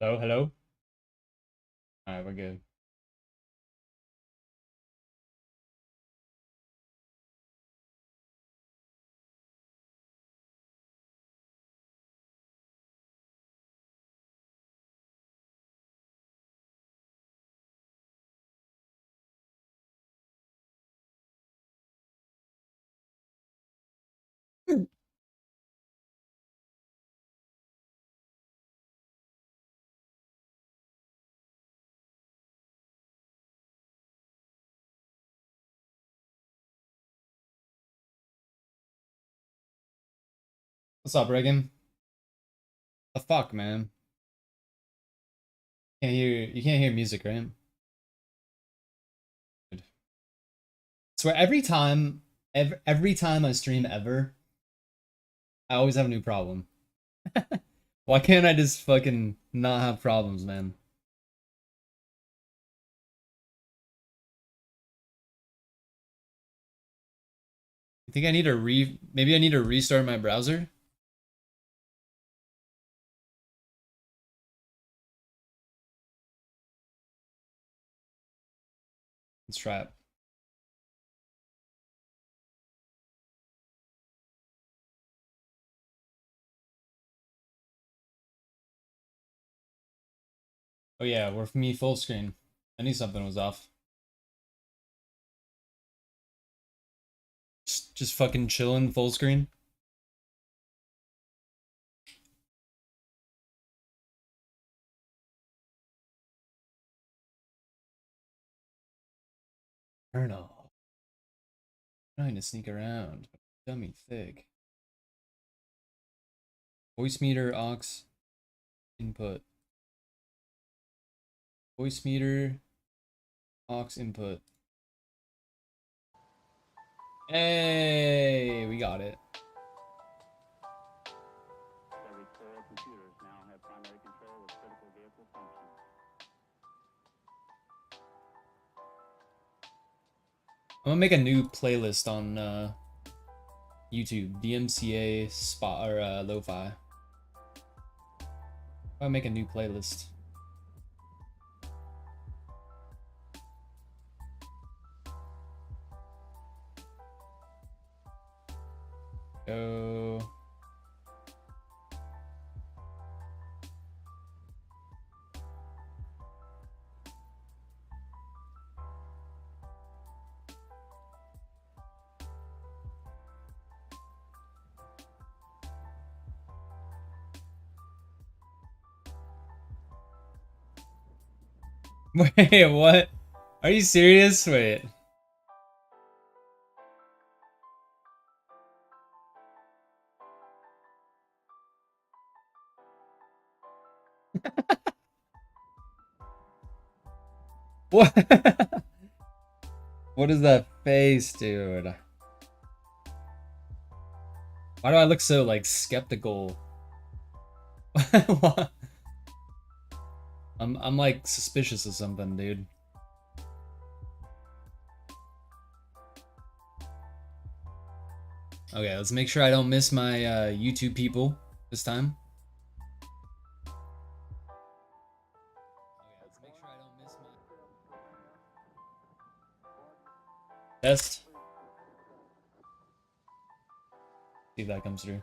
Hello, hello. All right, we're good. What's up, Reagan? The fuck, man? You can't hear music, right? Good. Swear every time I stream ever, I always have a new problem. Why can't I just fucking not have problems, man? You think I need to maybe I need to restart my browser? Let's try it. Oh yeah, we're me full screen. I knew something was off. Just fucking chilling full screen. Turn off. Trying to sneak around. Dummy thick. Voice meter aux input. Voice meter aux input. Hey, we got it. I'm gonna make a new playlist on YouTube, DMCA spot or lo-fi. I'll make a new playlist. Go. Wait, what? Are you serious? Wait. What? What is that face, dude? Why do I look so like skeptical? What? I'm like suspicious of something, dude. Okay, let's make sure I don't miss my YouTube people this time. Okay, let's make sure I don't miss my test. See if that comes through.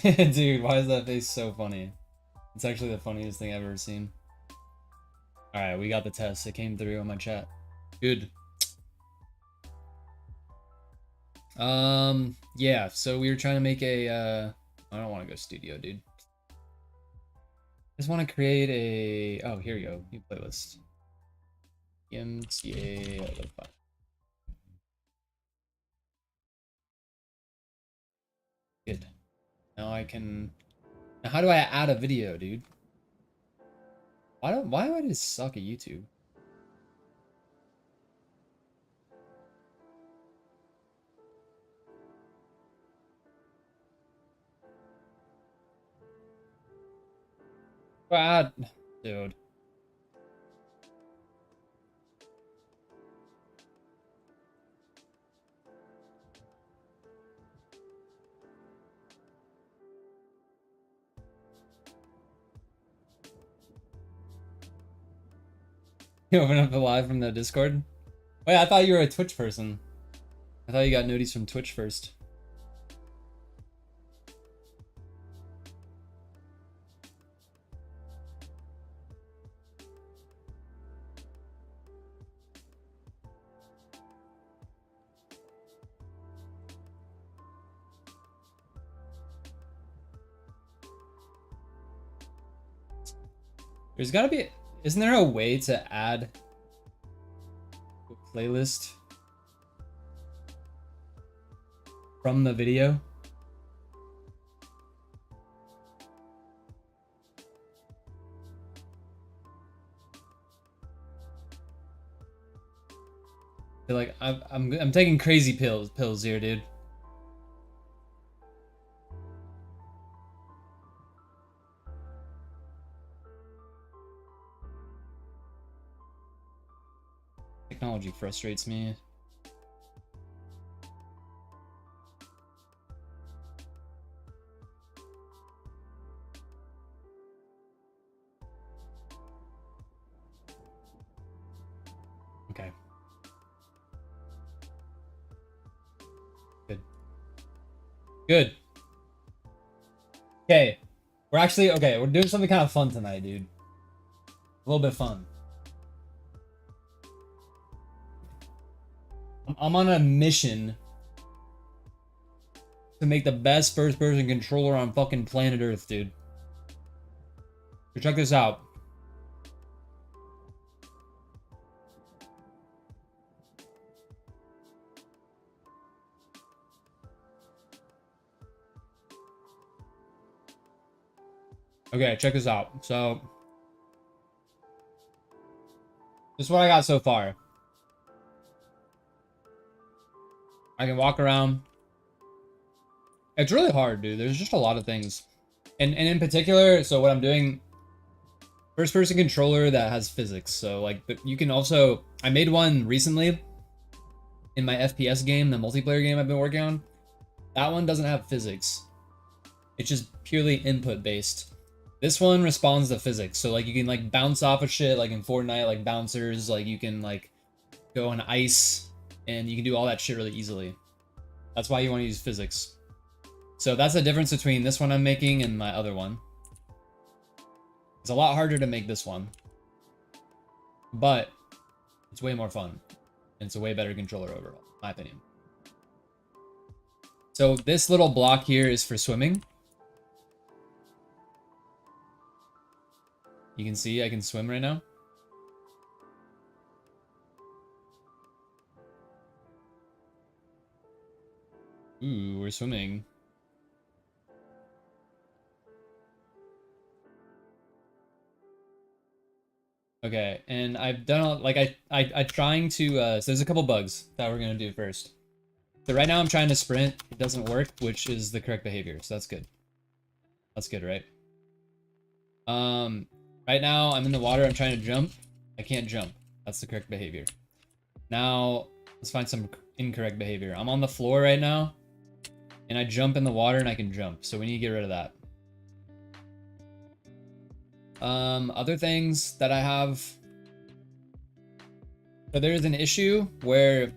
Dude, why is that face so funny? It's actually the funniest thing I've ever seen. Alright, we got the test. It came through on my chat. Good. Yeah, so we were trying to make a, I don't want to go studio, dude. I just want to create a, oh, here you go, new playlist. MTA lo-fi. Good. Now I can, now how do I add a video, dude? Why do I just suck at YouTube? Add, dude. You open up the live from the Discord? Wait, I thought you were a Twitch person. I thought you got noties from Twitch first. There's gotta be... Isn't there a way to add a playlist from the video? I feel like I'm taking crazy pills here, dude. Technology frustrates me. Okay. Good. Good. Okay. We're doing something kind of fun tonight, dude. A little bit fun. I'm on a mission to make the best first-person controller on fucking planet Earth, dude. So check this out. Okay, check this out. So, this is what I got so far. I can walk around. It's really hard, dude. There's just a lot of things. And in particular, so what I'm doing, first person controller that has physics. So like, but you can also, I made one recently in my FPS game, the multiplayer game I've been working on. That one doesn't have physics. It's just purely input based. This one responds to physics. So like you can like bounce off of shit, like in Fortnite, like bouncers, like you can like go on ice and you can do all that shit really easily. That's why you want to use physics. So that's the difference between this one I'm making and my other one. It's a lot harder to make this one, but it's way more fun. And it's a way better controller overall, in my opinion. So this little block here is for swimming. You can see I can swim right now. Ooh, we're swimming. Okay, and I've done like I trying to so there's a couple bugs that we're gonna do first. So right now I'm trying to sprint, it doesn't work, which is the correct behavior, so that's good. That's good, right? Right now I'm in the water, I'm trying to jump. I can't jump. That's the correct behavior. Now let's find some incorrect behavior. I'm on the floor right now, and I jump in the water and I can jump, so we need to get rid of that. Other things that I have. So there's an issue where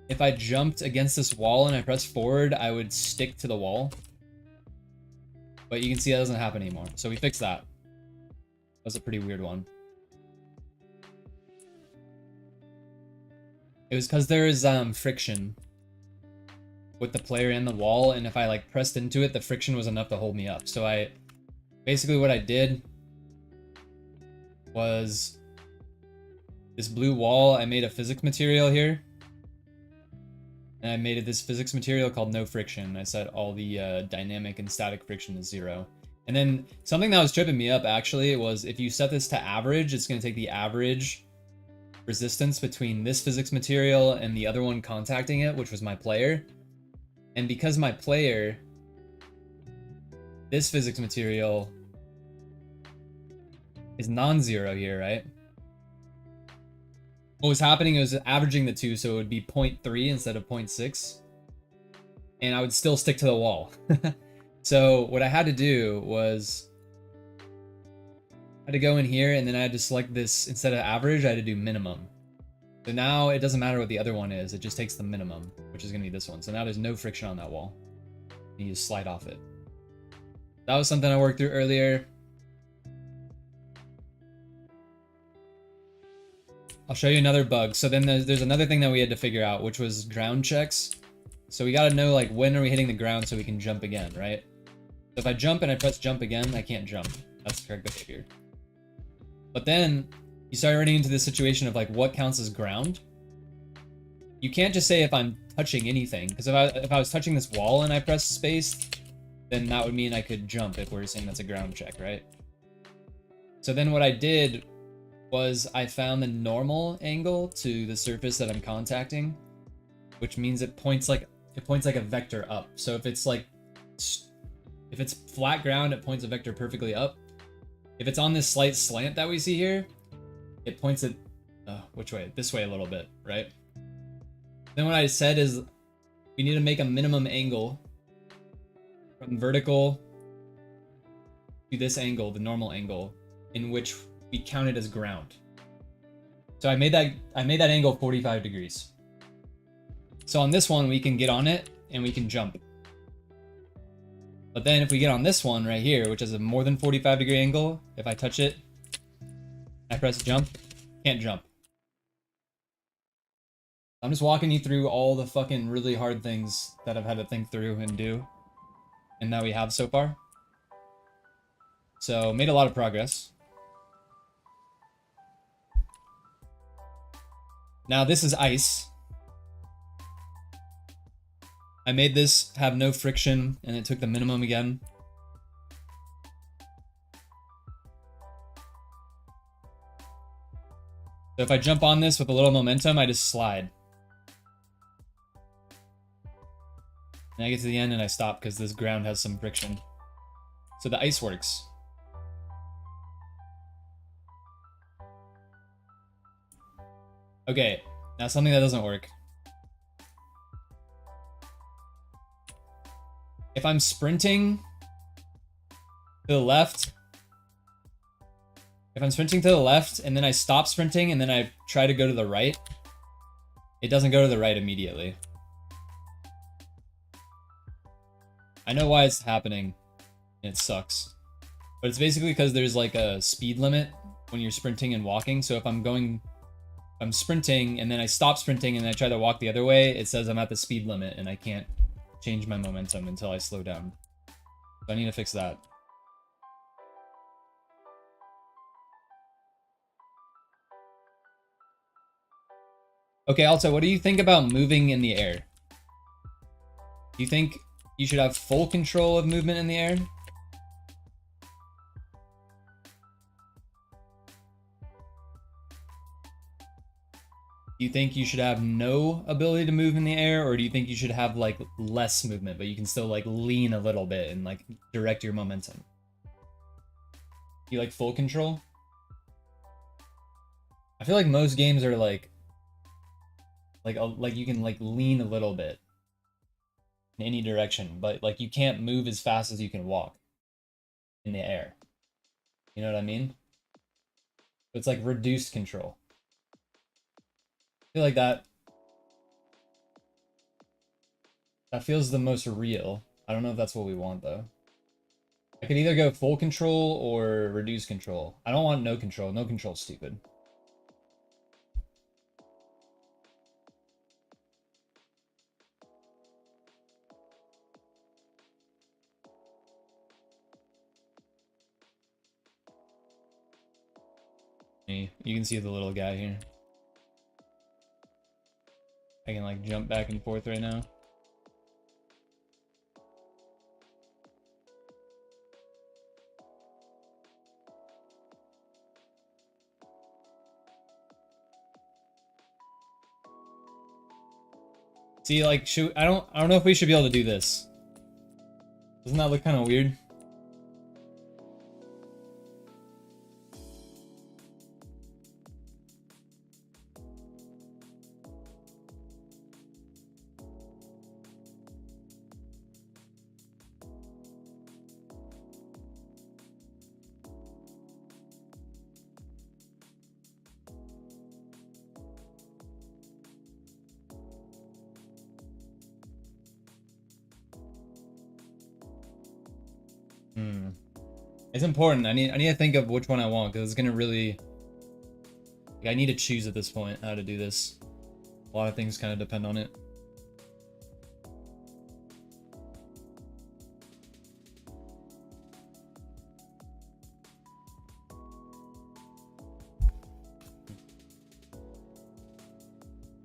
if I jumped against this wall and I pressed forward, I would stick to the wall. But you can see that doesn't happen anymore. So we fixed that. That was a pretty weird one. It was because there is friction with the player and the wall, and if I like pressed into it, the friction was enough to hold me up. So basically what I did was this blue wall, I made a physics material here. And I made this physics material called no friction. I set all the dynamic and static friction to 0. And then something that was tripping me up actually was if you set this to average, it's going to take the average resistance between this physics material and the other one contacting it, which was my player. And because my player, this physics material is non-zero here, right? What was happening was averaging the two, so it would be 0.3 instead of 0.6. And I would still stick to the wall. So what I had to do was, had to go in here and then I had to select this, instead of average, I had to do minimum. So now it doesn't matter what the other one is, it just takes the minimum, which is gonna be this one. So now there's no friction on that wall. You just slide off it. That was something I worked through earlier. I'll show you another bug. So then there's another thing that we had to figure out, which was ground checks. So we gotta know, like, when are we hitting the ground so we can jump again, right? So if I jump and I press jump again, I can't jump. That's the correct behavior. But then you start running into this situation of, like, what counts as ground? You can't just say if I'm touching anything, because if I was touching this wall and I press space, then that would mean I could jump if we're saying that's a ground check, right? So then what I did was I found the normal angle to the surface that I'm contacting, which means it points like a vector up. So if it's flat ground, it points a vector perfectly up. If it's on this slight slant that we see here, it points it which way? This way a little bit, right? Then what I said is we need to make a minimum angle from vertical to this angle, the normal angle, in which we count it as ground. So I made that angle 45 degrees. So on this one, we can get on it and we can jump. But then if we get on this one right here, which is a more than 45 degree angle, if I touch it, I press jump, can't jump. I'm just walking you through all the fucking really hard things that I've had to think through and do, and that we have so far. So made a lot of progress. Now this is ice. I made this have no friction and it took the minimum again. So if I jump on this with a little momentum, I just slide. And I get to the end and I stop because this ground has some friction. So the ice works. Okay, now something that doesn't work. If I'm sprinting to the left, and then I stop sprinting and then I try to go to the right, it doesn't go to the right immediately. I know why it's happening, and it sucks. But it's basically because there's like a speed limit when you're sprinting and walking. So if I'm sprinting and then I stop sprinting and I try to walk the other way, it says I'm at the speed limit and I can't change my momentum until I slow down. So I need to fix that. Okay, also, what do you think about moving in the air? Do you think you should have full control of movement in the air? Do you think you should have no ability to move in the air, or do you think you should have like less movement, but you can still like lean a little bit and like direct your momentum? You like full control? I feel like most games are like you can like lean a little bit in any direction, but like you can't move as fast as you can walk in the air. You know what I mean? It's like reduced control. I feel like that feels the most real. I don't know if that's what we want though. I could either go full control or reduce control. I don't want no control. No control's stupid. You can see the little guy here. I can like jump back and forth right now. See, like, I don't know if we should be able to do this. Doesn't that look kind of weird? Hmm. It's important. I need to think of which one I want because it's gonna really. Like, I need to choose at this point how to do this. A lot of things kind of depend on it.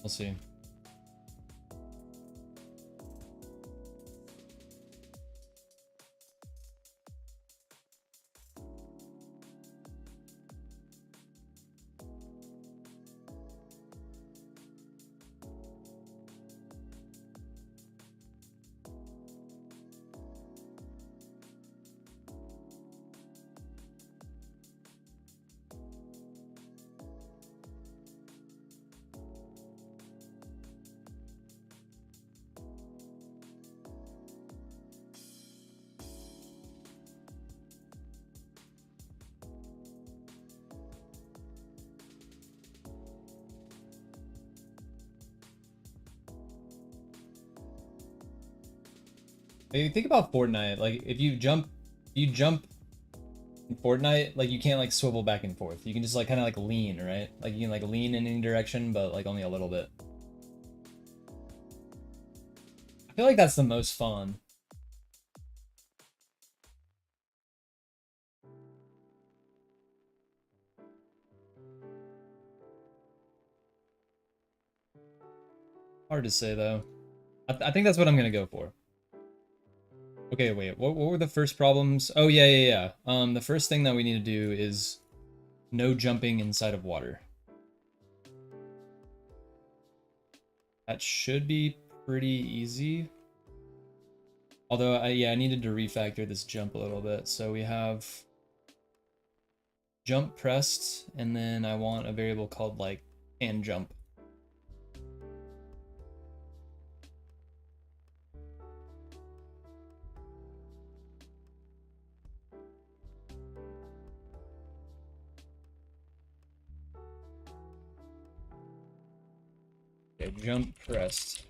We'll see. Like, think about Fortnite. Like if you jump in Fortnite, like you can't like swivel back and forth. You can just like kind of like lean, right? Like you can like lean in any direction, but like only a little bit. I feel like that's the most fun. Hard to say though. I think that's what I'm gonna go for. Okay, wait. What were the first problems? Oh yeah. The first thing that we need to do is no jumping inside of water. That should be pretty easy. Although, yeah, I needed to refactor this jump a little bit. So we have jump pressed, and then I want a variable called like and jump. Okay, jump pressed.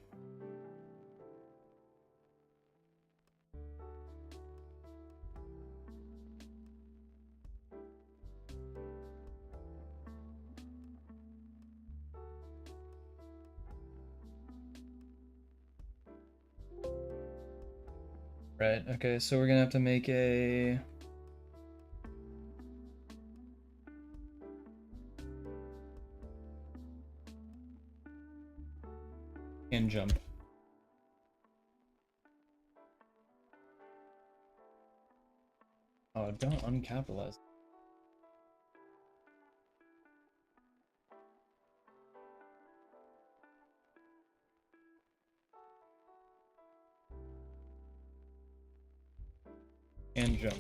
Right, okay, so we're gonna have to make a and jump. Oh, don't uncapitalize. And jump.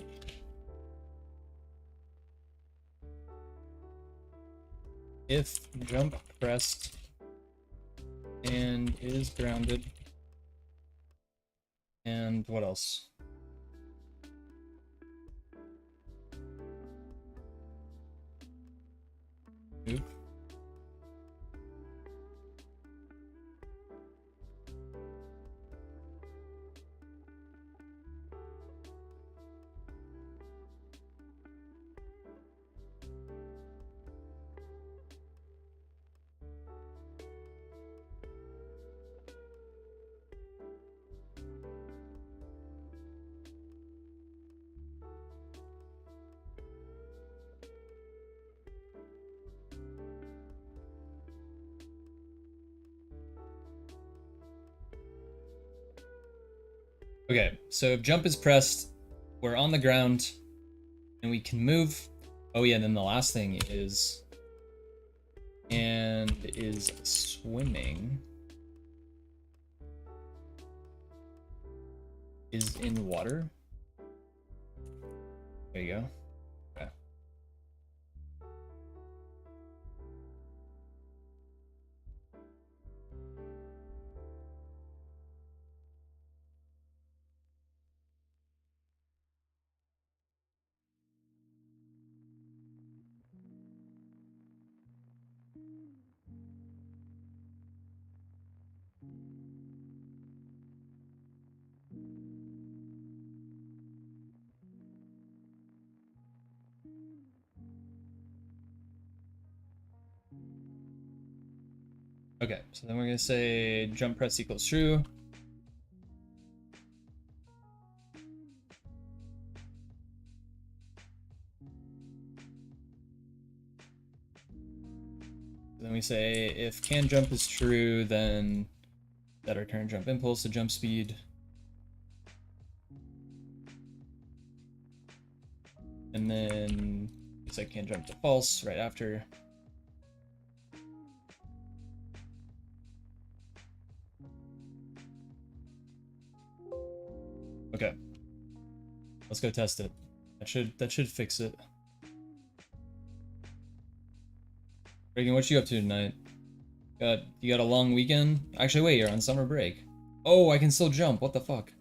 If jump pressed and is grounded. And what else? Move. Okay, so if jump is pressed, we're on the ground, and we can move. Oh yeah, then the last thing is and is swimming is in water. There you go. Okay. Okay, so then we're gonna say jump press equals true. Then we say if can jump is true, then that return jump impulse to jump speed. And then it's like can jump to false right after. Okay. Let's go test it. That should fix it. Reagan, what you up to tonight? You got a long weekend? Actually, wait, you're on summer break. Oh, I can still jump. What the fuck?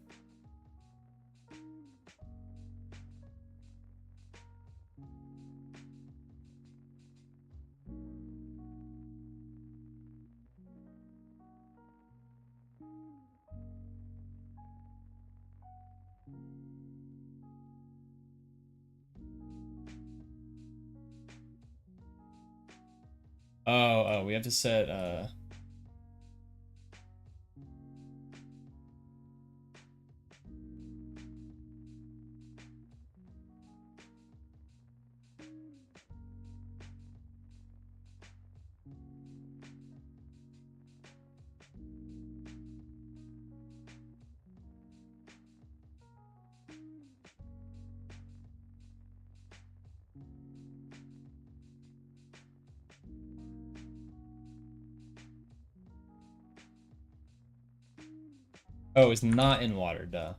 Oh, we have to set oh, it's not in water, duh.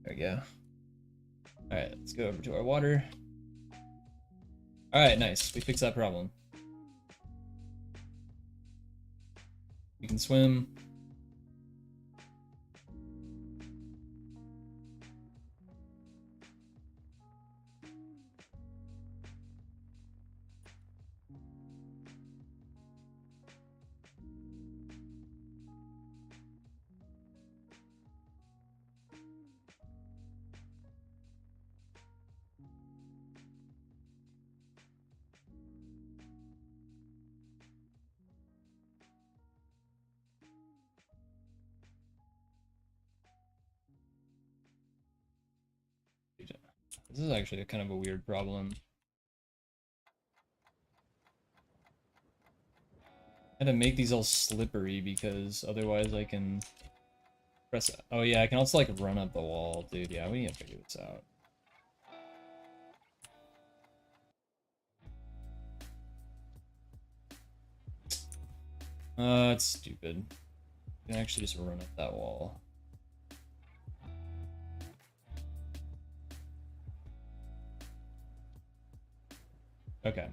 There we go. Alright, let's go over to our water. Alright, nice. We fixed that problem. We can swim. This is actually kind of a weird problem. I had to make these all slippery because otherwise I can press. Oh yeah, I can also like run up the wall, dude. Yeah, we need to figure this out. It's stupid. You can actually just run up that wall. Okay.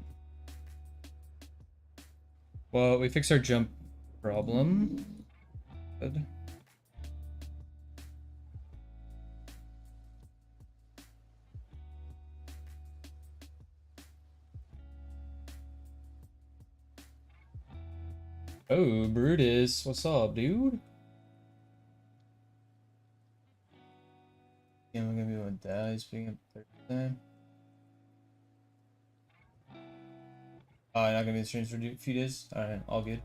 Well, we fixed our jump problem. Good. Oh, Brutus, what's up, dude? Yeah, I'm gonna be able to die speaking up Thursday. Oh, you're not gonna be in streams for a few days? Alright, all good.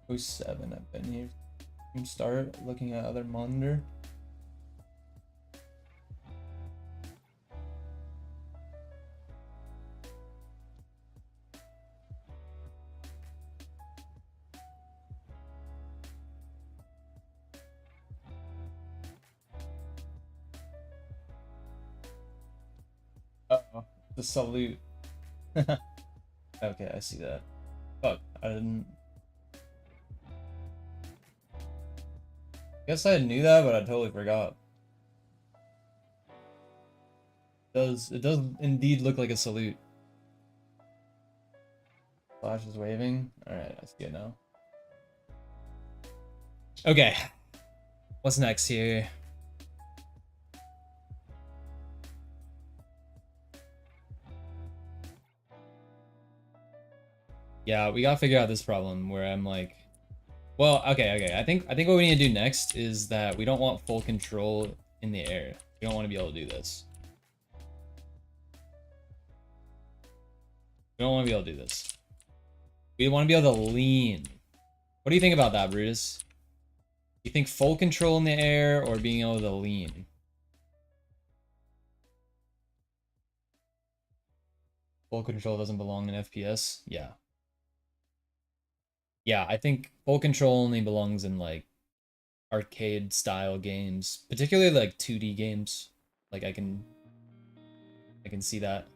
07, I've been here. Start looking at other monitor. Uh-oh, the salute. Okay, I see that. Fuck, I didn't. Guess I knew that, but I totally forgot. It does indeed look like a salute. Flash is waving. Alright, I see it now. Okay. What's next here? Yeah, we gotta figure out this problem where I'm like, well, okay. I think what we need to do next is that we don't want full control in the air. We don't want to be able to do this. We don't want to be able to do this. We want to be able to lean. What do you think about that, Brutus? You think full control in the air or being able to lean? Full control doesn't belong in FPS? Yeah. Yeah, I think full control only belongs in like arcade style games, particularly like 2D games. Like I can see that.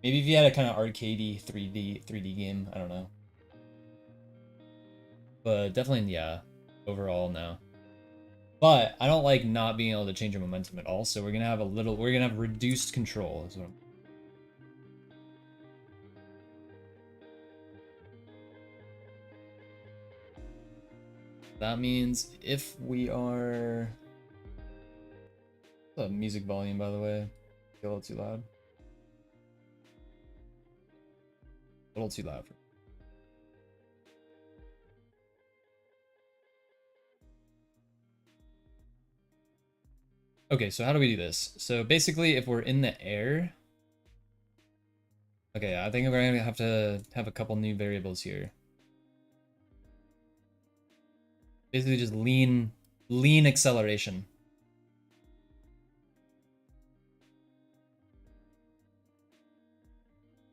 Maybe if you had a kind of arcadey 3D game, I don't know. But definitely, yeah, overall, no. But I don't like not being able to change your momentum at all, so we're gonna have reduced control is what I'm... That means if we are... The music volume, by the way, a little too loud. A little too loud for... Okay, so how do we do this? So basically, if we're in the air... Okay, I think we're gonna have to have a couple new variables here. Basically just lean acceleration.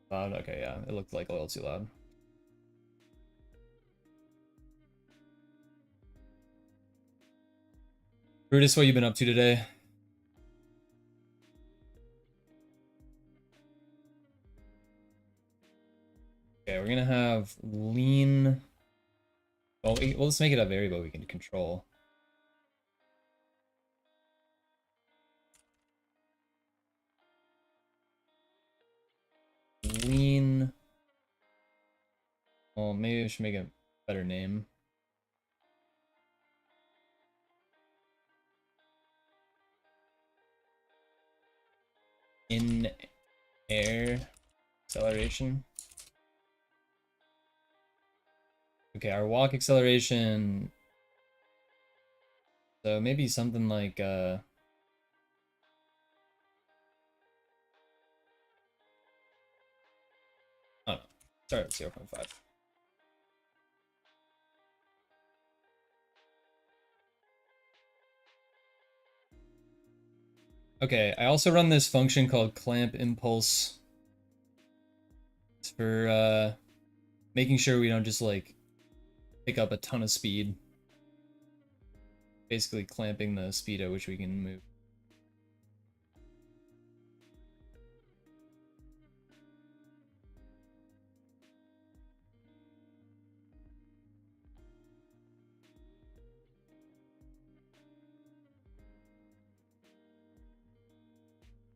Loud, okay, yeah, it looked like a little too loud. Brutus, what you been up to today? Okay, we're gonna have lean. Well, let's make it a variable we can control. Lean. Well, maybe we should make a better name. In air acceleration. Okay, our walk acceleration. So maybe something like oh no, start at 0.5. Okay, I also run this function called clamp impulse. It's for making sure we don't just like pick up a ton of speed. Basically clamping the speed at which we can move.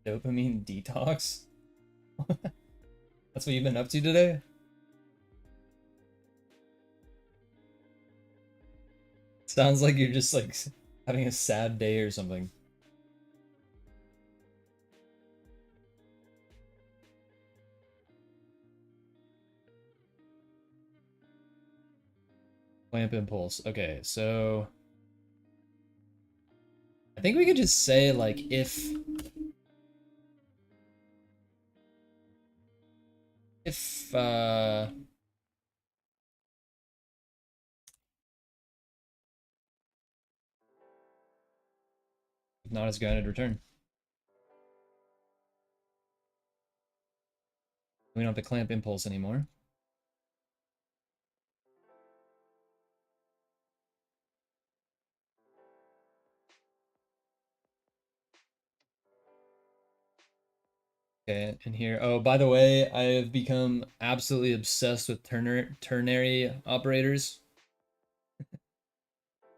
Dopamine detox? That's what you've been up to today? Sounds like you're just like having a sad day or something. Clamp impulse. Okay, so I think we could just say like if not as granted return. We don't have to clamp impulse anymore. Okay, and here, oh, by the way, I have become absolutely obsessed with ternary operators.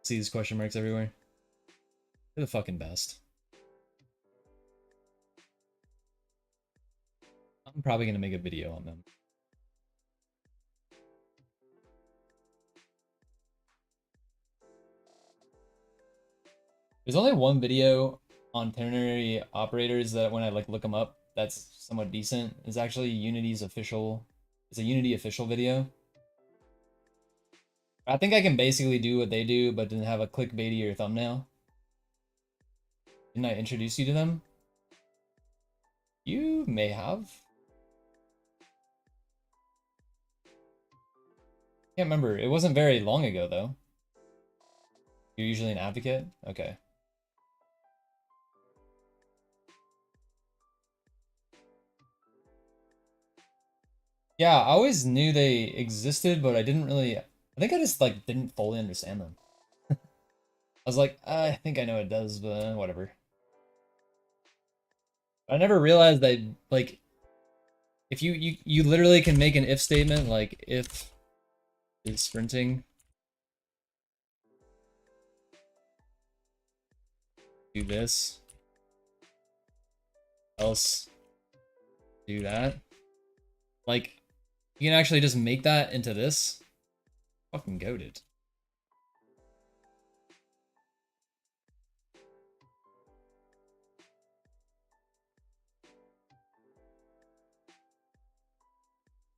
See these question marks everywhere. They're the fucking best. I'm probably gonna make a video on them. There's only one video on ternary operators that when I like look them up, that's somewhat decent. It's actually Unity's official. It's a Unity official video. I think I can basically do what they do, but didn't have a clickbaitier thumbnail. Didn't I introduce you to them? You may have. Can't remember. It wasn't very long ago though. You're usually an advocate? Okay. Yeah, I always knew they existed, but I didn't really. I think I just like didn't fully understand them. I was like, I think I know it does, but whatever. I never realized that like if you literally can make an if statement like if is sprinting, do this, else do that. Like you can actually just make that into this. Fucking goated.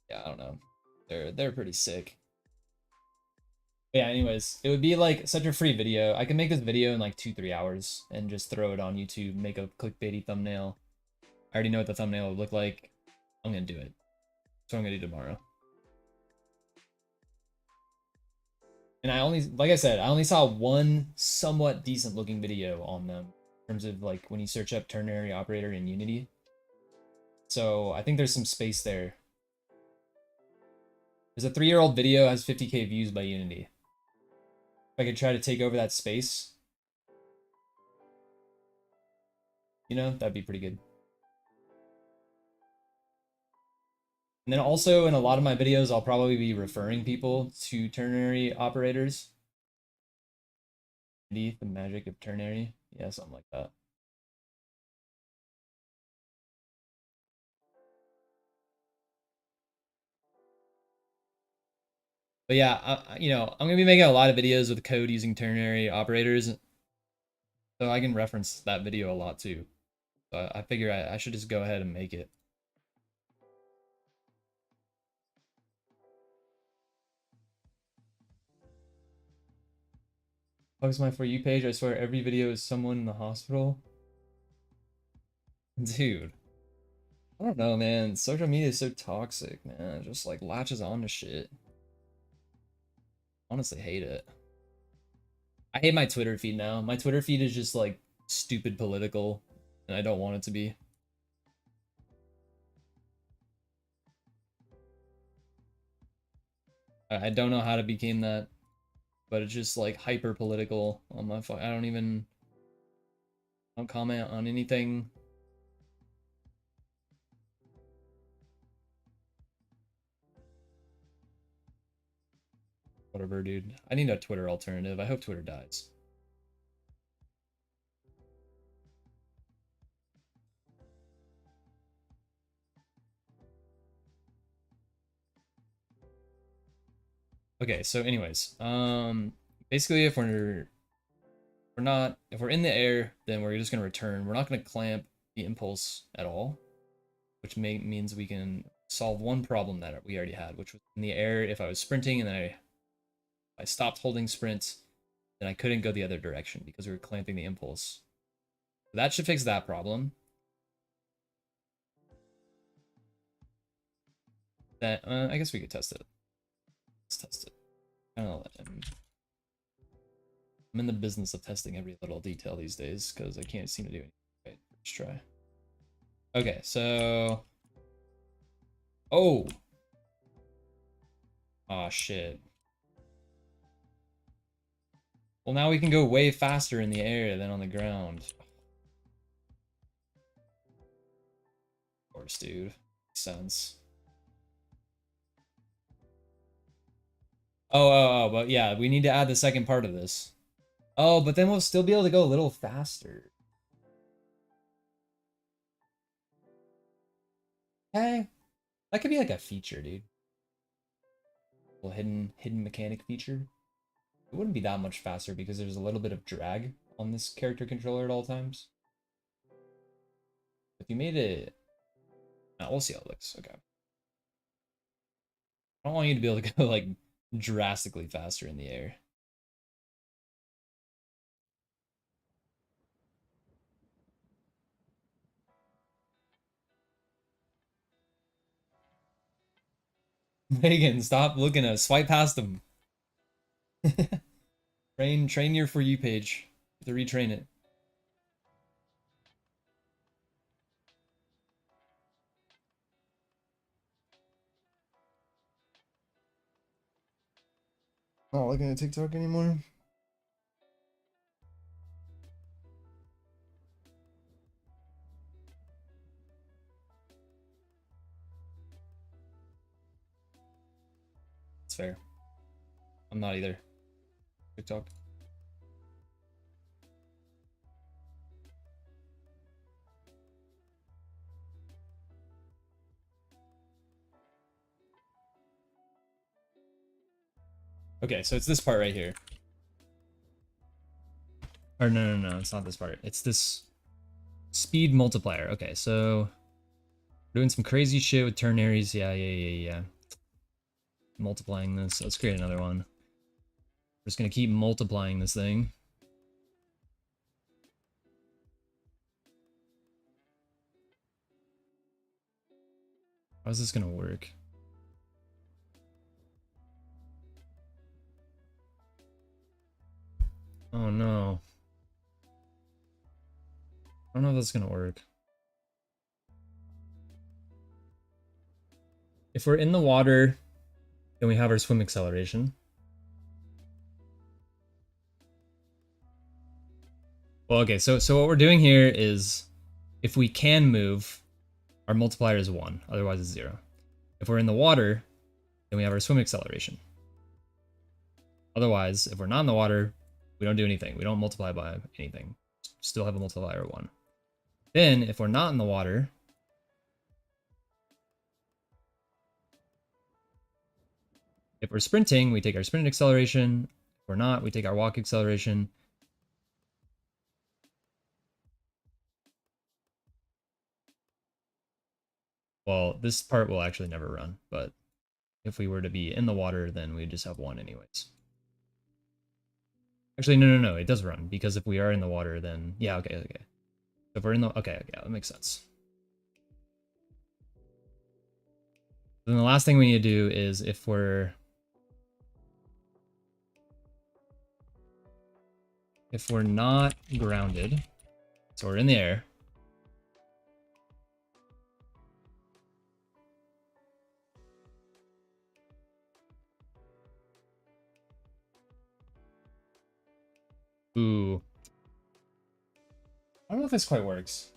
Yeah, I don't know. They're pretty sick. But yeah, anyways, it would be like such a free video. I can make this video in like 2-3 hours and just throw it on YouTube, make a clickbaity thumbnail. I already know what the thumbnail would look like. I'm gonna do it. That's what I'm gonna do tomorrow. And I only, like I said, I only saw one somewhat decent looking video on them in terms of like when you search up ternary operator in Unity. So I think there's some space there. There's a 3-year-old video has 50K views by Unity. If I could try to take over that space, you know, that'd be pretty good. And then also in a lot of my videos, I'll probably be referring people to ternary operators. The magic of ternary. Yeah, something like that. But yeah, you know, I'm gonna be making a lot of videos with code using ternary operators, so I can reference that video a lot too. So I figure I should just go ahead and make it. Bugs my For You page. I swear every video is someone in the hospital. Dude, I don't know, man. Social media is so toxic, man. It just like latches on to shit. Honestly, hate it. I hate my Twitter feed now. My Twitter feed is just like stupid political, and I don't want it to be. I don't know how to become that, but it's just like hyper political on my phone. I don't comment on anything. Whatever, dude. I need a Twitter alternative. I hope Twitter dies. Okay, so anyways, basically if we're in the air, then we're just gonna return. We're not gonna clamp the impulse at all, which means we can solve one problem that we already had, which was in the air. If I was sprinting and then I stopped holding sprint, then I couldn't go the other direction because we were clamping the impulse. So that should fix that problem. That I guess we could test it. Let's test it. I'm in the business of testing every little detail these days because I can't seem to do anything. Right, let's try. Okay, so oh, ah, shit. Well, now we can go way faster in the air than on the ground. Of course, dude. Makes sense. But yeah, we need to add the second part of this. Oh, but then we'll still be able to go a little faster. Hey, that could be like a feature, dude. A little hidden mechanic feature. It wouldn't be that much faster because there's a little bit of drag on this character controller at all times. If you made it, we'll see how it looks. Okay. I don't want you to be able to go like drastically faster in the air. Megan, stop looking at us. Swipe past them. Train your For You page to retrain it. Not looking at TikTok anymore. It's fair. I'm not either. TikTok. Okay, so it's this part right here. Or no, it's not this part. It's this speed multiplier. Okay, so we're doing some crazy shit with ternaries. Yeah. Multiplying this. Let's create another one. We're just gonna keep multiplying this thing. How's this gonna work? Oh no. I don't know if that's gonna work. If we're in the water, then we have our swim acceleration. Well, okay, so what we're doing here is if we can move, our multiplier is 1, otherwise it's 0. If we're in the water, then we have our swim acceleration. Otherwise, if we're not in the water, we don't do anything. We don't multiply by anything. Still have a multiplier of 1. Then, if we're not in the water, if we're sprinting, we take our sprint acceleration. If we're not, we take our walk acceleration. Well, this part will actually never run, but if we were to be in the water, then we'd just have 1 anyways. Actually, no, it does run, because if we are in the water, then... Yeah, okay. So if we're in the... Okay, that makes sense. Then the last thing we need to do is if we're not grounded, so we're in the air, ooh, I don't know if this quite works.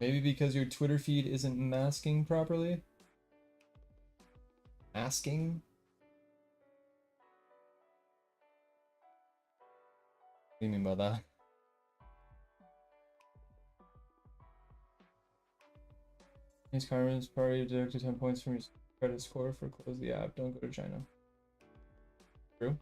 Maybe because your Twitter feed isn't masking properly? Masking? What do you mean by that? These Carmen's party deducted 10 points from your credit score for close the app. Don't go to China. True?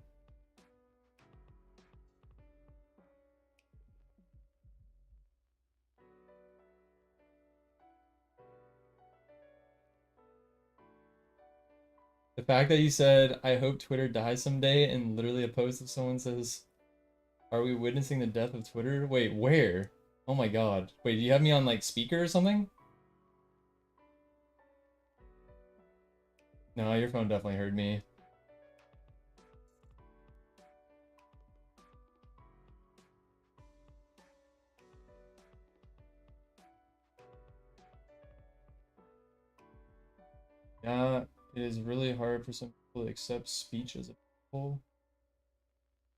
The fact that you said, I hope Twitter dies someday, and literally a post of someone says, are we witnessing the death of Twitter? Wait, where? Oh my god. Wait, do you have me on, like, speaker or something? No, your phone definitely heard me. Yeah, it is really hard for some people to accept speech as a principle.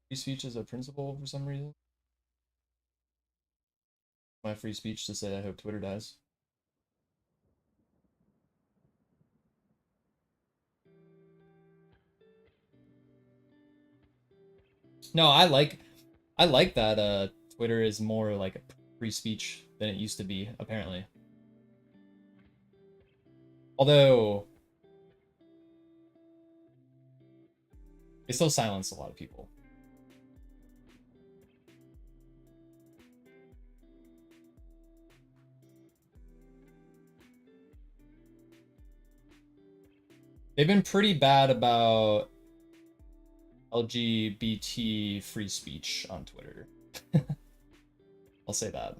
Free speech as a principle for some reason. My free speech to say I hope Twitter dies. No, I like that Twitter is more like free speech than it used to be, apparently. Although they still silence a lot of people. They've been pretty bad about LGBT free speech on Twitter. I'll say that.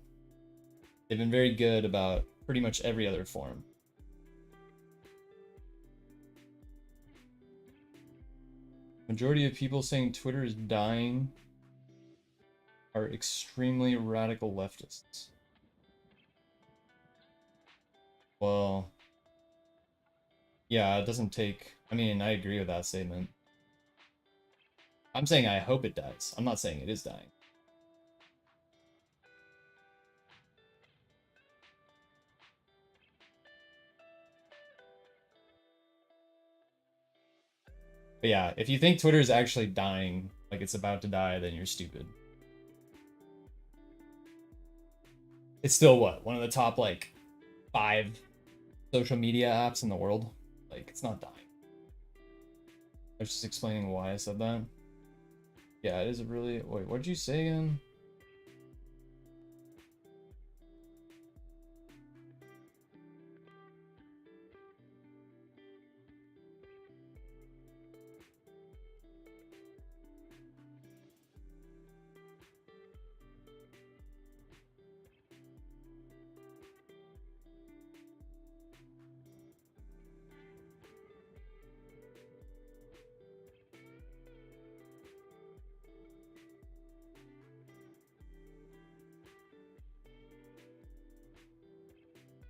They've been very good about pretty much every other form. Majority of people saying Twitter is dying are extremely radical leftists. Well, yeah, it doesn't take... I mean, I agree with that statement. I'm saying I hope it dies. I'm not saying it is dying. But yeah, if you think Twitter is actually dying, like it's about to die, then you're stupid. It's still what? One of the top, like, 5 social media apps in the world? Like, it's not dying. I was just explaining why I said that. Yeah, it is a really... Wait, what did you say again?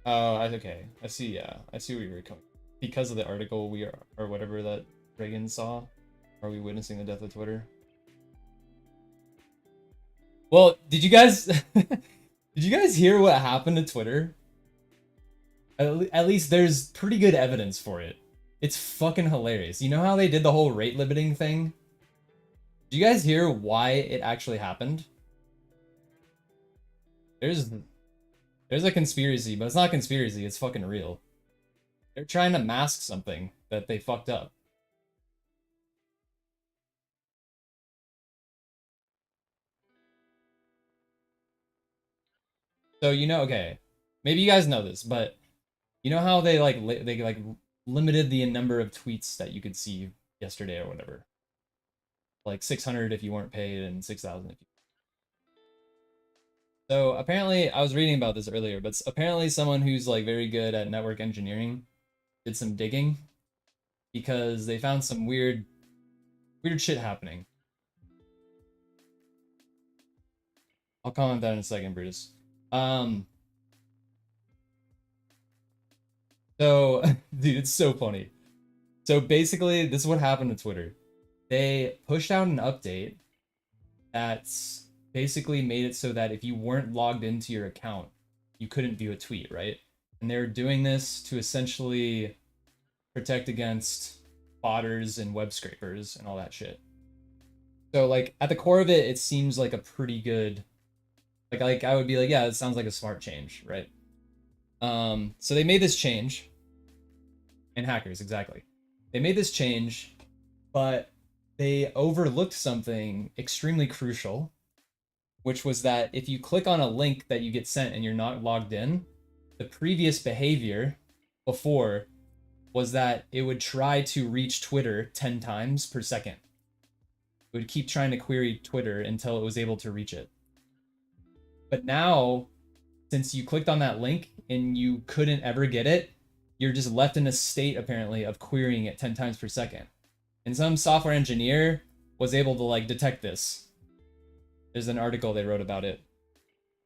Oh, okay. I see, yeah. I see where you're coming. Because of the article we are, or whatever that Reagan saw, are we witnessing the death of Twitter? Well, did you guys did you guys hear what happened to Twitter? At least there's pretty good evidence for it. It's fucking hilarious. You know how they did the whole rate limiting thing? Did you guys hear why it actually happened? There's a conspiracy, but it's not a conspiracy, it's fucking real. They're trying to mask something that they fucked up. So, you know, okay, maybe you guys know this, but you know how they like limited the number of tweets that you could see yesterday or whatever? Like 600 if you weren't paid and 6,000 if you... So apparently, I was reading about this earlier, but apparently someone who's like very good at network engineering did some digging because they found some weird shit happening. I'll comment that in a second, Brutus. So, dude, it's so funny. So basically, this is what happened to Twitter. They pushed out an update that's basically made it so that if you weren't logged into your account, you couldn't view a tweet, right? And they're doing this to essentially protect against botters and web scrapers and all that shit. So like at the core of it, it seems like a pretty good, like I would be like, yeah, it sounds like a smart change, right? So they made this change, and hackers, exactly. They made this change, but they overlooked something extremely crucial, which was that if you click on a link that you get sent and you're not logged in, the previous behavior before was that it would try to reach Twitter 10 times per second. It would keep trying to query Twitter until it was able to reach it. But now, since you clicked on that link and you couldn't ever get it, you're just left in a state, apparently, of querying it 10 times per second. And some software engineer was able to, like, detect this. There's an article they wrote about it.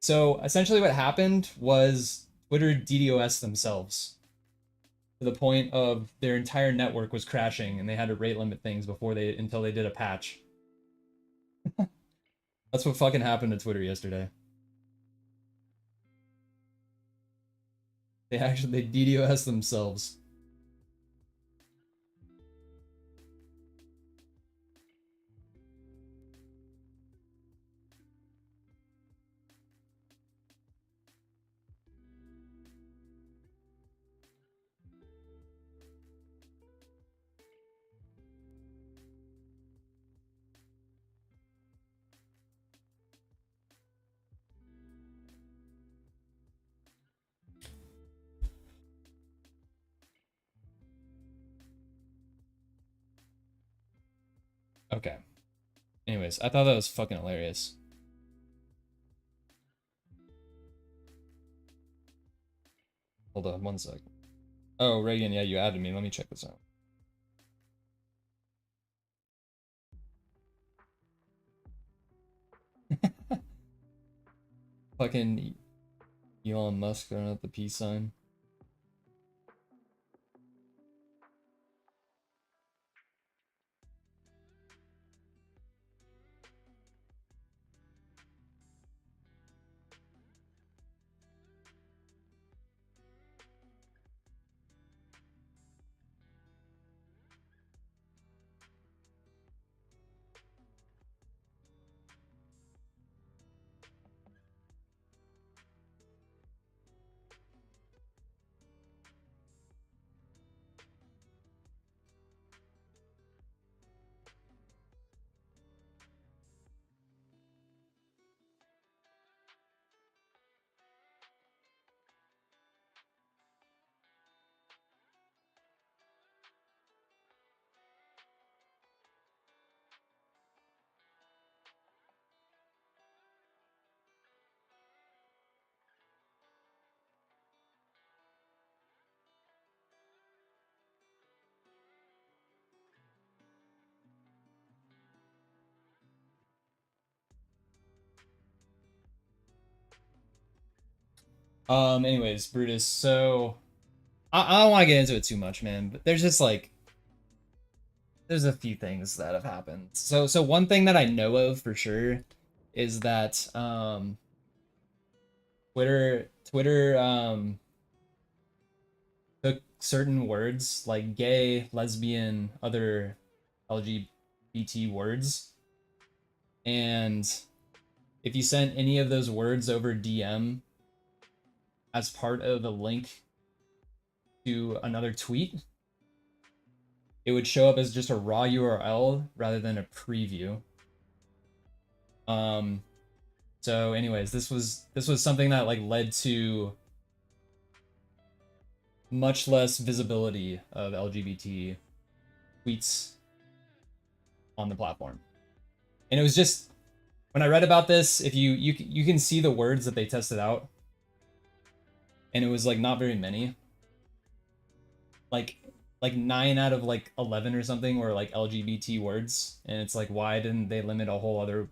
So, essentially what happened was Twitter DDoS themselves to the point of their entire network was crashing and they had to rate limit things until they did a patch. That's what fucking happened to Twitter yesterday. They DDoS themselves. Okay. Anyways, I thought that was fucking hilarious. Hold on one sec. Oh, Reagan, yeah, you added me. Let me check this out. Fucking Elon Musk throwing out the peace sign. Anyways, Brutus, so I don't want to get into it too much, man, but there's just like there's a few things that have happened. So one thing that I know of for sure is that Twitter took certain words like gay, lesbian, other LGBT words, and if you sent any of those words over DM as part of a link to another tweet, it would show up as just a raw URL rather than a preview. So anyways, this was something that like led to much less visibility of LGBT tweets on the platform. And it was just when I read about this, if you can see the words that they tested out, and it was like not very many. Like 9 out of like 11 or something were like LGBT words, and it's like why didn't they limit a whole other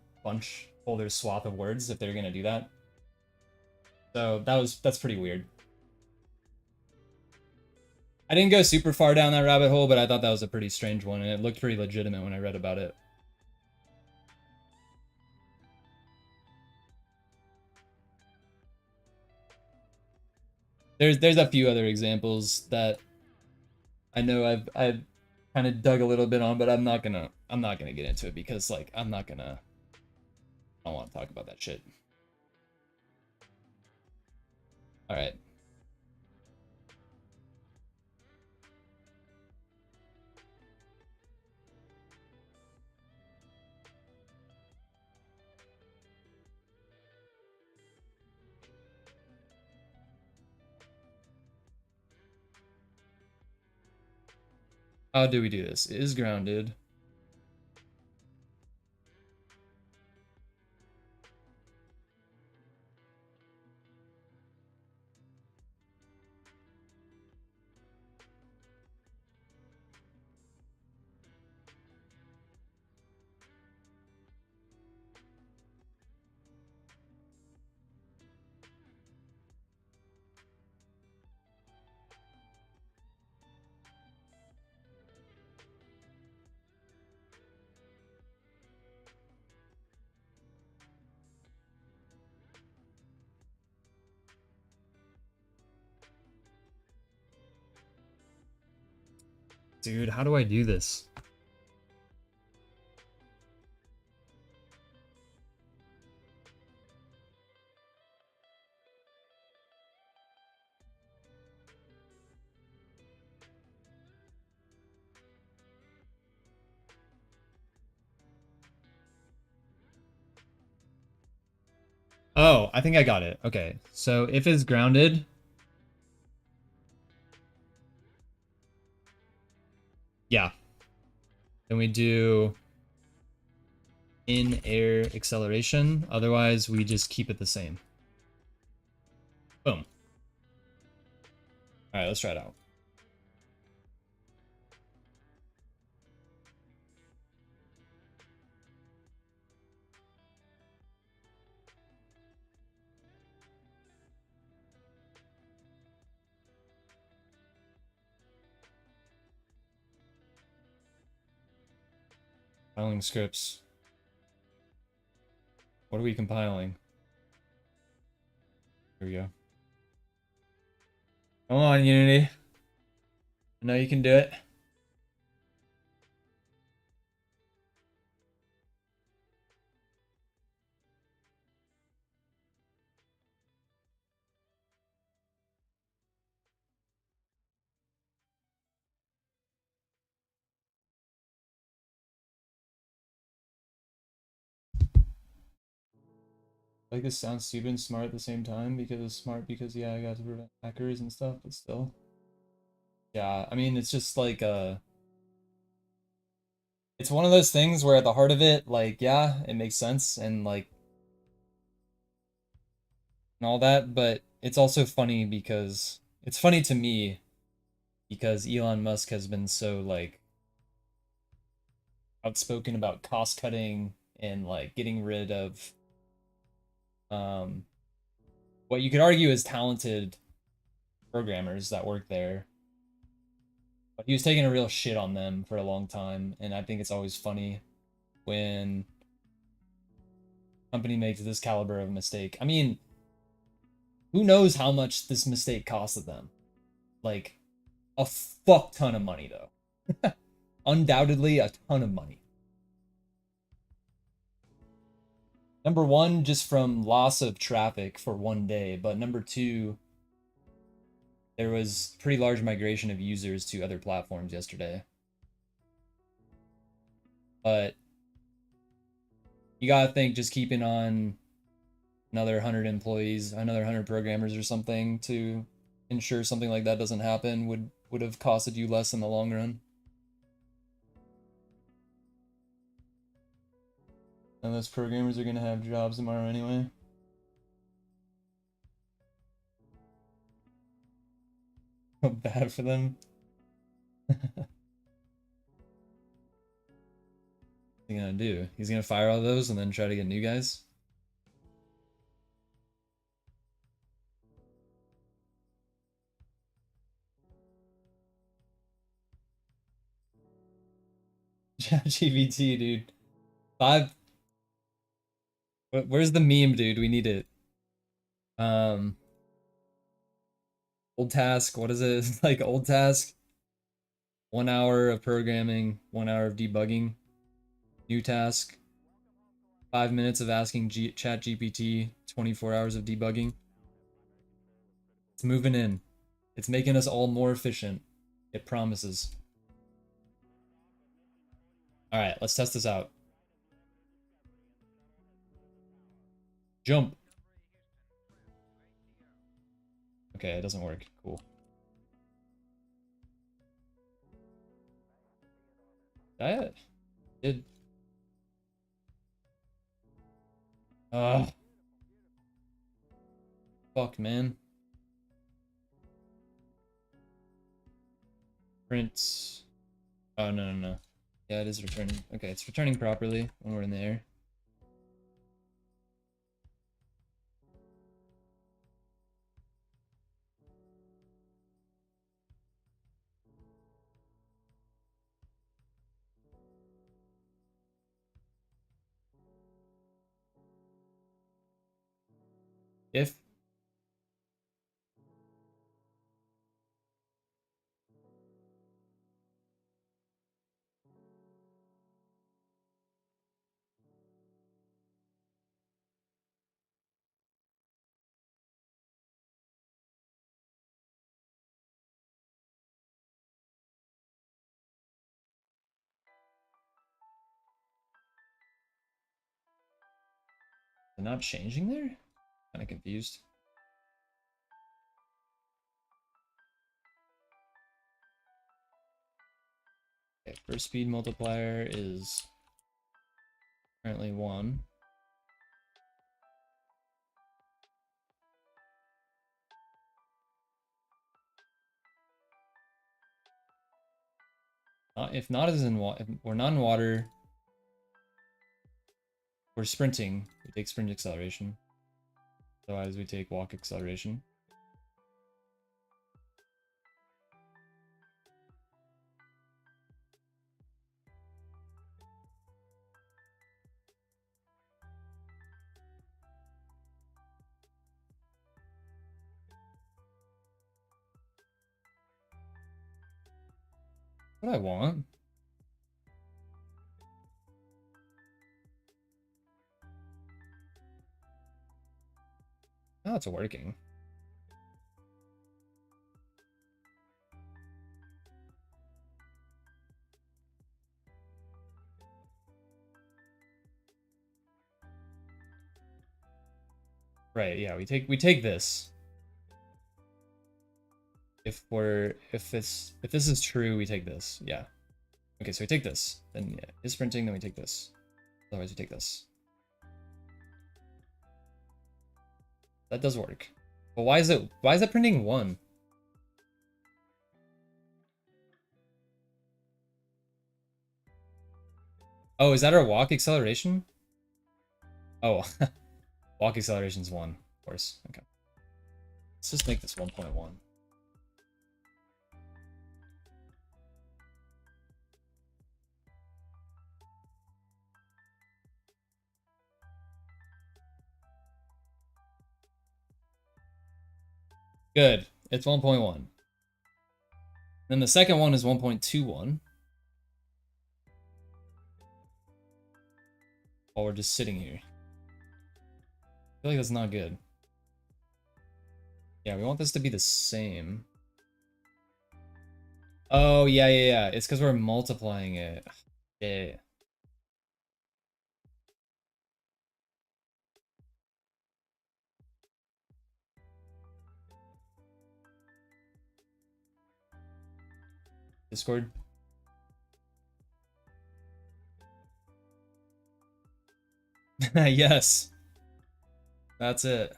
swath of words if they're gonna do that? So that's pretty weird. I didn't go super far down that rabbit hole, but I thought that was a pretty strange one, and it looked pretty legitimate when I read about it. There's a few other examples that I know I've kind of dug a little bit on, but I'm not gonna get into it because like I don't want to talk about that shit. All right. How do we do this? It is grounded. Dude, how do I do this? Oh, I think I got it. Okay. So if it's grounded, yeah. Then we do in-air acceleration. Otherwise, we just keep it the same. Boom. All right, let's try it out. Compiling scripts. What are we compiling? Here we go. Come on, Unity. I know you can do it. Like this sounds stupid and smart at the same time because it's smart because yeah, I got to prevent hackers and stuff, but still. Yeah, I mean it's just like it's one of those things where at the heart of it, like, yeah, it makes sense and like and all that, but it's also funny because it's funny to me because Elon Musk has been so like outspoken about cost cutting and like getting rid of um what you could argue is talented programmers that work there. But he was taking a real shit on them for a long time, and I think it's always funny when a company makes this caliber of mistake. I mean, who knows how much this mistake costed them? Like a fuck ton of money though. Undoubtedly a ton of money. Number one, just from loss of traffic for one day, but number two, there was pretty large migration of users to other platforms yesterday. But you gotta think just keeping on another 100 employees, another 100 programmers or something to ensure something like that doesn't happen would have costed you less in the long run. And those programmers are gonna have jobs tomorrow anyway. Bad for them. What's he gonna do? He's gonna fire all those and then try to get new guys? ChatGPT, dude. Five. Where's the meme, dude? We need it. Um, old task. What is it? Like old task. 1 hour of programming. 1 hour of debugging. New task. 5 minutes of asking Chat GPT. 24 hours of debugging. It's moving in. It's making us all more efficient. It promises. All right, let's test this out. Jump. Okay, it doesn't work. Cool. That did. Uh, fuck, man. Print. Oh, no, no, no. Yeah, it is returning. Okay, it's returning properly when we're in the air. If they're not changing there? Kind of confused. Okay, first speed multiplier is Currently 1. If not as in if we're not in water, we're sprinting. We take sprint acceleration. Otherwise, we take walk acceleration. What I want? Oh, it's working. Right, yeah, we take this. If this is true, we take this. Yeah. Okay, so we take this. Then yeah, is sprinting, then we take this. Otherwise we take this. That does work. But why is that printing 1? Oh, is that our walk acceleration? Oh, walk acceleration is 1, of course. Okay. Let's just make this 1.1. Good. It's 1.1. Then the second one is 1.21. While we're just sitting here. I feel like that's not good. Yeah, we want this to be the same. Oh, yeah. It's because we're multiplying it. Yeah. Discord. Yes. That's it.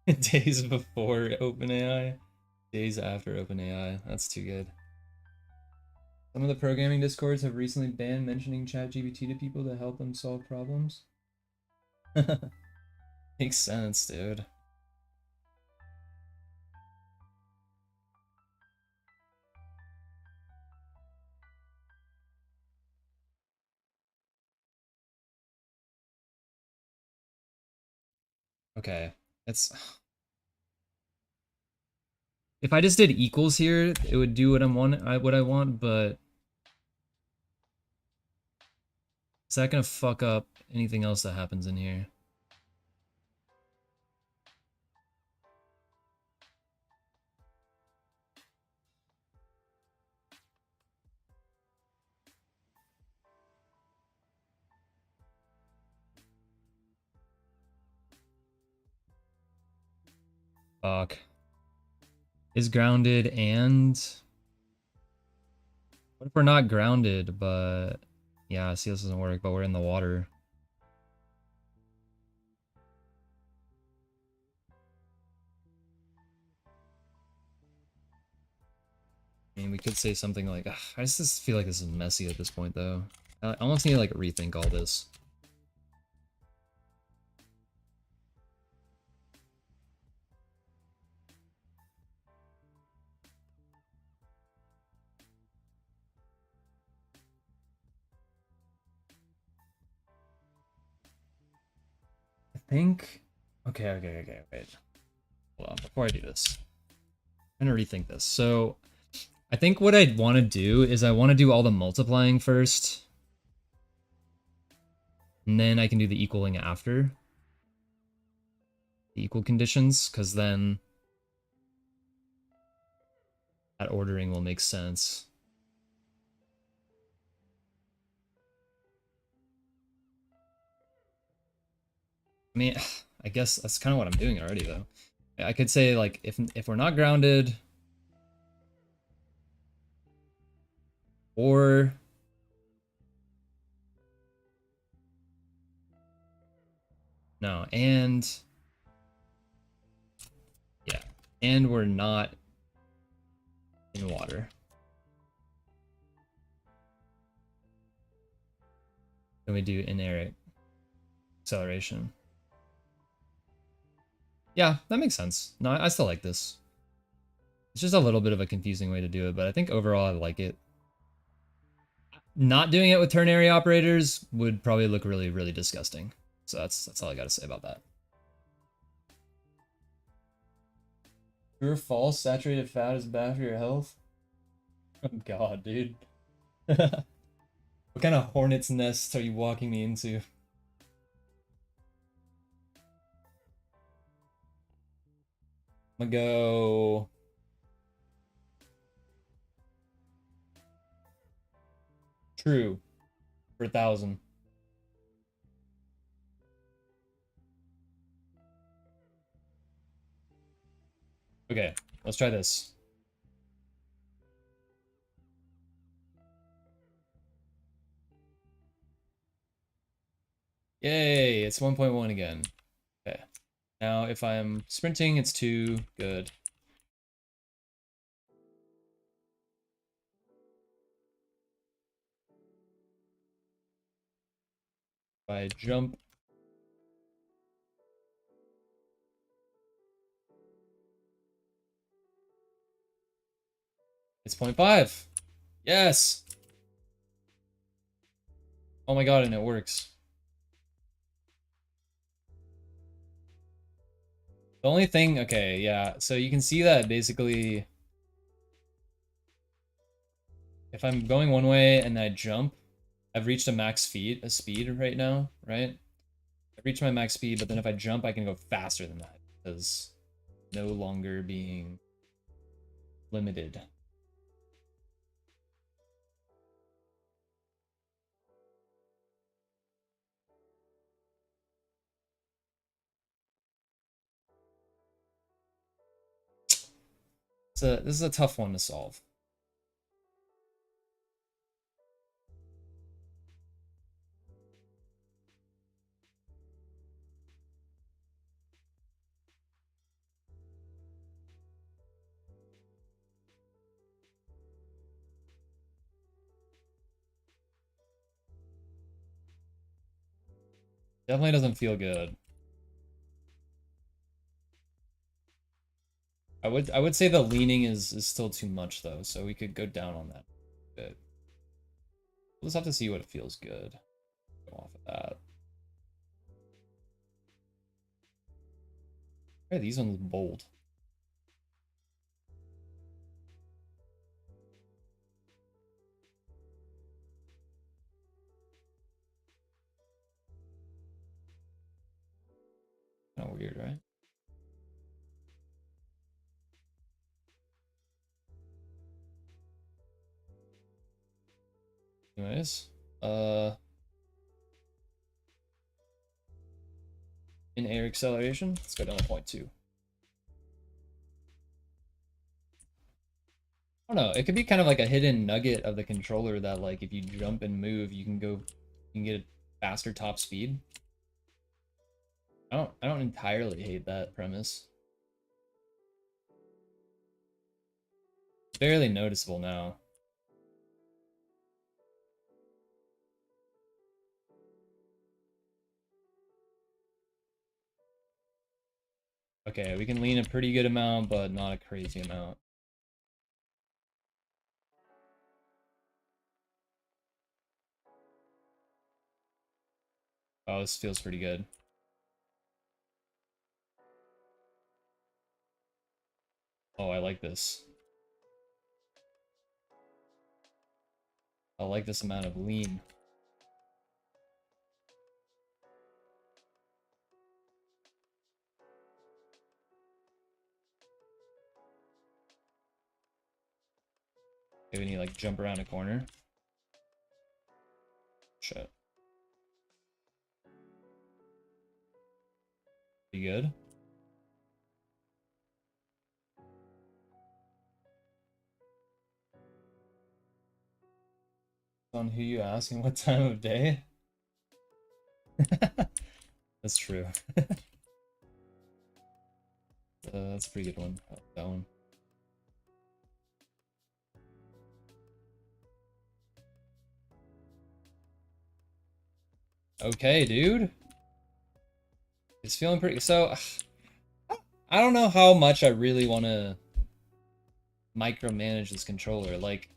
Days before OpenAI, days after OpenAI. That's too good. Some of the programming discords have recently banned mentioning ChatGPT to people to help them solve problems. Makes sense, dude. Okay, it's if I just did equals here, it would do what I want, but is that gonna fuck up anything else that happens in here? Fuck. Is grounded and what if we're not grounded, but yeah, see this doesn't work, but we're in the water. I mean, we could say something like, ugh, I just feel like this is messy at this point, though. I almost need to, like, rethink all this. I think... Okay, wait. Hold on, before I do this. I'm gonna rethink this. So, I think what I'd want to do is I want to do all the multiplying first. And then I can do the equaling after. The equal conditions, because then that ordering will make sense. I mean, I guess that's kind of what I'm doing already, though. I could say, like, if we're not grounded, Or no, and yeah, and we're not in water. Then we do inertic acceleration. Yeah, that makes sense. No, I still like this. It's just a little bit of a confusing way to do it, but I think overall I like it. Not doing it with ternary operators would probably look really, really disgusting. So that's all I gotta say about that. True or false? Saturated fat is bad for your health? Oh god, dude. What kind of hornet's nest are you walking me into? I'm gonna go true for 1,000. Okay, let's try this. Yay, it's 1.1 again. Okay. Now if I'm sprinting, it's 2. Good. If I jump, it's 0.5. Yes! Oh my god, and it works. The only thing, okay, yeah, so you can see that basically if I'm going one way and I jump, I've reached a max speed right now, right? I've reached my max speed, but then if I jump, I can go faster than that because no longer being limited. So this is a tough one to solve. Definitely doesn't feel good. I would say the leaning is still too much though, so we could go down on that a bit. We'll just have to see what feels good. Go off of that. Why are these ones bold? Kind of weird, right? Anyways, in air acceleration, let's go down to 0.2. I don't know. It could be kind of like a hidden nugget of the controller that, like, if you jump and move, you can get a faster top speed. I don't entirely hate that premise. Barely noticeable now. Okay, we can lean a pretty good amount, but not a crazy amount. Oh, this feels pretty good. Oh, I like this. I like this amount of lean. Okay, we need to, like, jump around a corner. Shit. Pretty good. On who you ask and what time of day? That's true. That's a pretty good one. I like that one. Okay, dude. It's feeling pretty. So, I don't know how much I really want to micromanage this controller. Like,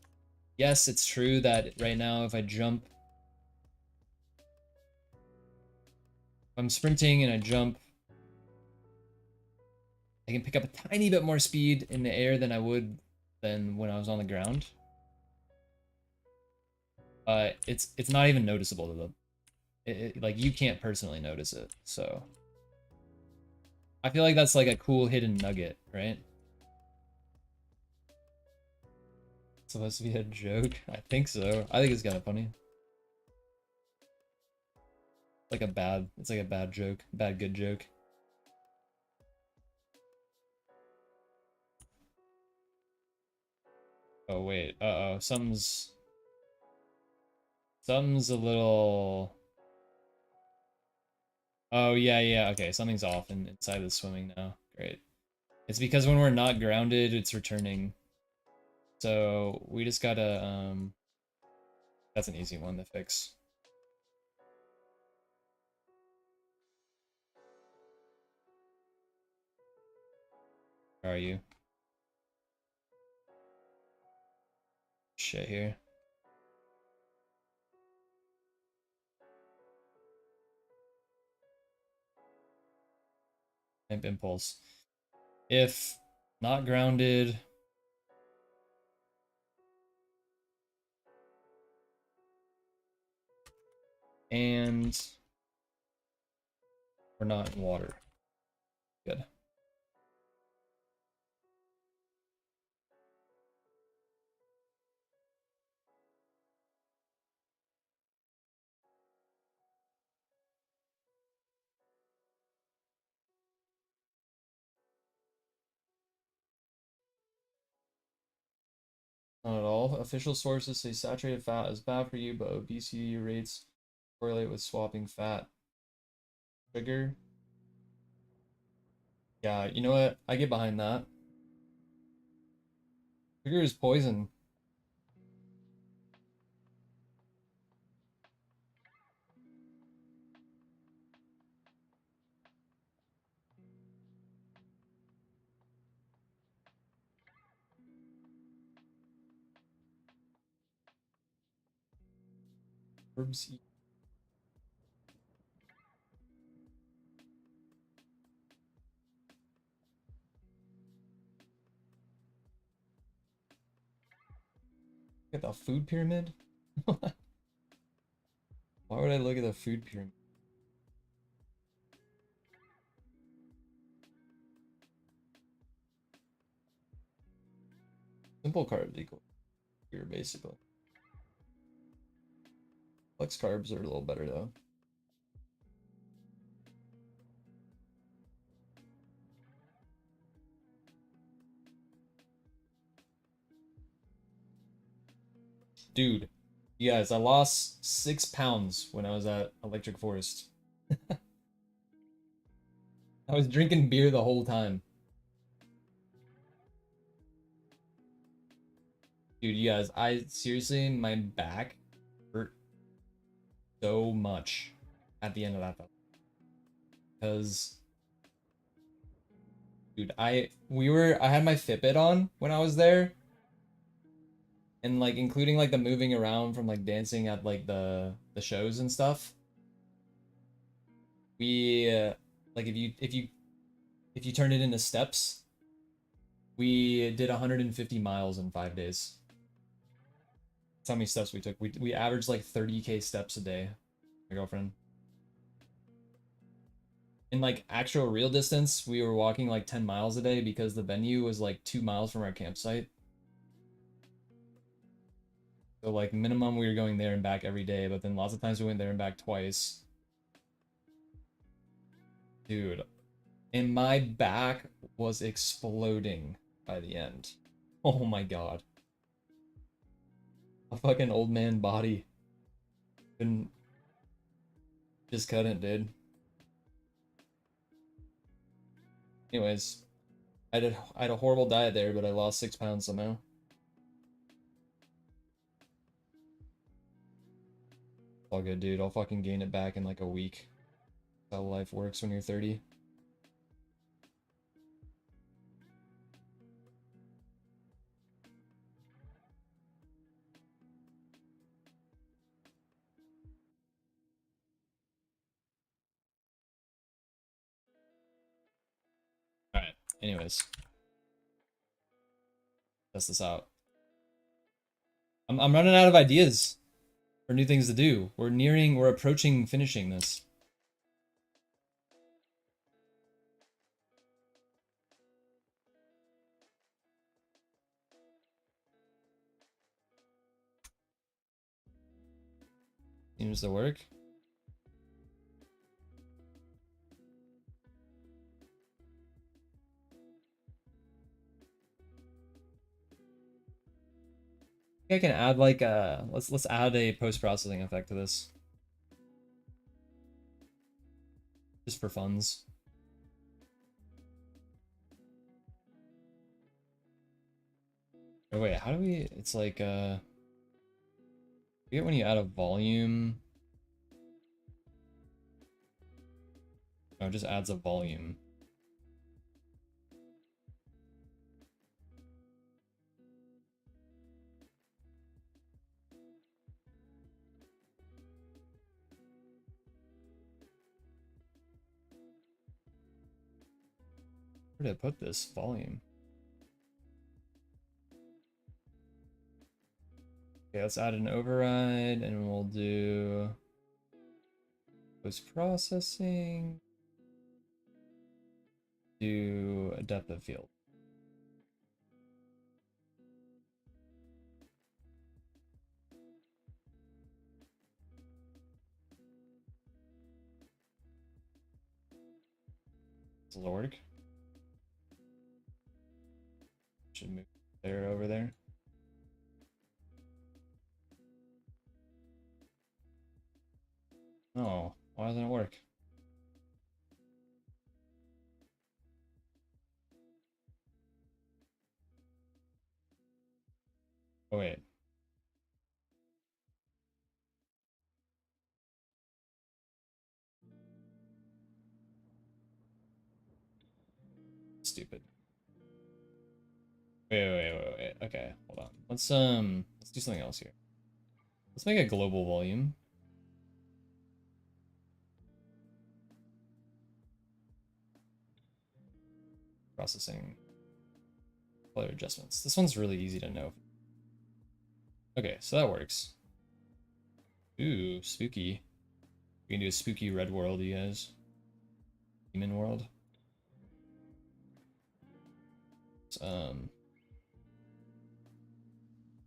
yes, it's true that right now if I jump, if I'm sprinting and I jump, I can pick up a tiny bit more speed in the air than I would than when I was on the ground. It's not even noticeable to them. Like, you can't personally notice it, so I feel like that's like a cool hidden nugget, right? It's supposed to be a joke. I think so. I think it's kind of funny. Like a bad, it's like a bad joke, bad good joke. Oh wait, uh-oh, something's a little. Oh yeah, okay, something's off inside the swimming now. Great. It's because when we're not grounded, it's returning. So we just gotta that's an easy one to fix. Where are you? Shit here. Imp impulse. If not grounded, and we're not in water. Good. Not at all. Official sources say saturated fat is bad for you, but obesity rates correlate with swapping fat. Sugar? Yeah, you know what? I get behind that. Sugar is poison. Herbs. Look at the food pyramid? Why would I look at the food pyramid? Simple carbs equal here, basically. Flex carbs are a little better though. Dude, you guys, I lost 6 pounds when I was at Electric Forest. I was drinking beer the whole time. Dude, you guys, I seriously, my back hurt so much at the end of that though. Because, dude, I had my Fitbit on when I was there. And like including like the moving around from like dancing at like the shows and stuff. We like if you turn it into steps, we did 150 miles in 5 days. That's how many steps we took. We averaged like 30K steps a day. My girlfriend. In like actual real distance, we were walking like 10 miles a day because the venue was like 2 miles from our campsite. So like minimum we were going there and back every day, but then lots of times we went there and back twice. Dude, and my back was exploding by the end. Oh my god. A fucking old man body. Couldn't just couldn't, dude. Anyways, I had a horrible diet there, but I lost 6 pounds somehow. All good, dude. I'll fucking gain it back in like a week. That's how life works when you're 30. Alright, anyways. Test this out. I'm running out of ideas for new things to do. We're approaching finishing this. Seems to work. I can add like a let's add a post-processing effect to this. Just for funds. Oh wait, how do we it's like I forget when you add a volume. Oh, it just adds a volume. Where did I put this volume? Okay, let's add an override and we'll do post-processing. Do a depth of field. Does it work? Should move there over there. Oh, why doesn't it work? Oh wait. Stupid. Wait. Okay, hold on. Let's do something else here. Let's make a global volume. Processing. Color adjustments. This one's really easy to know. Okay, so that works. Ooh, spooky. We can do a spooky red world, you guys. Demon world.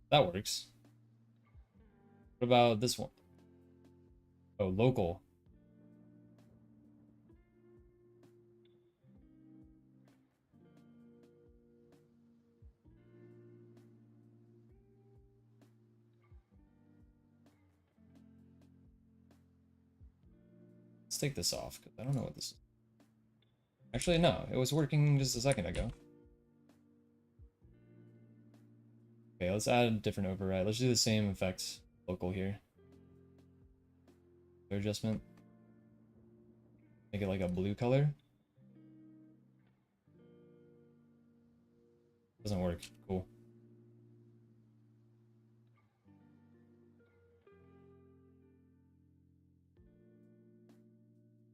That works. What about this one? Oh, local. Let's take this off, because I don't know what this is. Actually, no, it was working just a second ago. Okay, let's add a different override. Let's do the same effect local here. Color adjustment. Make it like a blue color. Doesn't work. Cool.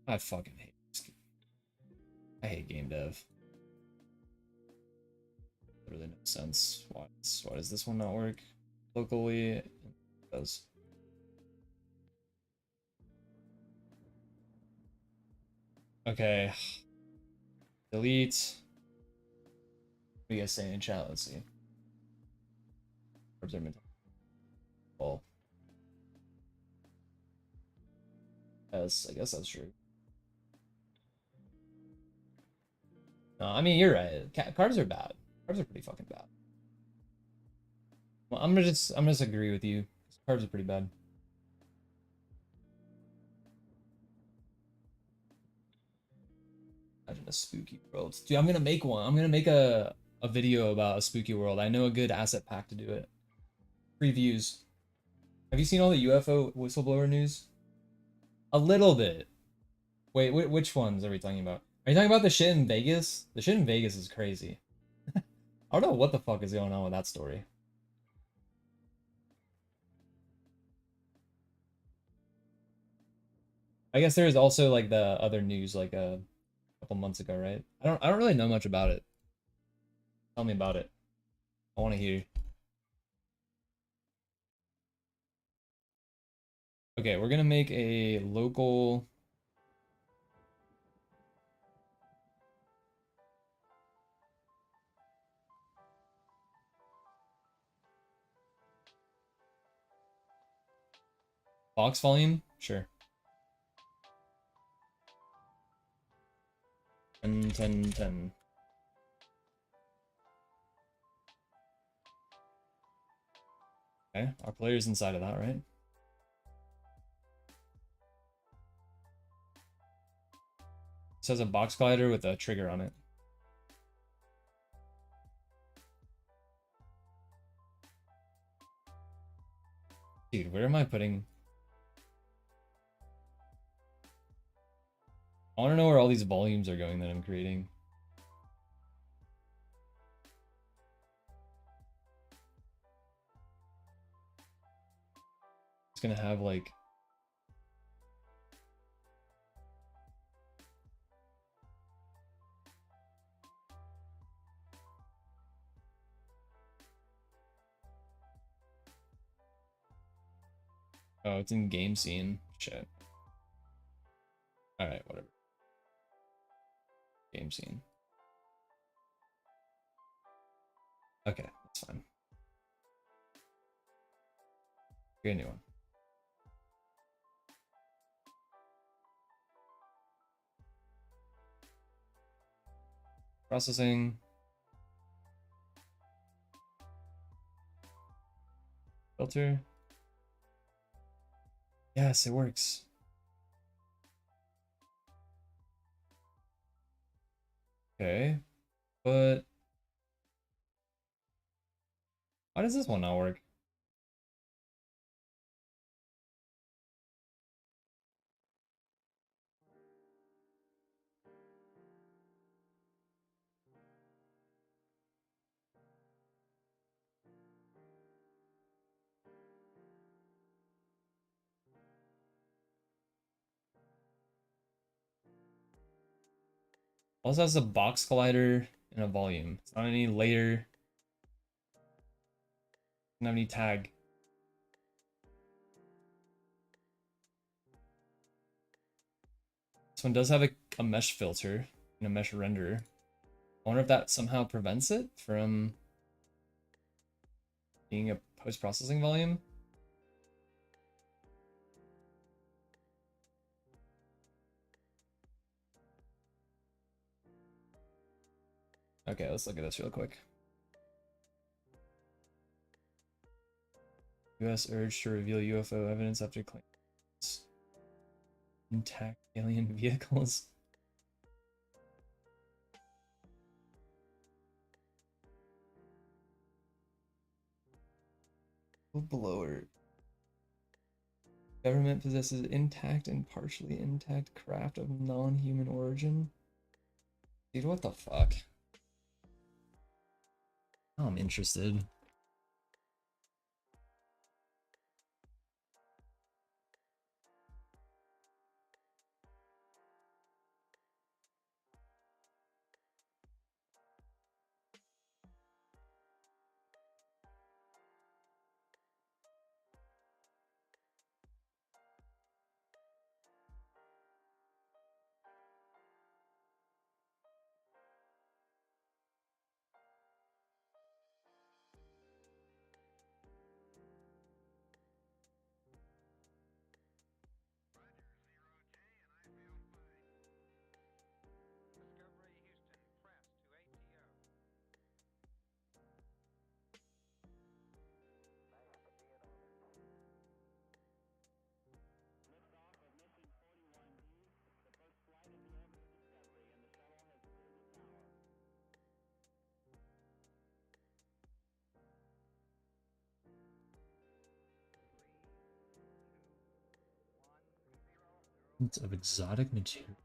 I fucking hate this. I hate game dev. Really no sense. Why does this one not work locally? It does. Okay. Delete. What do you guys say in chat? Let's see. Well, yes, I guess that's true. No, I mean you're right. Cards are bad. Cards are pretty fucking bad. Well, I'm gonna just agree with you. Cards are pretty bad. a spooky world. Dude, I'm gonna make one. I'm gonna make a video about a spooky world. I know a good asset pack to do it. Previews. Have you seen all the UFO whistleblower news? A little bit. Wait, which ones are we talking about? Are you talking about the shit in Vegas? The shit in Vegas is crazy. I don't know what the fuck is going on with that story. I guess there is also like the other news like a couple months ago, right? I don't really know much about it. Tell me about it. I want to hear. Okay, we're gonna make a local. Box volume? Sure. 10, 10, 10. Okay, our player's inside of that, right? This has a box collider with a trigger on it. Dude, where am I putting... I want to know where all these volumes are going that I'm creating. It's gonna have like... Oh, it's in game scene. Shit. Alright, whatever. Game scene. Okay, that's fine. Get a new one. Processing. Filter. Yes, it works. Okay, but why does this one not work? Also has a box collider and a volume. It's not any later. Doesn't have any tag. This one does have a mesh filter and a mesh renderer. I wonder if that somehow prevents it from being a post-processing volume. Okay, let's look at this real quick. US urged to reveal UFO evidence after claims intact alien vehicles. Blower. Government possesses intact and partially intact craft of non-human origin. Dude, what the fuck? Oh, I'm interested. of exotic materials.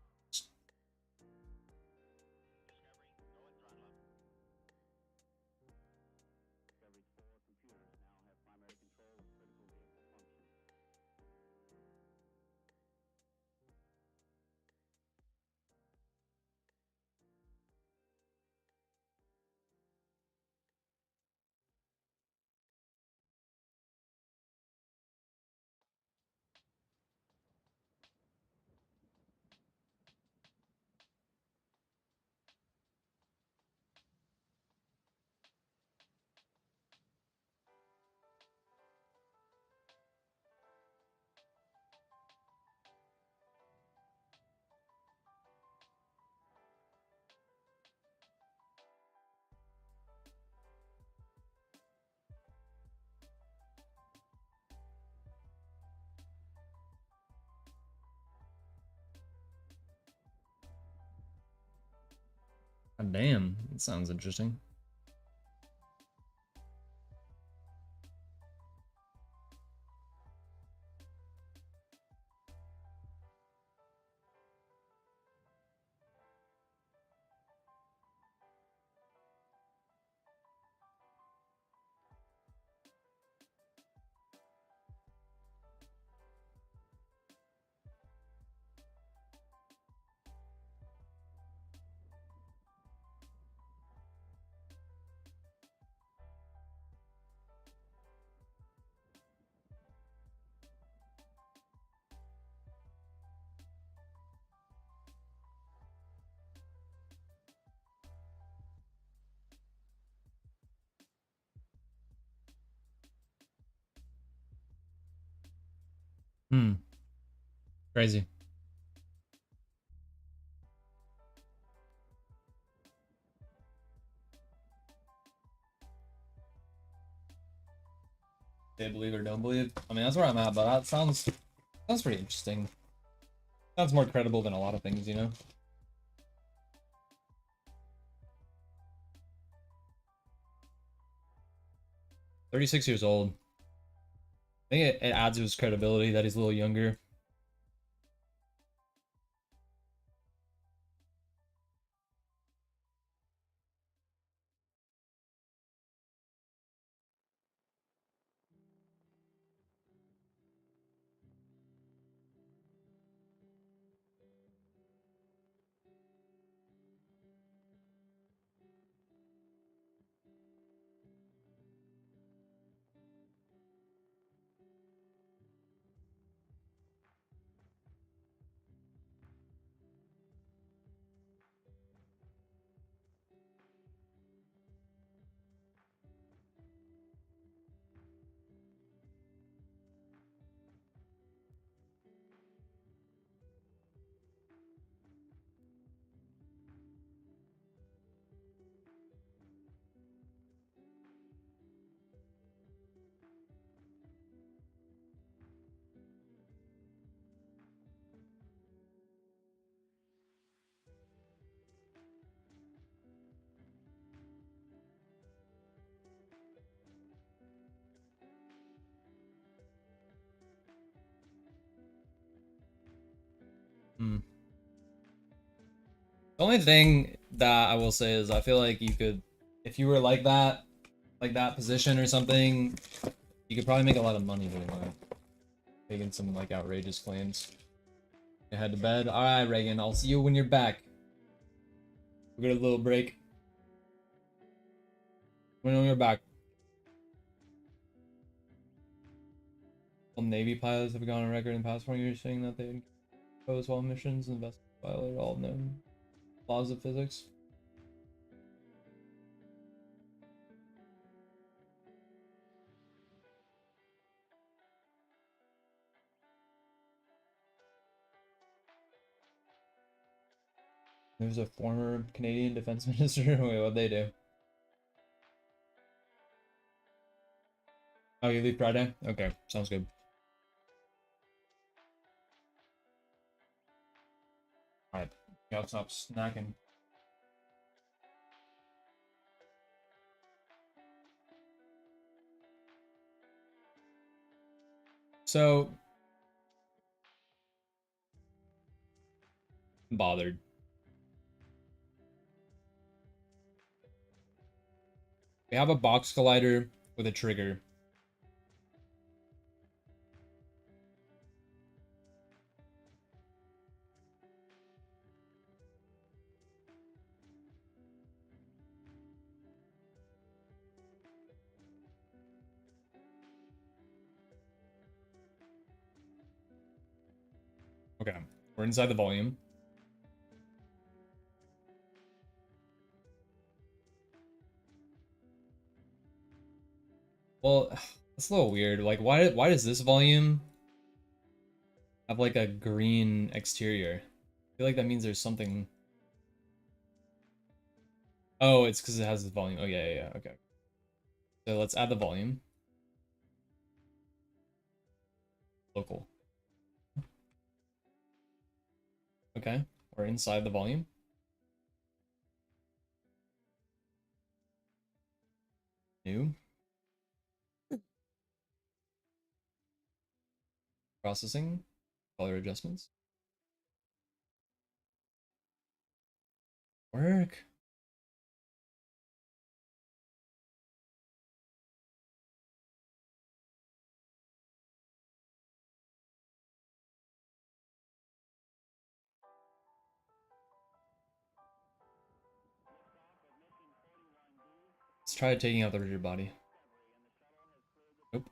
God damn, that sounds interesting. Hmm. Crazy. They believe or don't believe. I mean, that's where I'm at, but that sounds pretty interesting. Sounds more credible than a lot of things, you know? "36 years old. I think it adds to his credibility that he's a little younger. Hmm. The only thing that I will say is I feel like you could, if you were like that position or something, you could probably make a lot of money doing that. Making some like outrageous claims. You head to bed. Alright, Reagan, I'll see you when you're back. We'll get a little break. When you're back. Some Navy pilots have gone on record in the past 4 years saying that they impose while missions and vessels violate all known laws of physics. There's a former Canadian defense minister. Wait, what'd they do? Oh, you leave Friday? Okay, sounds good. Alright, gotta stop snacking. So, bothered. We have a box collider with a trigger. Okay, we're inside the volume. Well, it's a little weird. Like, why does this volume have like a green exterior? I feel like that means there's something. Oh, it's because it has the volume. Oh yeah. Okay. So let's add the volume. Local. Okay, we're inside the volume. New. Processing. Color adjustments. Work. Let's try taking out the rigid body. Nope.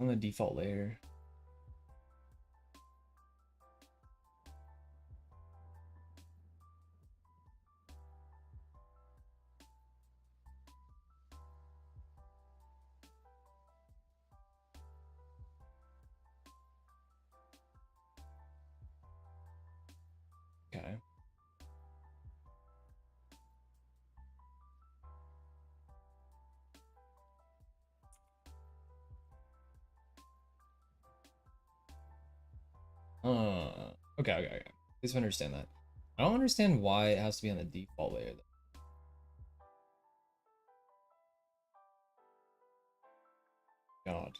On the default layer. Okay. Okay. Please understand that. I don't understand why it has to be on the default layer though. God.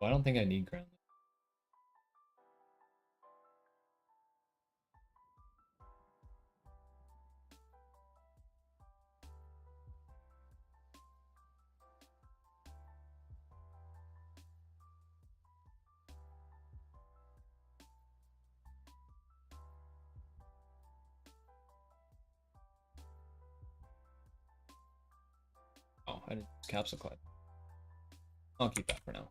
Well, I don't think I need ground. Oh, I didn't use capsule clad. I'll keep that for now.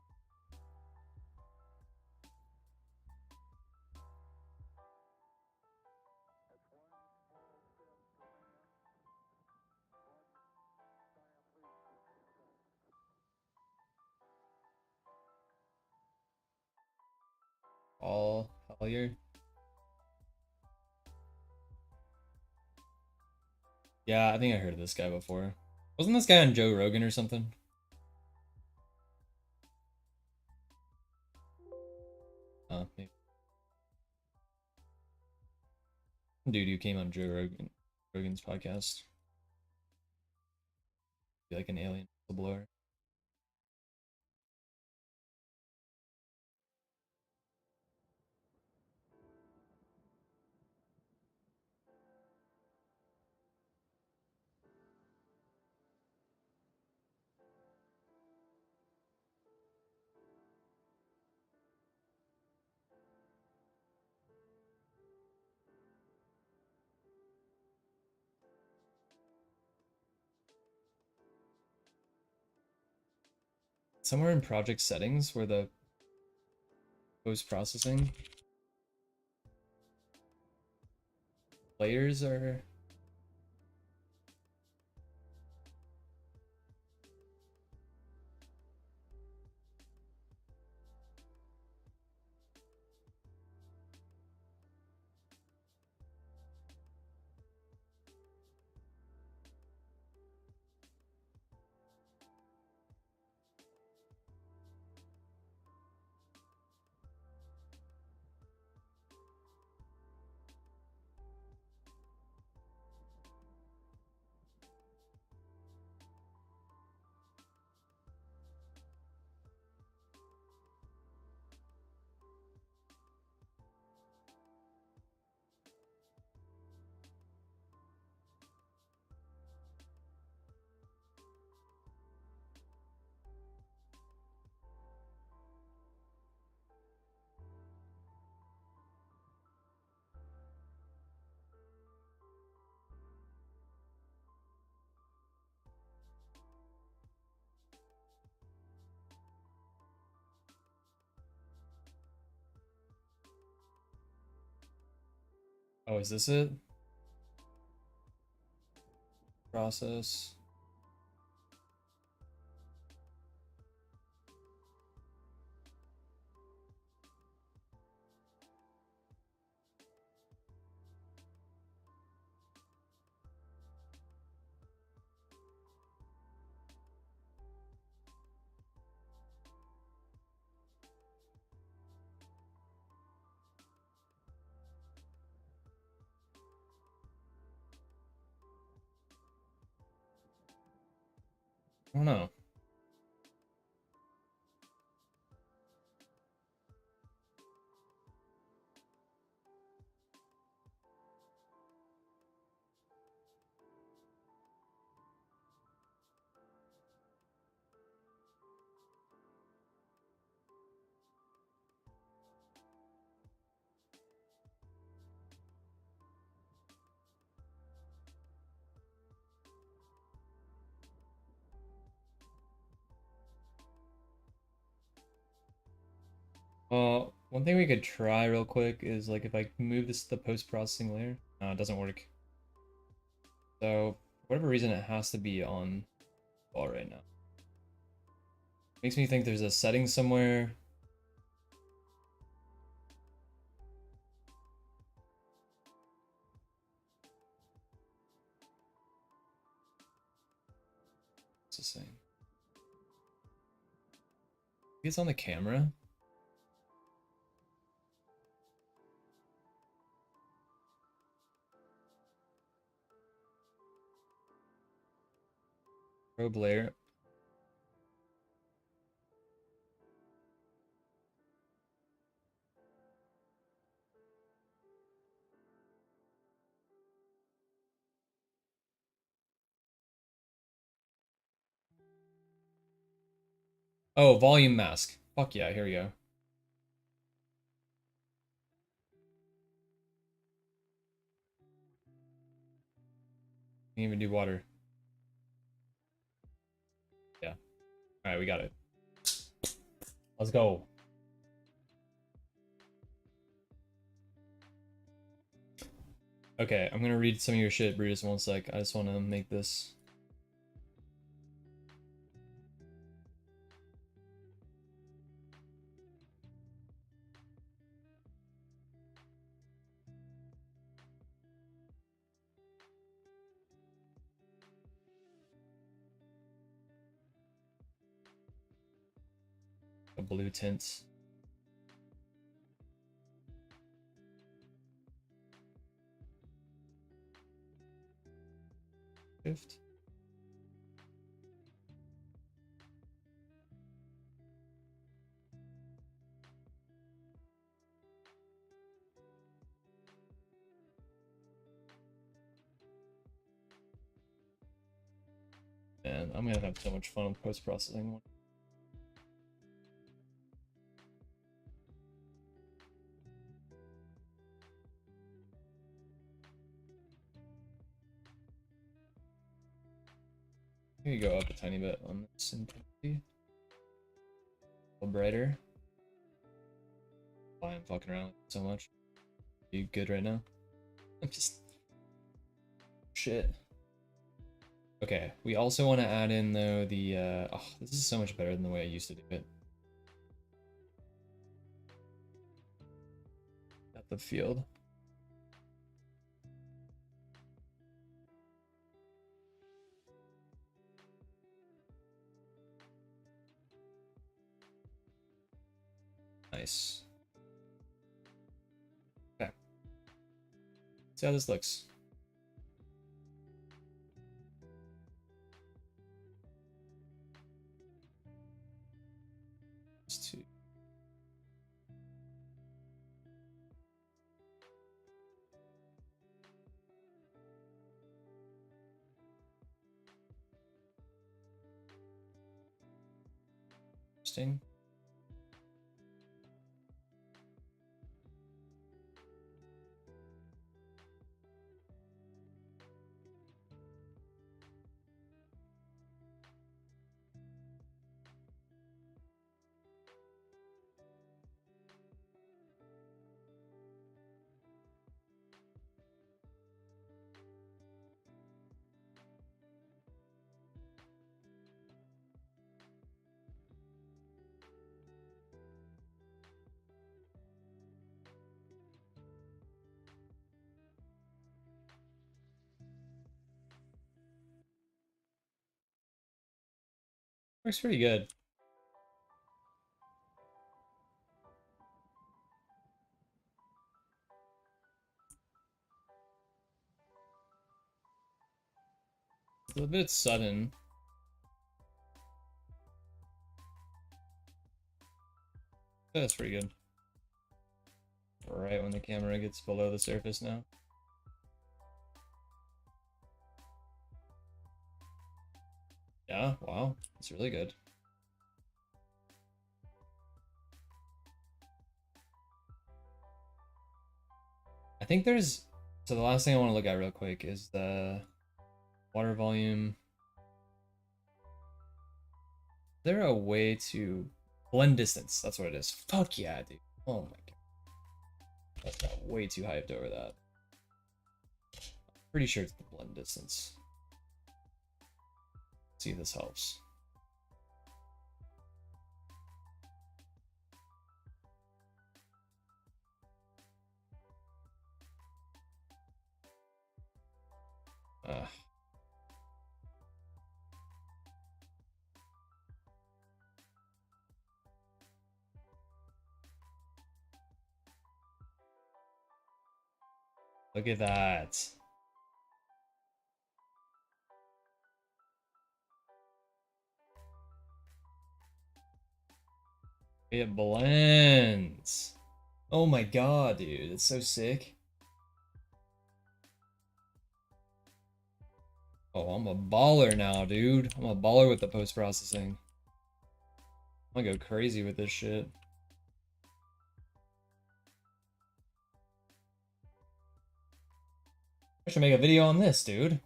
All Hellier. Yeah, I think I heard of this guy before. Wasn't this guy on Joe Rogan or something? Maybe. Dude who came on Rogan's podcast. Be like an alien whistleblower. Somewhere in project settings where the post processing layers are. Oh, is this it? Process. I don't know. One thing we could try real quick is like if I move this to the post-processing layer. No, it doesn't work. So, for whatever reason, it has to be on all right now. Makes me think there's a setting somewhere. What's the saying? Maybe it's on the camera. Probe layer. Oh, volume mask. Fuck yeah, here we go. Can't even do water. Yeah. Alright, we got it. Let's go. Okay, I'm gonna read some of your shit, Brutus, one sec. I just wanna make this. A blue tint. Shift. And I'm gonna have so much fun with post-processing. Here you go up a tiny bit on this intensity. A little brighter. Why I'm fucking around with it so much. Are you good right now? I'm just shit. Okay, we also want to add in though the oh, this is so much better than the way I used to do it. At the field. Nice. Okay. See how this looks. Just two. Interesting. Works pretty good. It's a bit sudden. That's pretty good. Right when the camera gets below the surface now. Yeah, wow. That's really good. I think there's... So the last thing I want to look at real quick is the water volume. Is there a way to blend distance? That's what it is. Fuck yeah, dude. Oh my god. That's got way too hyped over that. Pretty sure it's the blend distance. Let's see if this helps. Uh, Look at that. It blends. Oh my god, dude. It's so sick. Oh, I'm a baller now, dude. I'm a baller with the post-processing. I'm gonna go crazy with this shit. I should make a video on this, dude.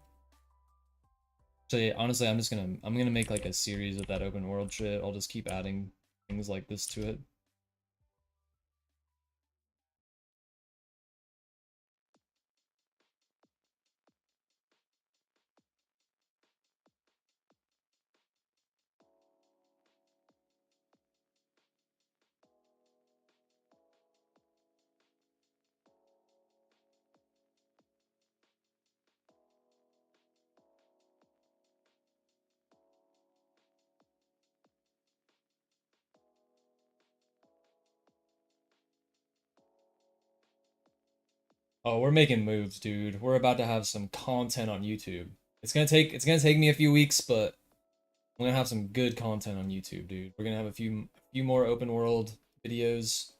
Actually, honestly, I'm gonna make like a series of that open world shit. I'll just keep adding things like this to it. Oh, we're making moves, dude. We're about to have some content on YouTube. It's gonna take me a few weeks, but I'm gonna have some good content on YouTube, dude. We're gonna have a few more open world videos.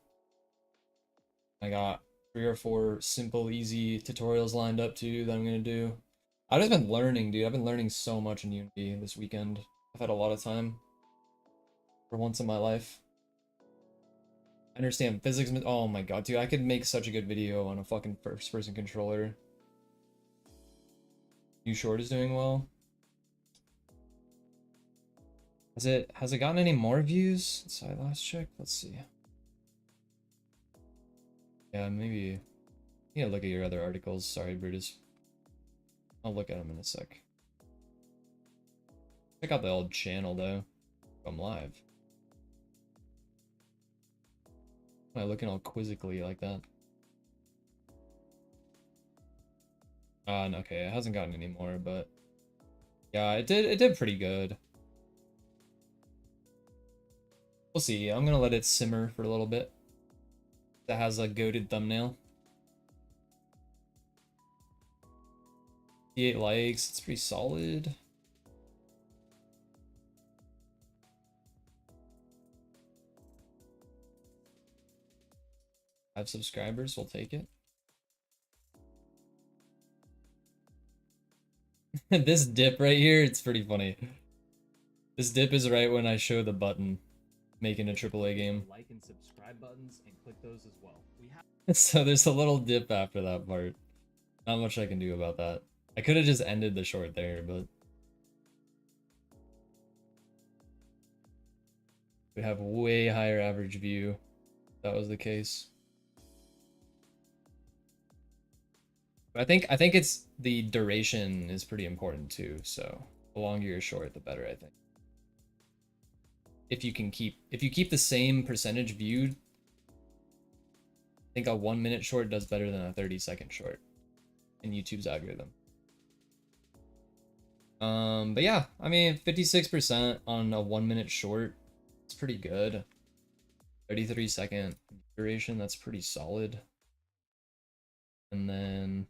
I got 3 or 4 simple, easy tutorials lined up too that I'm gonna do. I've just been learning, dude. I've been learning so much in Unity this weekend. I've had a lot of time for once in my life. I understand physics. Oh my god, dude, I could make such a good video on a fucking first-person controller. You Short is doing well. Has it gotten any more views since I last checked? Let's see. Yeah, maybe. Yeah, look at your other articles. Sorry, Brutus. I'll look at them in a sec. Check out the old channel though. I'm live. Why am I looking all quizzically like that? Okay, it hasn't gotten any more, but yeah, it did pretty good. We'll see. I'm gonna let it simmer for a little bit. That has a goated thumbnail. 58 likes, it's pretty solid. Five subscribers, we'll take it. This dip right here, it's pretty funny. This dip is right when I show the button making a AAA game. Like and subscribe buttons and click those as well. So there's a little dip after that part. Not much I can do about that. I could have just ended the short there, but we have way higher average view. If that was the case. But I think it's the duration is pretty important too. So the longer you're short, the better, I think. If you keep the same percentage viewed, I think a 1 minute short does better than a 30-second short in YouTube's algorithm. But yeah, I mean, 56% on a 1 minute short, it's pretty good. 33-second duration, that's pretty solid. And then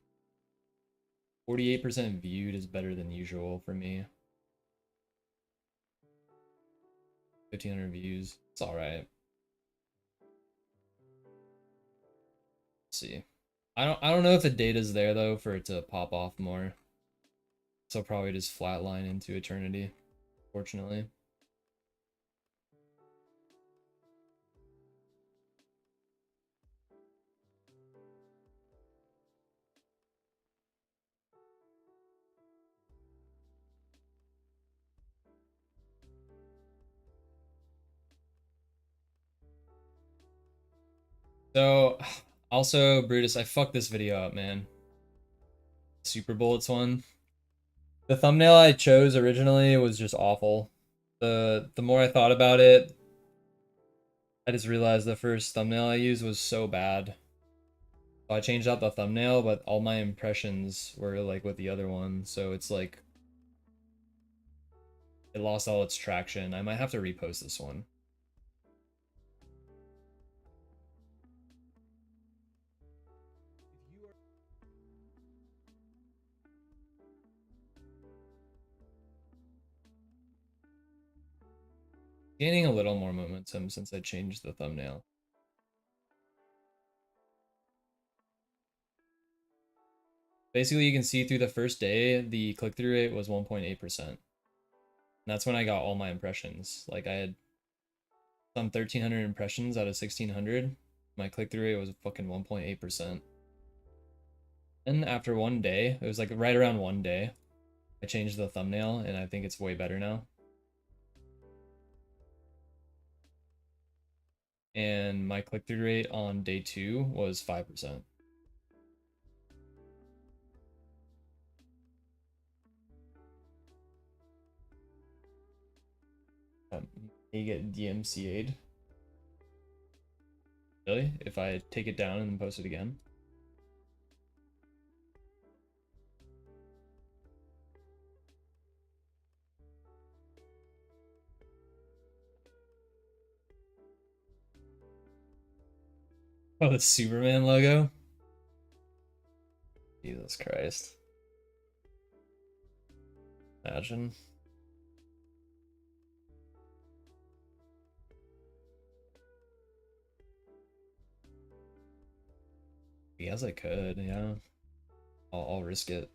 48% viewed is better than usual for me. 1,500 views, it's all right. Let's see. I don't know if the data's there though for it to pop off more. So probably just flatline into eternity, fortunately. So, also, Brutus, I fucked this video up, man. Super Bullets one. The thumbnail I chose originally was just awful. The more I thought about it, I just realized the first thumbnail I used was so bad. So I changed out the thumbnail, but all my impressions were like with the other one, so it's like it lost all its traction. I might have to repost this one. Gaining a little more momentum since I changed the thumbnail. Basically, you can see through the first day, the click-through rate was 1.8%. And that's when I got all my impressions. Like, I had some 1,300 impressions out of 1,600. My click-through rate was fucking 1.8%. And after one day, it was like right around one day, I changed the thumbnail, and I think it's way better now. And my click-through rate on day 2 was 5%. You get DMCA'd. Really? If I take it down and then post it again? Oh, the Superman logo? Jesus Christ. Imagine. Yes, I could, yeah. I'll risk it.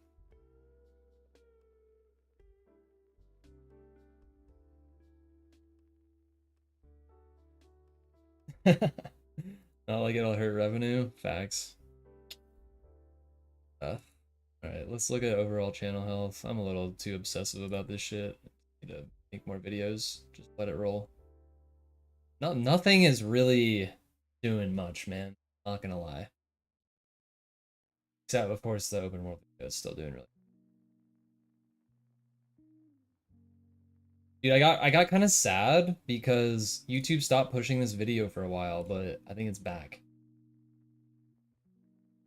Not like it'll hurt revenue. Facts. Alright, let's look at overall channel health. I'm a little too obsessive about this shit. Need to make more videos. Just let it roll. Nothing is really doing much, man. Not gonna lie. Except, of course, the open world video is still doing really. Dude, I got kind of sad because YouTube stopped pushing this video for a while, but I think it's back.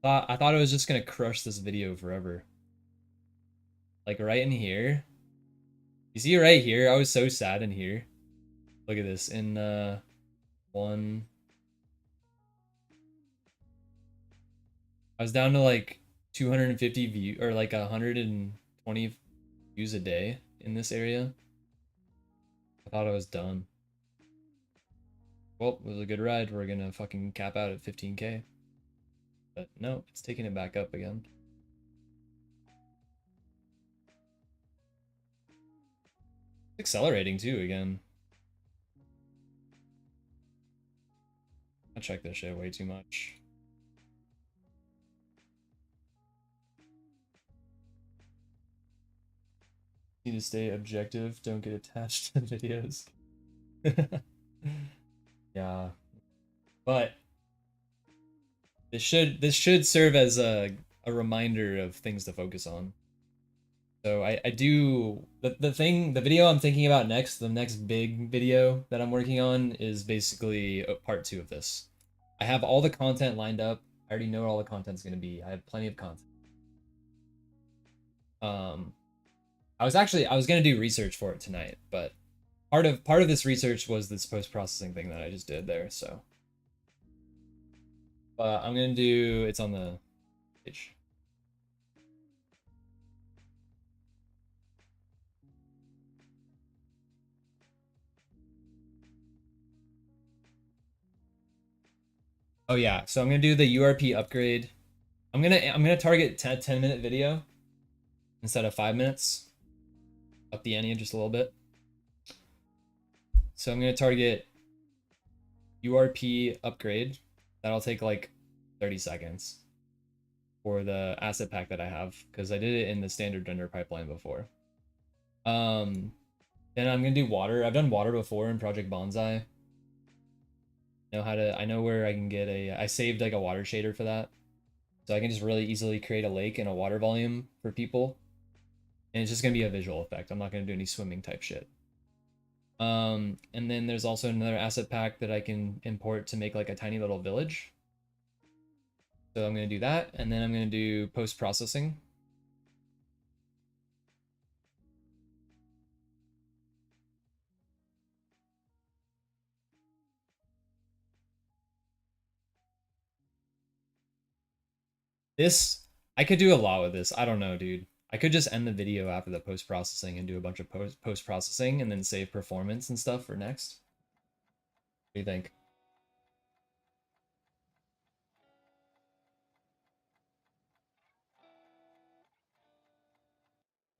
I thought it was just gonna crush this video forever. Like right in here. You see right here? I was so sad in here. Look at this. In one. I was down to like 250 view or like 120 views a day in this area. I thought I was done. Well, it was a good ride. We're gonna fucking cap out at 15K. But no, it's taking it back up again. It's accelerating too again. I check this shit way too much. Need to stay objective, don't get attached to videos. Yeah. But this should serve as a reminder of things to focus on. So I do the video I'm thinking about next, the next big video that I'm working on is basically part 2 of this. I have all the content lined up. I already know what all the content's gonna be. I have plenty of content. I was gonna do research for it tonight, but part of this research was this post-processing thing that I just did there, so. But I'm gonna do, it's on the page. Oh yeah, so I'm gonna do the URP upgrade. I'm gonna target 10-minute video instead of 5 minutes. Up the ante just a little bit. So I'm gonna target URP upgrade. That'll take like 30 seconds for the asset pack that I have, because I did it in the standard render pipeline before. Then I'm gonna do water. I've done water before in Project Bonsai. I know where I can get I saved like a water shader for that. So I can just really easily create a lake and a water volume for people. And it's just gonna be a visual effect. I'm not gonna do any swimming type shit. And then there's also another asset pack that I can import to make like a tiny little village. So I'm gonna do that, and then I'm gonna do post-processing. This, I could do a lot with this. I don't know, dude. I could just end the video after the post-processing and do a bunch of post-processing and then save performance and stuff for next. What do you think?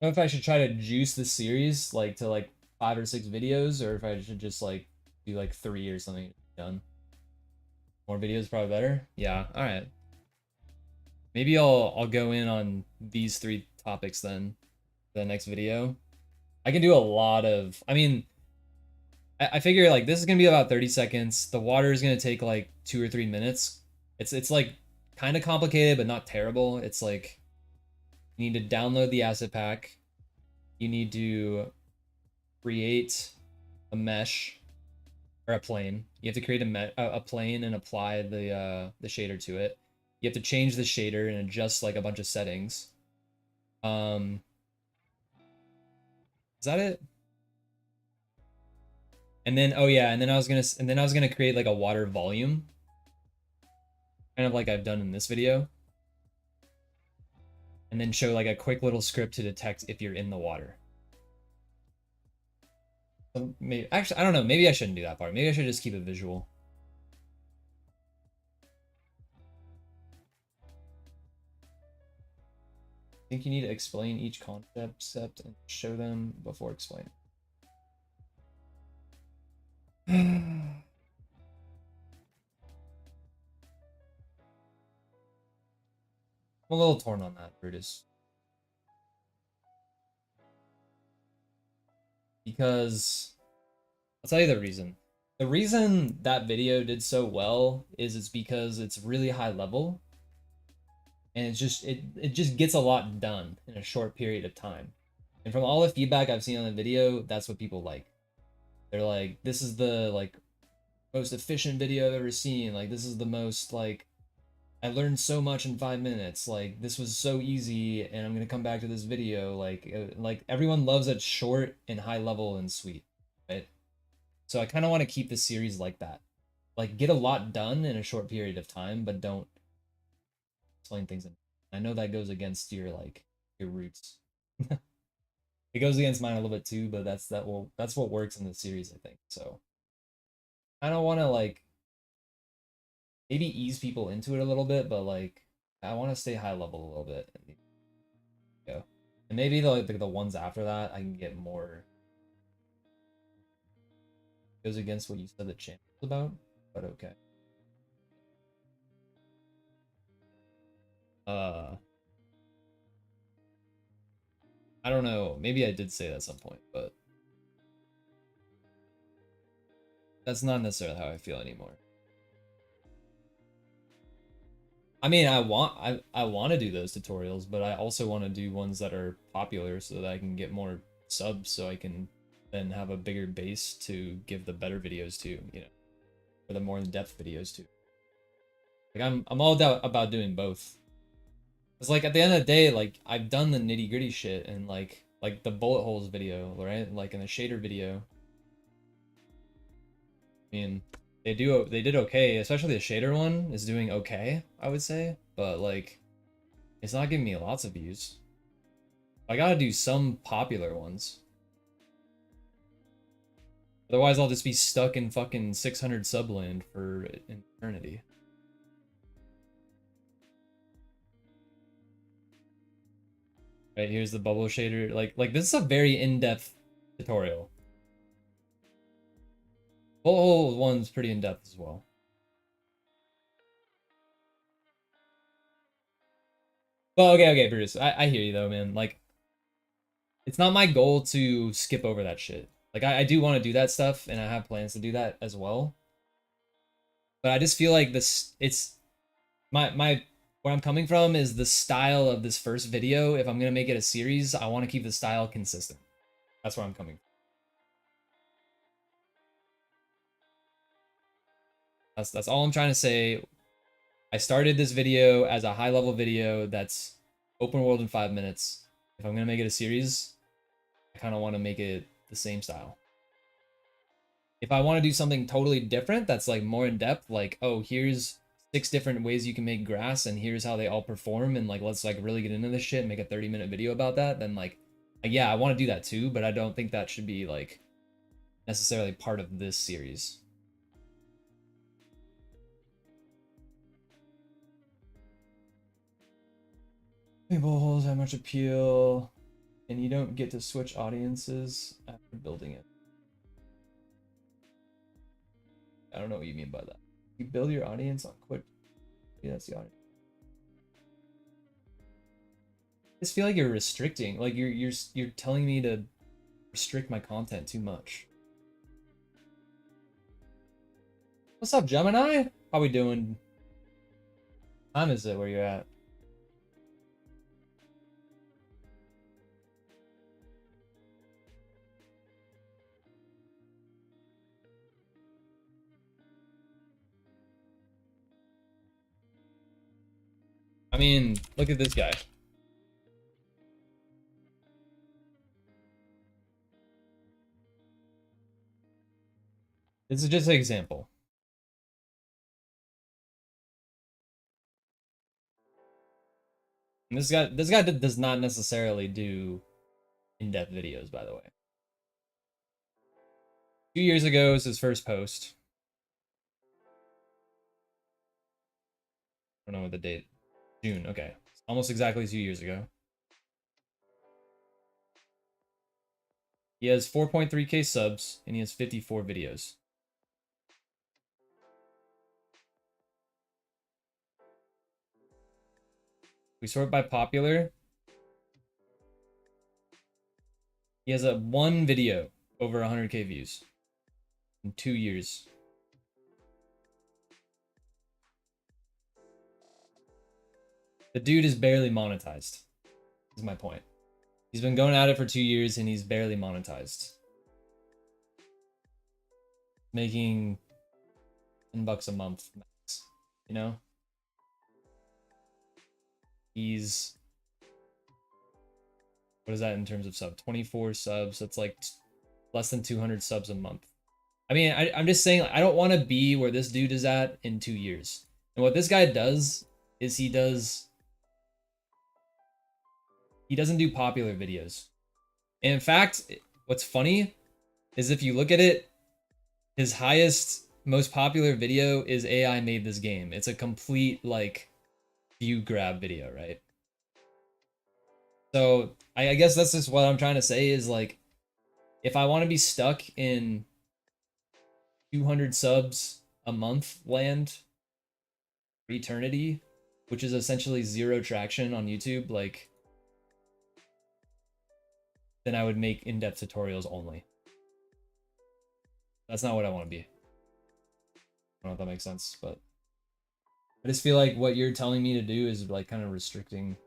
I don't know if I should try to juice the series like to like 5 or 6 videos, or if I should just like do like 3 or something done. More videos probably better. Yeah, all right. Maybe I'll go in on these 3 topics then for the next video. I can do a lot of, I mean, I figure like this is gonna be about 30 seconds. The water is gonna take like 2 or 3 minutes. It's like kind of complicated, but not terrible. It's like you need to download the asset pack. You need to create a mesh or a plane. You have to create a plane and apply the shader to it. You have to change the shader and adjust like a bunch of settings. Is that it? And then oh yeah, and then I was gonna create like a water volume, kind of like I've done in this video, and then show like a quick little script to detect if you're in the water. So maybe, actually, I don't know. Maybe I shouldn't do that part. Maybe I should just keep it visual. I think you need to explain each concept and show them before explaining. I'm a little torn on that, Brutus. Because I'll tell you the reason. The reason that video did so well is it's because it's really high level, and it's just it just gets a lot done in a short period of time. And from all the feedback I've seen on the video, that's what people like. They're like, this is the like most efficient video I've ever seen. Like this is the most like I learned so much in 5 minutes. Like this was so easy, and I'm gonna come back to this video. Like everyone loves it short and high level and sweet, right? So I kind of want to keep the series like that. Like get a lot done in a short period of time, but don't explain things. I know that goes against your like your roots. It goes against mine a little bit too, but that's what works in the series, I think. So I don't want to like maybe ease people into it a little bit, but like I want to stay high level a little bit. And maybe the ones after that I can get more. Goes against what you said the channel was about, but okay. I don't know. Maybe I did say that at some point, but that's not necessarily how I feel anymore. I mean, I want to do those tutorials, but I also want to do ones that are popular so that I can get more subs, so I can then have a bigger base to give the better videos to, you know, or the more in-depth videos to. Like I'm all about doing both. It's like at the end of the day, like I've done the nitty-gritty shit, and like like the bullet holes video, right? Like in the shader video. I mean, they did okay, especially the shader one is doing okay, I would say, but like it's not giving me lots of views. I gotta do some popular ones. Otherwise, I'll just be stuck in fucking 600 subland for eternity. Right, here's the bubble shader. Like this is a very in-depth tutorial. Bullet one's pretty in-depth as well. Well, okay, Bruce. I hear you though, man. Like, it's not my goal to skip over that shit. Like, I do want to do that stuff, and I have plans to do that as well. But I just feel like this, it's where I'm coming from is the style of this first video. If I'm gonna make it a series, I want to keep the style consistent. That's where I'm coming from. That's all I'm trying to say. I started this video as a high-level video that's open world in 5 minutes. If I'm gonna make it a series, I kind of want to make it the same style. If I want to do something totally different, that's like more in depth, like, oh, here's 6 different ways you can make grass, and here's how they all perform, and like let's like really get into this shit and make a 30-minute video about that, then like, yeah, I want to do that too, but I don't think that should be like necessarily part of this series. Bullet holes have much appeal, and you don't get to switch audiences after building it. I don't know what you mean by that. You build your audience on quick. Yeah, that's the audience. I just feel like you're restricting. Like you're telling me to restrict my content too much. What's up, Gemini? How we doing? What time is it where you're at? I mean, look at this guy. This is just an example. And this guy does not necessarily do in-depth videos, by the way. 2 years ago was his first post. I don't know what the date. June, okay. Almost exactly 2 years ago. He has 4.3k subs, and he has 54 videos. We sort by popular. He has one video over 100k views in 2 years. The dude is barely monetized, is my point. He's been going at it for 2 years and he's barely monetized. Making $10 a month max, you know? He's, what is that in terms of sub? 24 subs, that's like less than 200 subs a month. I mean, I'm just saying, I don't want to be where this dude is at in 2 years. And what this guy does is he doesn't do popular videos. And in fact, what's funny is if you look at it, his highest, most popular video is AI made this game. It's a complete, like, view grab video, right? So, I guess that's just what I'm trying to say is, like, if I want to be stuck in 200 subs a month land for eternity, which is essentially 0 traction on YouTube, like, then I would make in-depth tutorials only. That's not what I want to be. I don't know if that makes sense, but I just feel like what you're telling me to do is like kind of restricting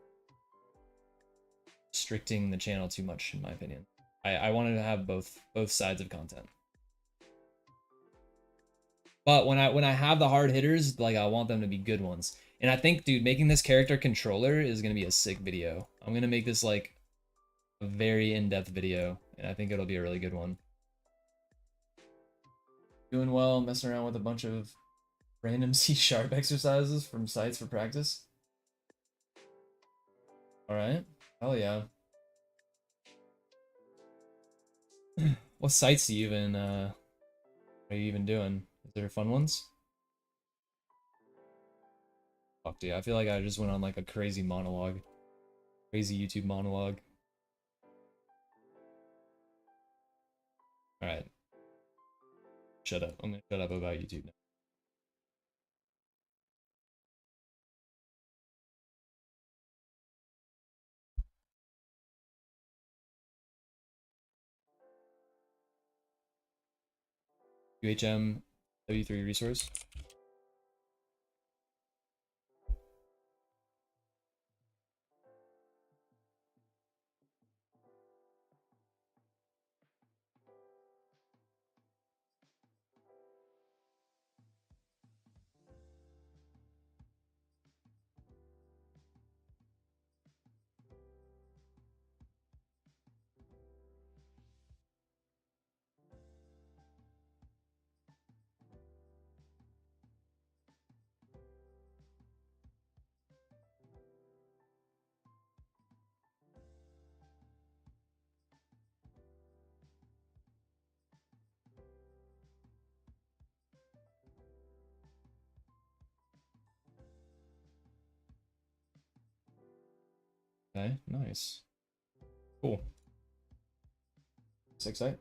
the channel too much, in my opinion. I wanted to have both sides of content. But when I have the hard hitters, like, I want them to be good ones. And I think, dude, making this character controller is gonna be a sick video. I'm gonna make this like a very in-depth video, and I think it'll be a really good one. Doing well, messing around with a bunch of random C# exercises from sites for practice. Alright, hell yeah. What sites are you even doing? Is there fun ones? Fuck yeah, I feel like I just went on like a crazy monologue. Crazy YouTube monologue. Alright. Shut up. I'm gonna shut up about YouTube now. UHM W3 resource. Okay, nice. Cool. Sick site.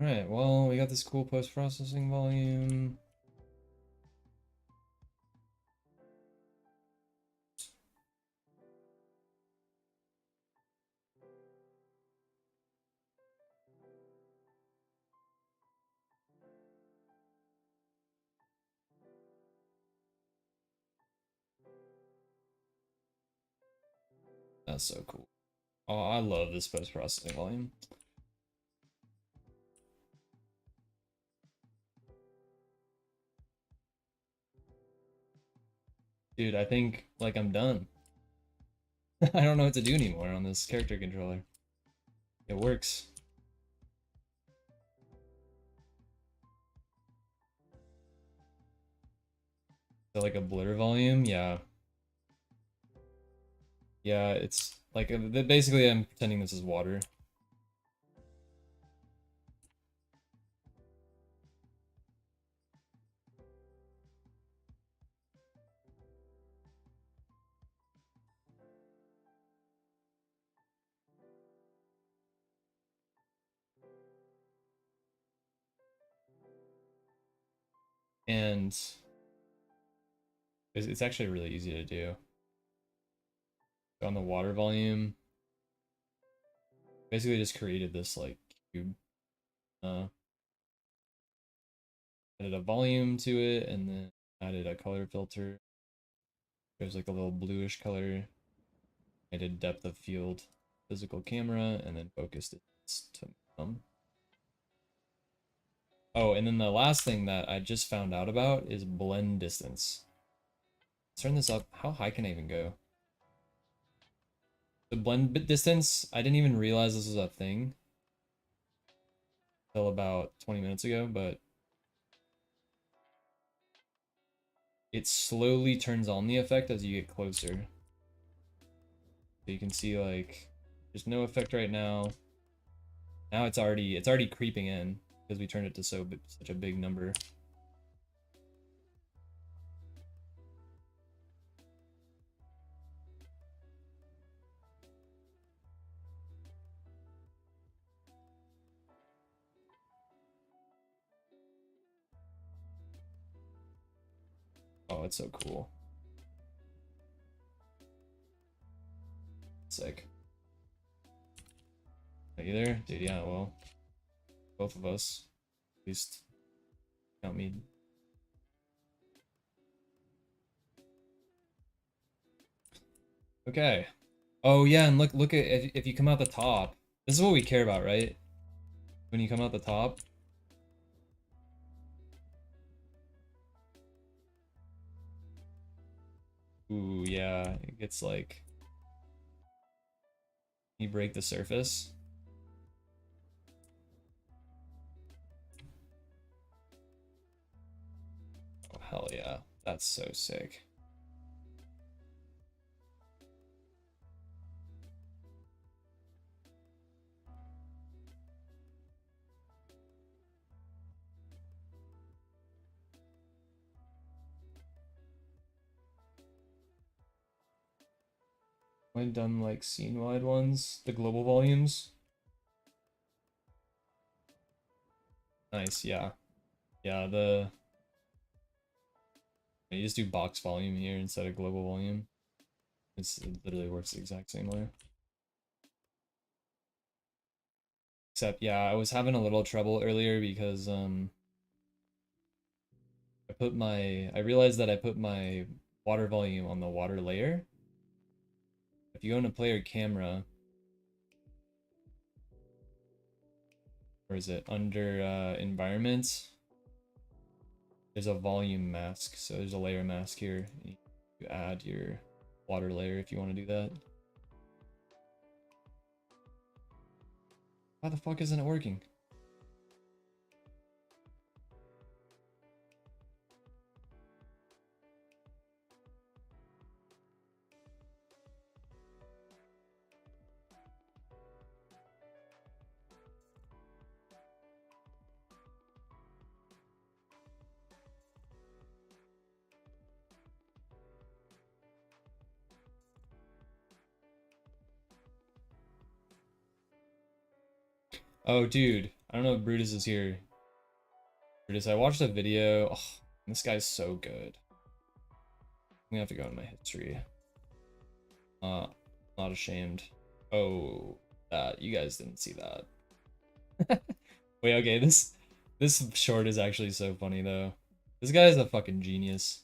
Alright, well, we got this cool post-processing volume. That's so cool. Oh, I love this post-processing volume. Dude, I think, like, I'm done. I don't know what to do anymore on this character controller. It works. So, like, a blur volume? Yeah. Yeah, it's, like, basically I'm pretending this is water. And it's actually really easy to do. On the water volume, basically just created this like cube. Added a volume to it, and then added a color filter. There's like a little bluish color. I did depth of field, physical camera, and then focused it to Oh, and then the last thing that I just found out about is blend distance. Let's turn this up. How high can I even go? The blend bit distance, I didn't even realize this was a thing until about 20 minutes ago, but it slowly turns on the effect as you get closer. So you can see like there's no effect right now. Now it's already creeping in because we turned it to such a big number. Oh, it's so cool. Sick. Are you there? Dude, yeah, well, both of us. At least count me. Okay. Oh yeah, and look at if you come out the top. This is what we care about, right? When you come out the top. Ooh, yeah, it gets like you break the surface. Oh hell yeah, that's so sick. I've done like scene-wide ones, the global volumes. Nice, yeah. Yeah, you just do box volume here instead of global volume. It literally works the exact same way. Except, yeah, I was having a little trouble earlier because I realized that I put my water volume on the water layer. If you go into player camera, where is it? Under environments, there's a volume mask. So there's a layer mask here. You add your water layer if you want to do that. Why the fuck isn't it working? Oh, dude. I don't know if Brutus is here. Brutus, I watched a video. Oh, this guy's so good. I'm gonna have to go in my history. Not ashamed. Oh, you guys didn't see that. Wait, okay, this short is actually so funny though. This guy is a fucking genius.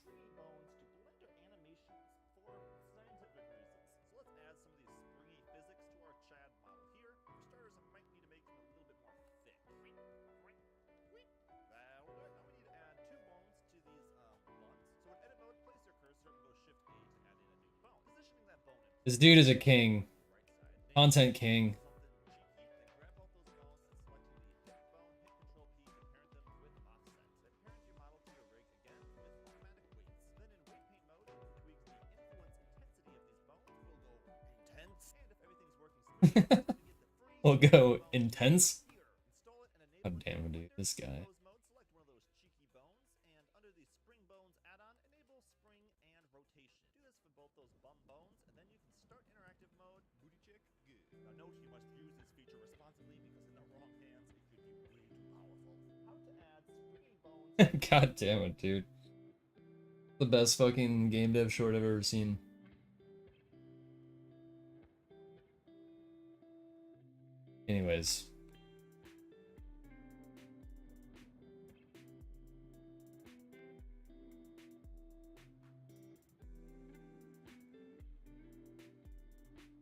This dude is a king. Content king. We'll go intense. God damn it, dude. This guy. God damn it, dude. The best fucking game dev short I've ever seen. Anyways.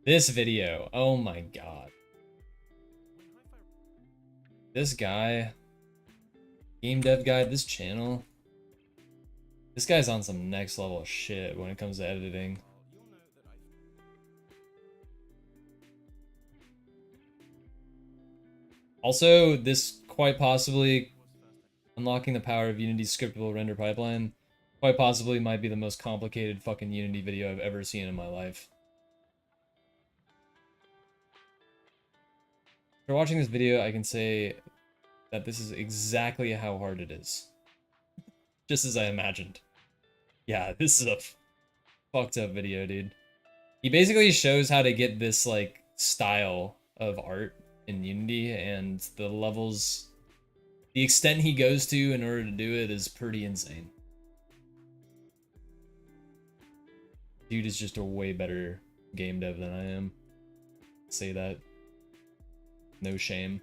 This video. Oh my god. This guy. Game dev guy, this channel. This guy's on some next level shit when it comes to editing. Also, this quite possibly unlocking the power of Unity's scriptable render pipeline quite possibly might be the most complicated fucking Unity video I've ever seen in my life. After watching this video, I can say that this is exactly how hard it is. Just as I imagined. Yeah, this is a fucked up video, dude. He basically shows how to get this, like, style of art in Unity, and the levels, the extent he goes to in order to do it is pretty insane. Dude is just a way better game dev than I am. Say that. No shame.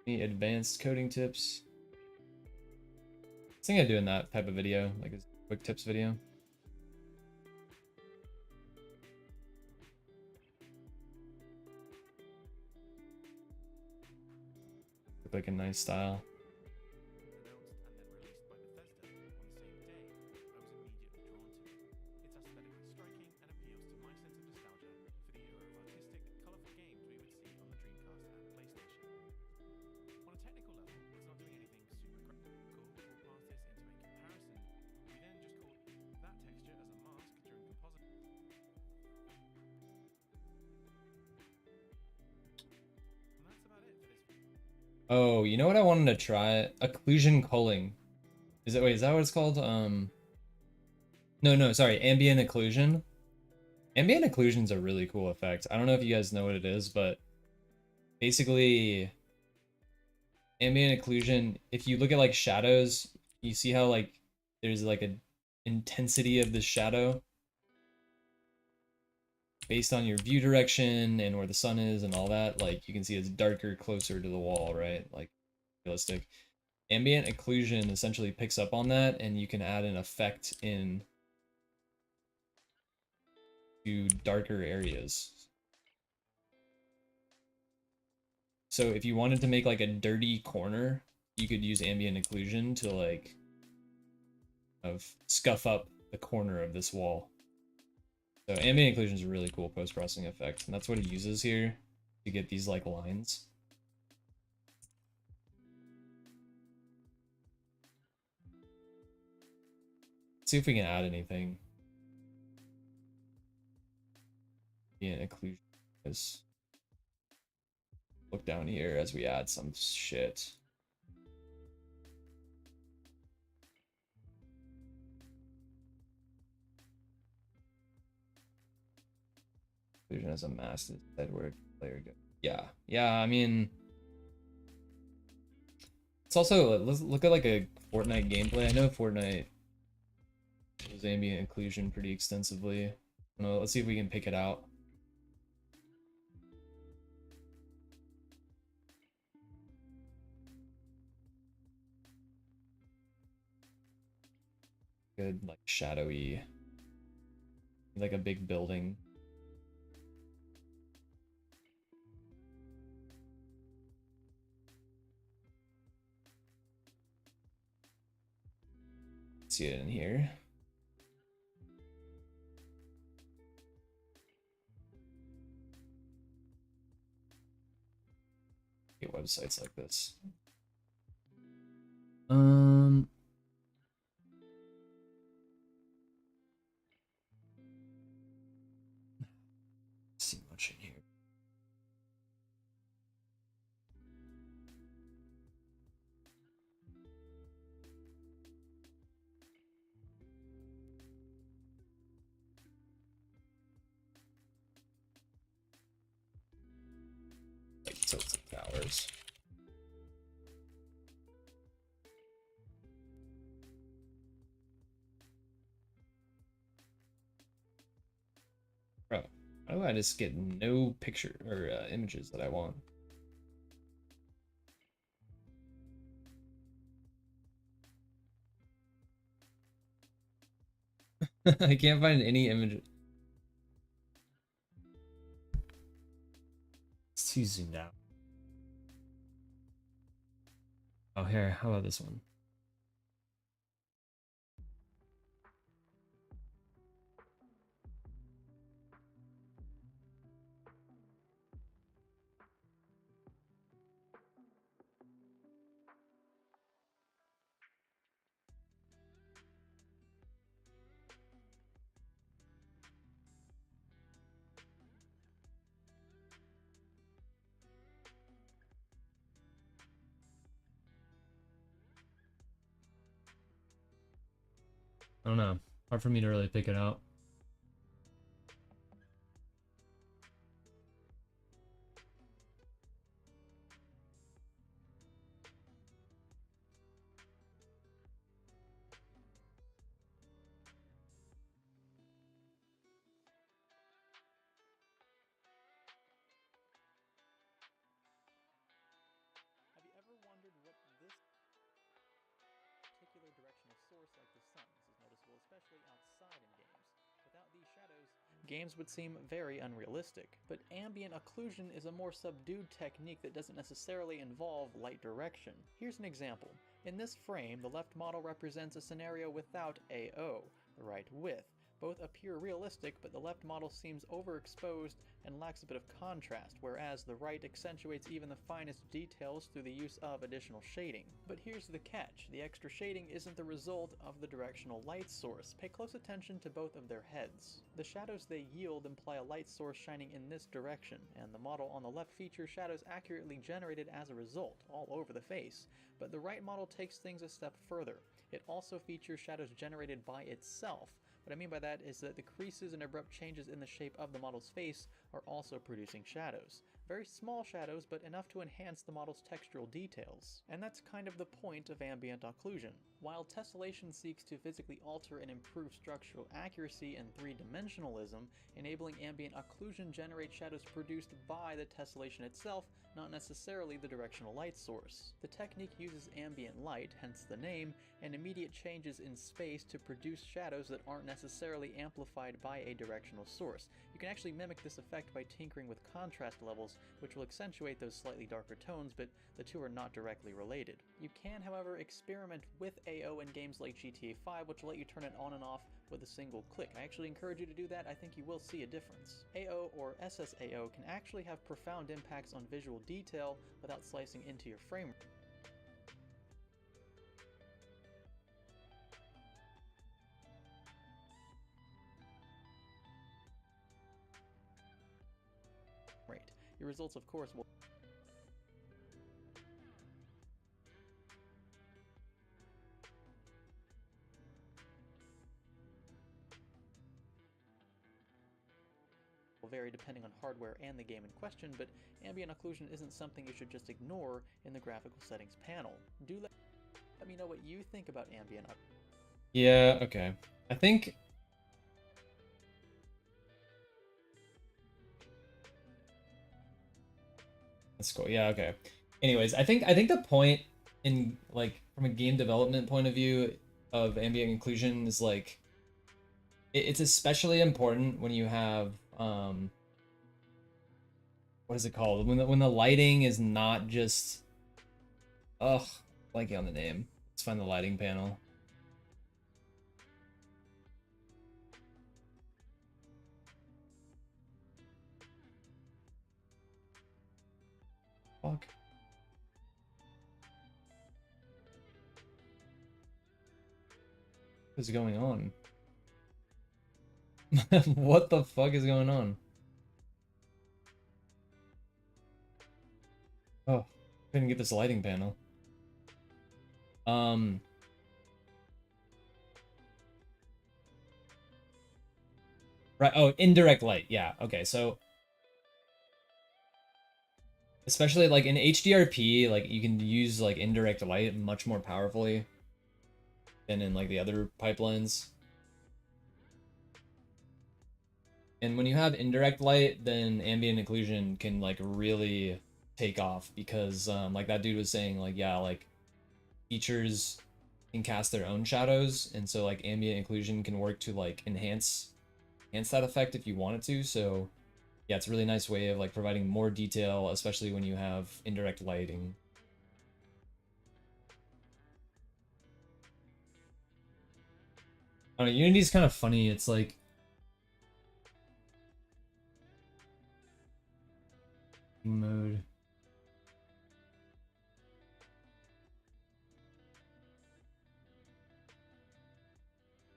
Any advanced coding tips? I think I'm doing that type of video, like a quick tips video. Look like a nice style. Oh, you know what I wanted to try? Occlusion culling. Is it, wait, is that what it's called? No, sorry, ambient occlusion. Ambient occlusion is a really cool effect. I don't know if you guys know what it is, but basically ambient occlusion, if you look at like shadows, you see how like there's like a intensity of the shadow based on your view direction and where the sun is and all that. Like you can see it's darker closer to the wall, right? Like realistic. Ambient occlusion essentially picks up on that, and you can add an effect in to darker areas. So if you wanted to make like a dirty corner, you could use ambient occlusion to like scuff up the corner of this wall. So ambient occlusion is a really cool post-processing effect, and that's what it uses here to get these like lines. Let's see if we can add anything. Ambient occlusion is. Look down here as we add some shit. Occlusion as a mask instead where player go. Yeah, I mean, it's also, let's look at like a Fortnite gameplay. I know Fortnite uses ambient occlusion pretty extensively. No, let's see if we can pick it out. Good, like shadowy, like a big building. See it in here. Get websites like this. See much in here. Like tilted towers. Bro, how do I just get no picture or images that I want? I can't find any image. It's too zoomed out. Oh, here, how about this one? I don't know. Hard for me to really pick it out. games would seem very unrealistic. But ambient occlusion is a more subdued technique that doesn't necessarily involve light direction. Here's an example. In this frame, the left model represents a scenario without AO, the right with. Both appear realistic, but the left model seems overexposed and lacks a bit of contrast, whereas the right accentuates even the finest details through the use of additional shading. But here's the catch. The extra shading isn't the result of the directional light source. Pay close attention to both of their heads. The shadows they yield imply a light source shining in this direction, and the model on the left features shadows accurately generated as a result, all over the face. But the right model takes things a step further. It also features shadows generated by itself. What I mean by that is that the creases and abrupt changes in the shape of the model's face are also producing shadows. Very small shadows, but enough to enhance the model's textural details. And that's kind of the point of ambient occlusion. While tessellation seeks to physically alter and improve structural accuracy and three-dimensionalism, enabling ambient occlusion generates shadows produced by the tessellation itself, not necessarily the directional light source. The technique uses ambient light, hence the name, and immediate changes in space to produce shadows that aren't necessarily amplified by a directional source. You can actually mimic this effect by tinkering with contrast levels, which will accentuate those slightly darker tones, but the two are not directly related. You can, however, experiment with AO in games like GTA 5, which will let you turn it on and off with a single click. I actually encourage you to do that. I think you will see a difference. AO or SSAO can actually have profound impacts on visual detail without slicing into your frame rate. Your results, of course, will vary depending on hardware and the game in question, but ambient occlusion isn't something you should just ignore in the graphical settings panel. Do let me know what you think about ambient occlusion. Yeah, okay. I think that's cool. Yeah, okay. Anyways, I think the point in like from a game development point of view of ambient inclusion is like it's especially important when you have what is it called? When the lighting is not just blanking on the name. Let's find the lighting panel. Fuck. What is going on? What the fuck is going on? Oh, couldn't get this lighting panel. Right, oh, indirect light. Yeah, okay, so especially like in HDRP, like you can use like indirect light much more powerfully than in like the other pipelines. And when you have indirect light, then ambient occlusion can like really take off because like that dude was saying, like, yeah, like features can cast their own shadows, and so like ambient occlusion can work to like enhance that effect if you want it to. So yeah, it's a really nice way of like providing more detail, especially when you have indirect lighting. I don't know, Unity's kind of funny. It's like mode.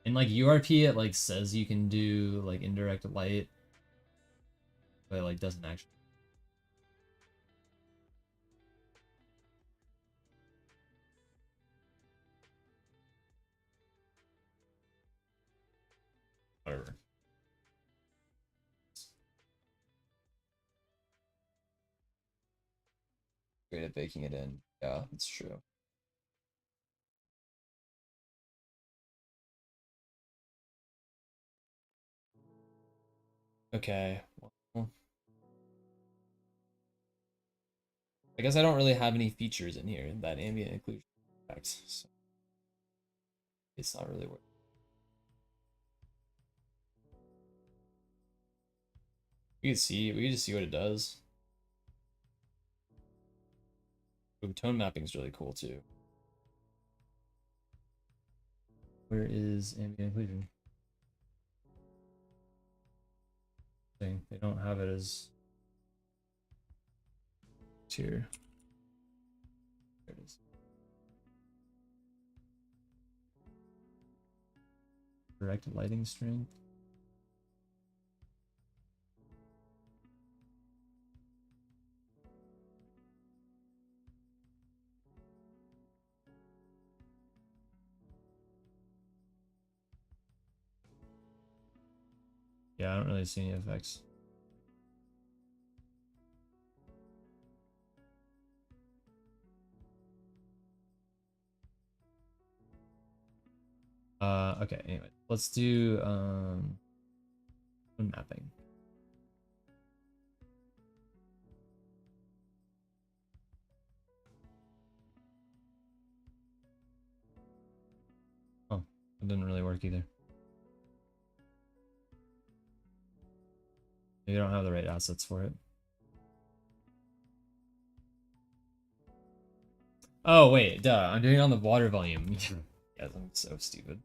In like URP, it like says you can do like indirect light, but it like doesn't actually. Whatever. Great at baking it in. Yeah, that's true. Okay. Well, I guess I don't really have any features in here that ambient occlusion affects, so it's not really worth. We can just see what it does. Ooh, tone mapping is really cool too. Where is ambient occlusion? Thing. They don't have it as here. There it is. Direct lighting strength. Yeah, I don't really see any effects. Okay, anyway, let's do mapping. Oh, it didn't really work either. You don't have the right assets for it. Oh wait, duh, I'm doing it on the water volume. Yeah, I'm so stupid.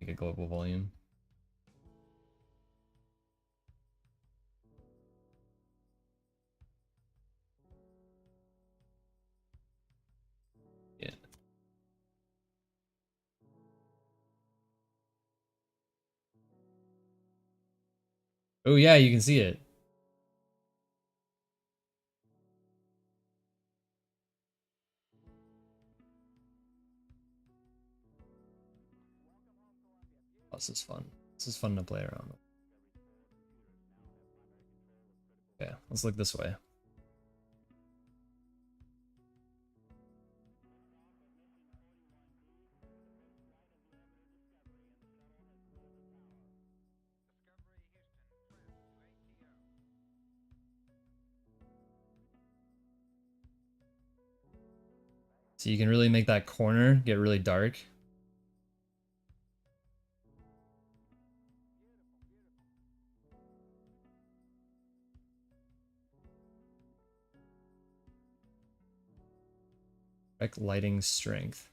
Make a global volume. Yeah. Oh yeah, you can see it. Oh, this is fun. This is fun to play around with. Yeah, let's look this way. So you can really make that corner get really dark. Direct lighting strength.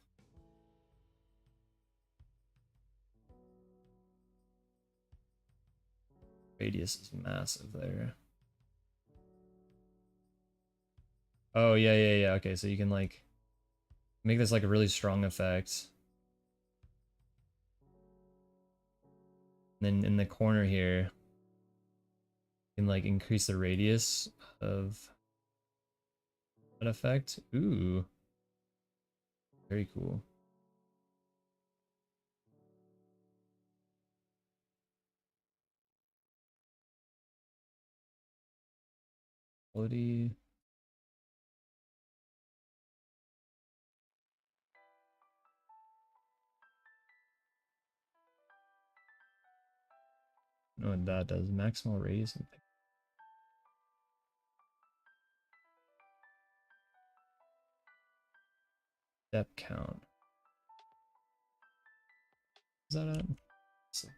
Radius is massive there. Oh yeah, yeah, yeah. Okay, so you can like make this like a really strong effect. And then in the corner here, you can like increase the radius of that effect. Ooh. Very cool. Quality. Know what that does. Maximal radius and depth count. Is that it? So-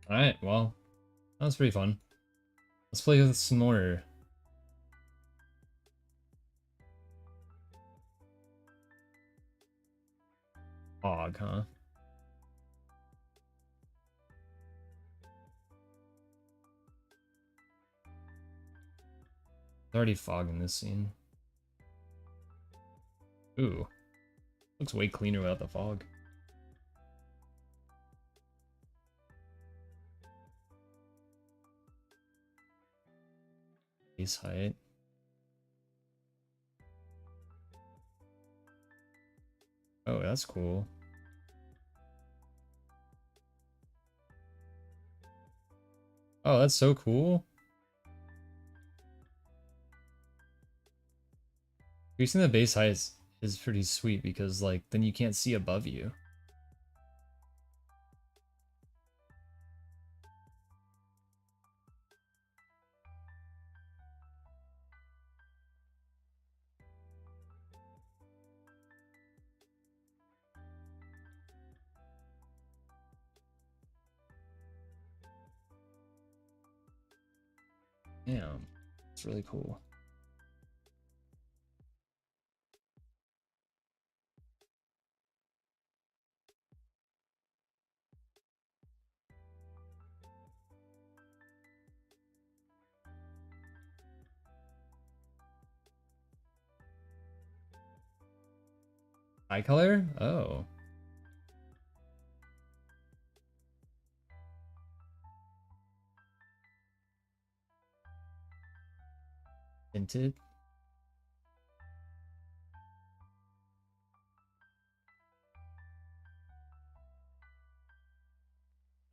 Alright, well, that was pretty fun. Let's play with some more. Fog, huh? There's already fog in this scene. Ooh. Looks way cleaner without the fog. Base height. Oh, that's cool. Oh, that's so cool. Increasing the base height is pretty sweet because like then you can't see above you. Damn, it's really cool. Eye color? Oh. Tinted?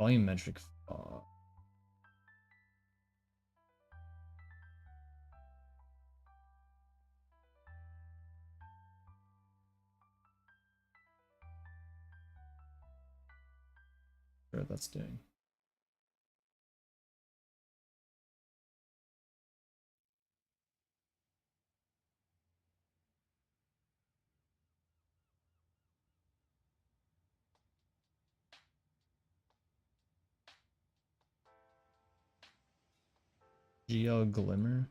Volumetric fog. Sure, that's doing. GL glimmer.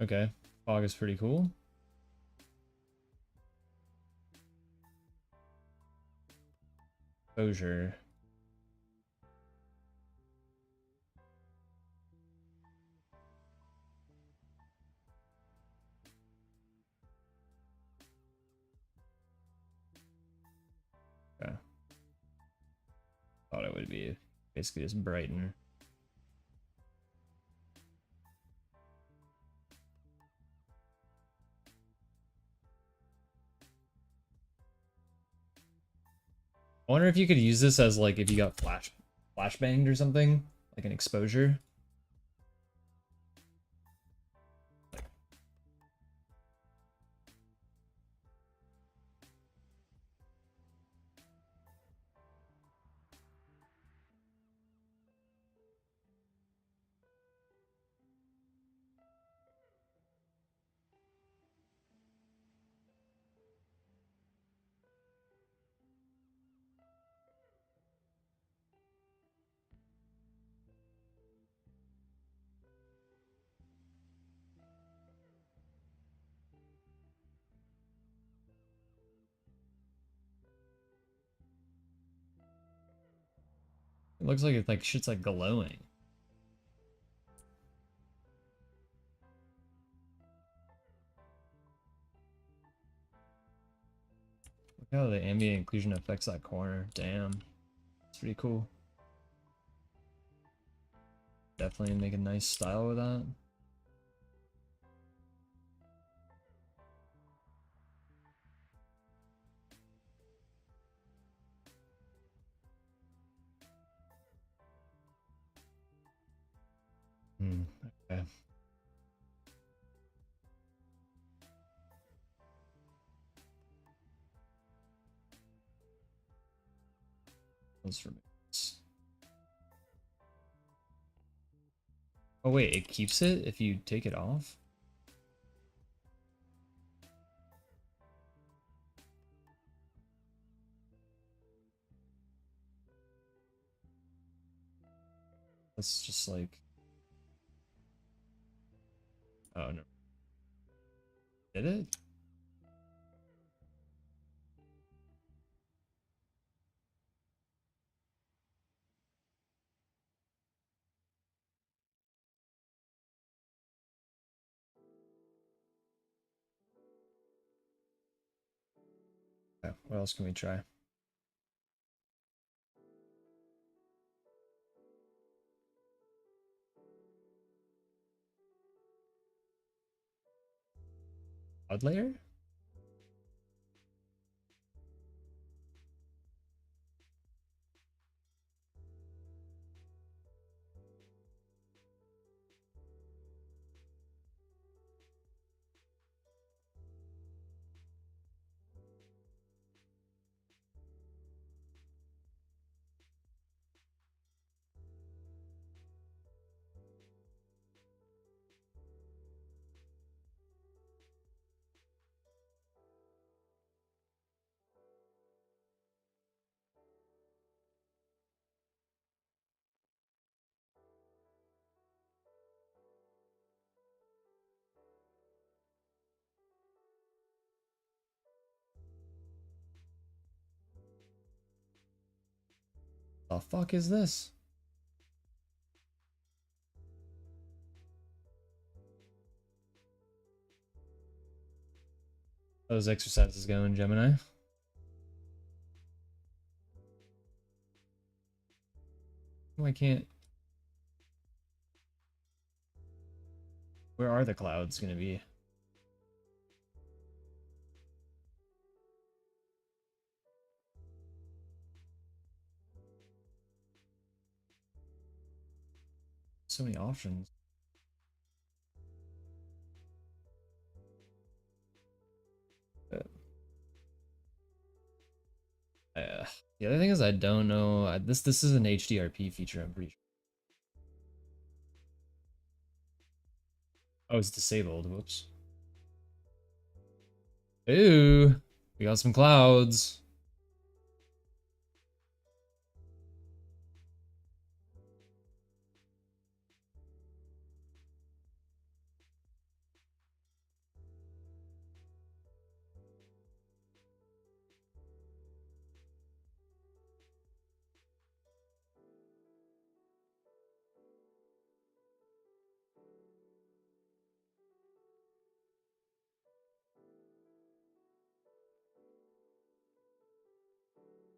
Okay, fog is pretty cool. Exposure. Okay. Thought it would be basically just brighten. I wonder if you could use this as like if you got flashbanged or something, like an exposure. It looks like it's like shit's like glowing. Look how the ambient occlusion affects that corner. Damn. It's pretty cool. Definitely make a nice style with that. Okay. Instruments. Oh wait, it keeps it if you take it off? That's just like... Oh no. Did it? Okay, what else can we try? Cloud layer? The fuck is this? Those exercises going, Gemini. Oh, I can't. Where are the clouds gonna be? So many options. The other thing is I don't know. This is an HDRP feature, I'm pretty sure. Oh, it's disabled. Whoops. Ooh, we got some clouds.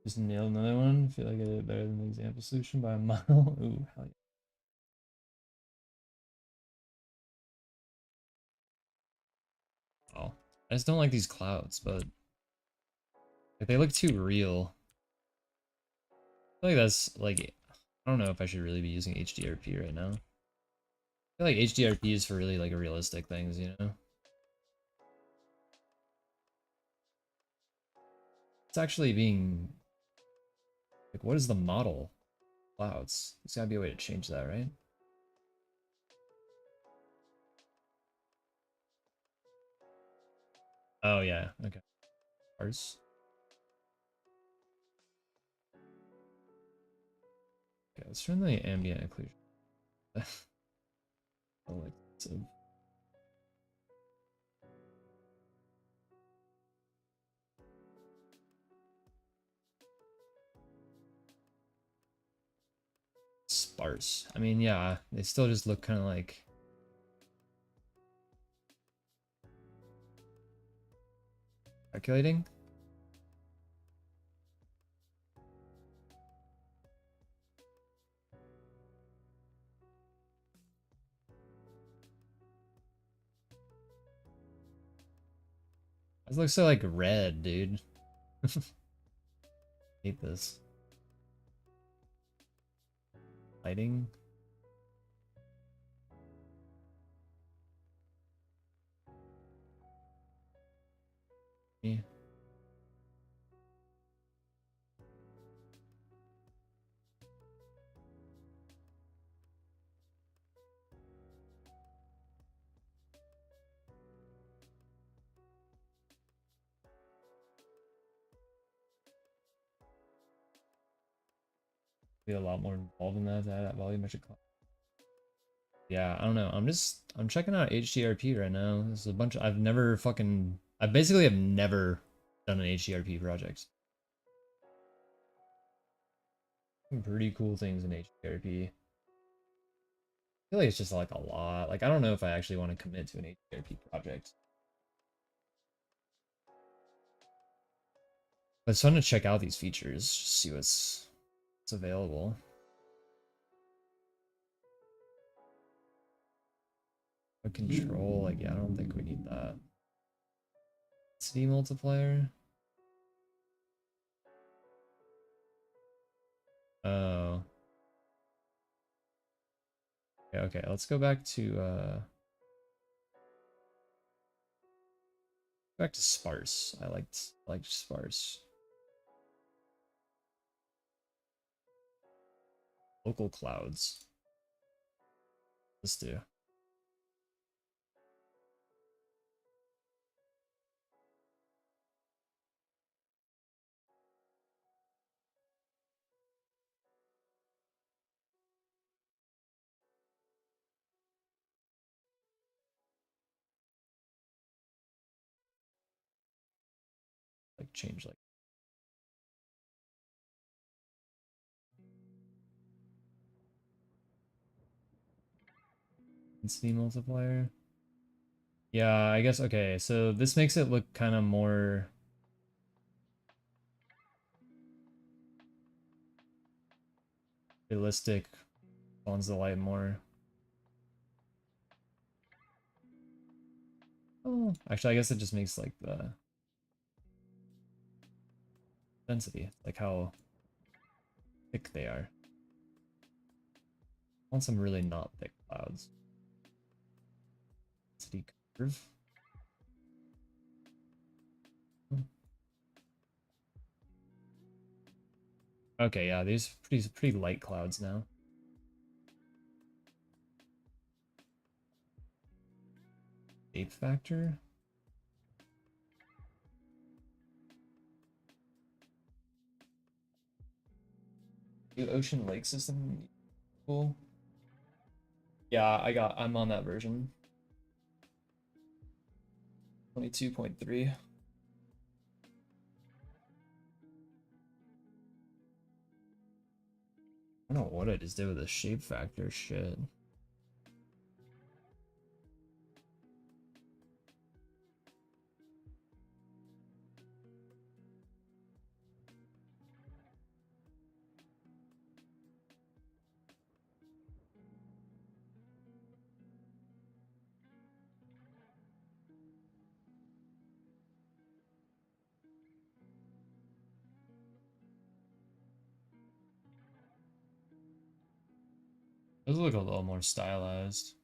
Just nailed another one. I feel like I did it better than the example solution by a mile. Ooh, hell yeah. Oh, I just don't like these clouds, but like, they look too real. I feel like that's like, I don't know if I should really be using HDRP right now. I feel like HDRP is for really like realistic things, you know? It's actually being like, what is the model? Clouds. There's gotta be a way to change that, right? Oh yeah, okay. Parse. Okay, let's turn the ambient occlusion. Elective. Sparse. I mean, yeah, they still just look kind of like calculating. It looks so like red, dude. Hate this. Lighting. Yeah. Be a lot more involved in that to add that volumetric. Yeah, I don't know. I'm checking out HDRP right now. There's a bunch of, I basically have never done an HDRP project. Some pretty cool things in HDRP. I feel like it's just like a lot. Like, I don't know if I actually want to commit to an HDRP project. But it's fun to check out these features, just see what's available. A control, like, yeah, I don't think we need that. City multiplier. Oh. Okay, let's go back to sparse. I liked sparse. Local clouds. Let's do. Like change like density multiplier. Yeah, I guess okay, so this makes it look kind of more realistic. Spawns the light more. Oh, actually, I guess it just makes like the density, like how thick they are. I want some really not thick clouds. Density curve. Okay, yeah, these pretty light clouds now. Shape factor. New ocean lake system. Cool. Yeah, I'm on that version. 22.3. I don't know what I just did with the shape factor shit. Those look a little more stylized.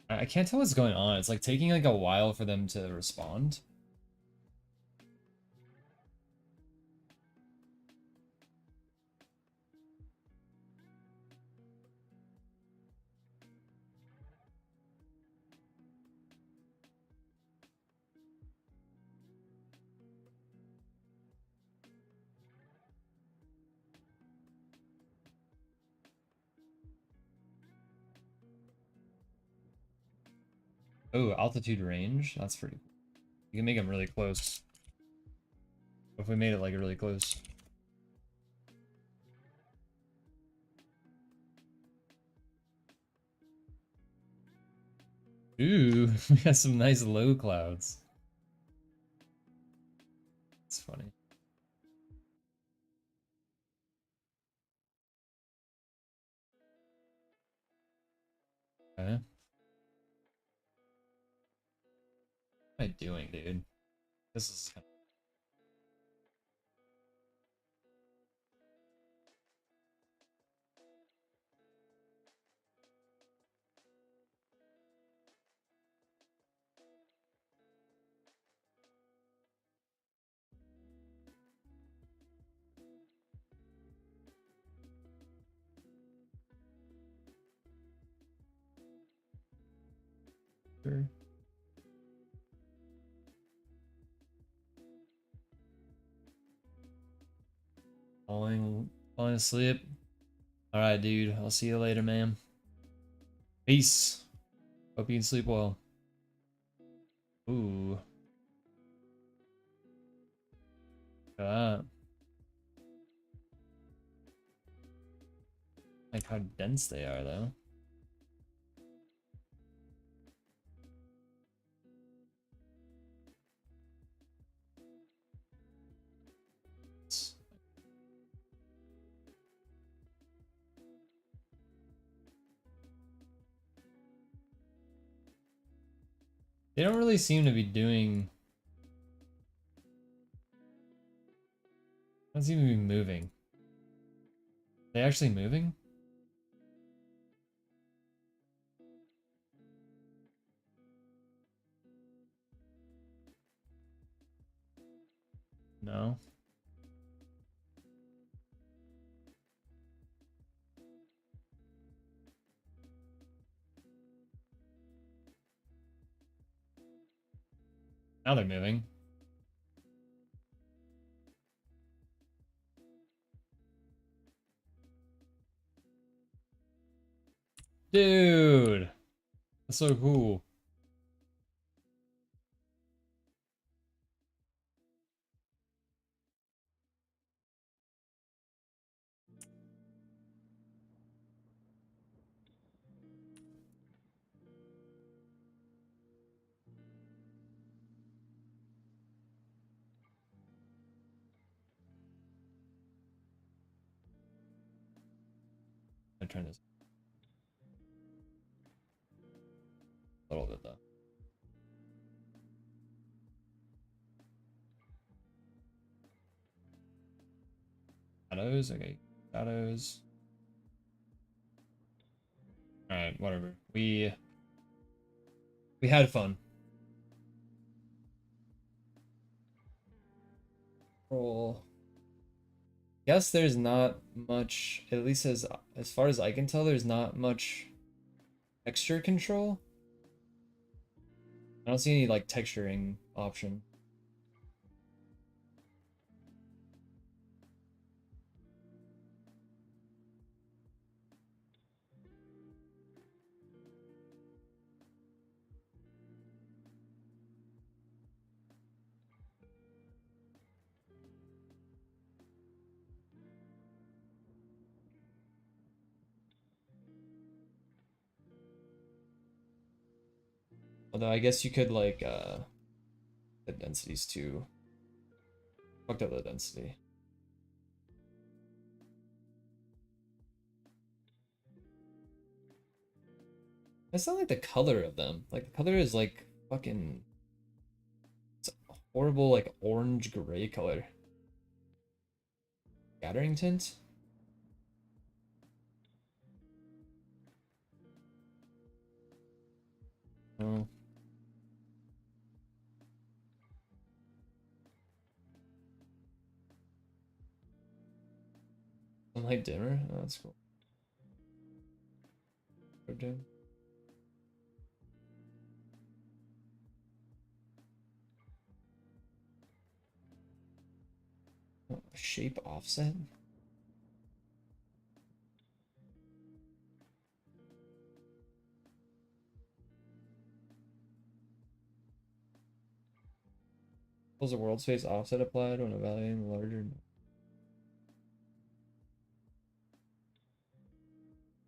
I can't tell what's going on. It's like taking like a while for them to respond. Oh, altitude range. That's pretty cool. You can make them really close. If we made it like really close. Ooh, we got some nice low clouds. It's funny. Okay. What am I doing, dude? This is kind of... Sure. Falling asleep. Alright, dude. I'll see you later, man. Peace. Hope you can sleep well. Ooh. Look at that. Like how dense they are, though. They don't really seem to be doing. Don't seem to be moving. They actually moving? No. Now they're moving. Dude, that's so cool. I'm trying to a little bit though. Shadows, okay. Shadows. Alright, whatever. We had fun. Roll. Guess there's not much, at least as far as I can tell, there's not much texture control. I don't see any like texturing option. Although I guess you could like the densities too. Fucked up the density. It's not like the color of them. Like the color is like fucking, it's a horrible like orange gray color. Scattering tint? Oh. Sunlight dimmer? Oh, that's cool. Dim. Oh, shape offset? Was a world space offset applied when evaluating larger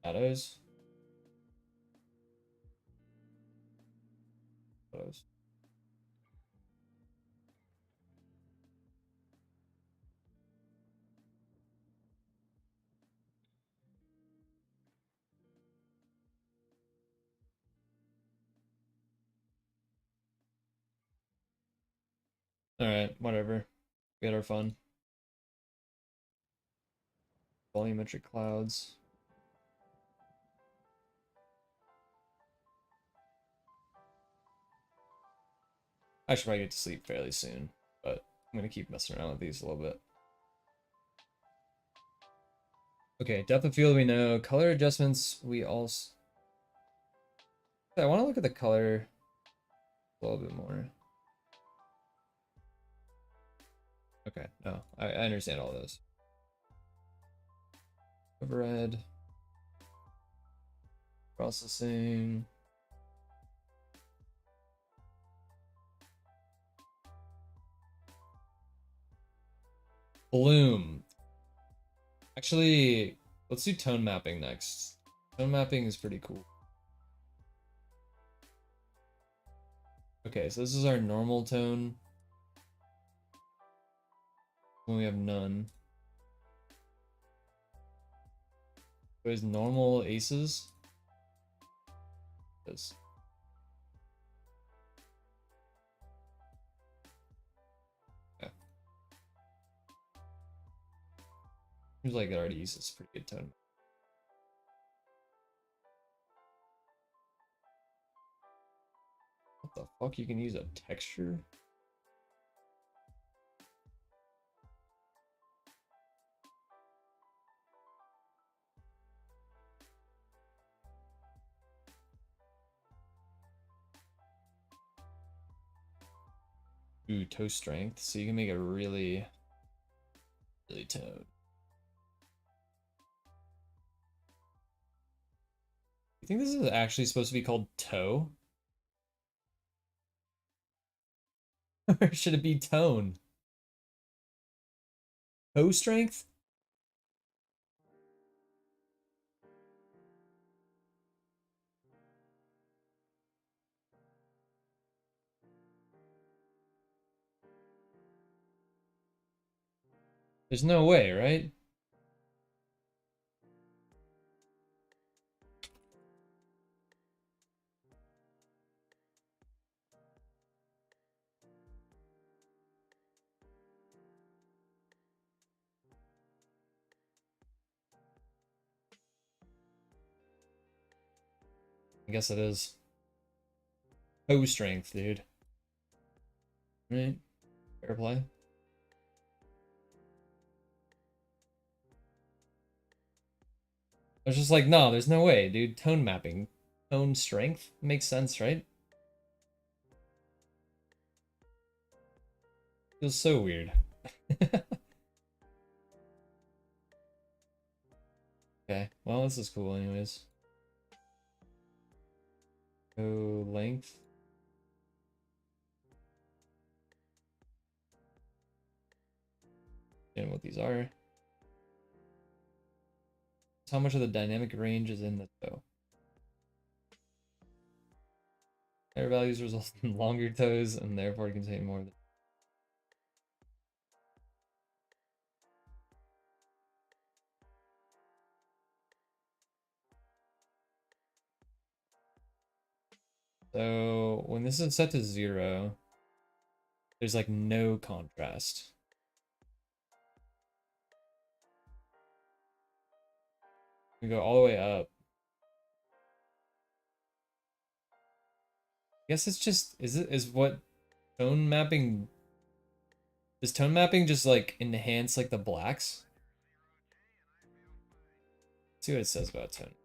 shadows? Shadows. Alright, whatever. We had our fun. Volumetric clouds. I should probably get to sleep fairly soon, but I'm gonna keep messing around with these a little bit. Okay, depth of field we know. Color adjustments we also... I want to look at the color a little bit more. Okay, no, I understand all those. Overhead. Processing. Bloom. Actually, Let's do tone mapping next. Tone mapping is pretty cool. Okay, so this is our normal tone. When we have none. There's normal aces. This. Yeah. Seems like it already uses pretty good tone. What the fuck? You can use a texture? Ooh, toe strength. So you can make it really toned. You think this is actually supposed to be called toe? Or should it be tone? Toe strength? There's no way, right? I guess it is. Toe strength, dude. Right? Fair play. I was just like, no, there's no way, dude. Tone mapping. Tone strength? Makes sense, right? Feels so weird. Okay, well, this is cool anyways. Go length. And what these are. How much of the dynamic range is in the toe? Higher values result in longer toes and therefore contain more of the. So when this is set to 0, there's like no contrast. We go all the way up. I guess it's just is what tone mapping. Does tone mapping just like enhance like the blacks? Let's see what it says about tone.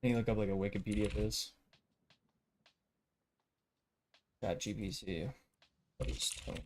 Can you look up like a Wikipedia of this? Chat GPT. What is tone?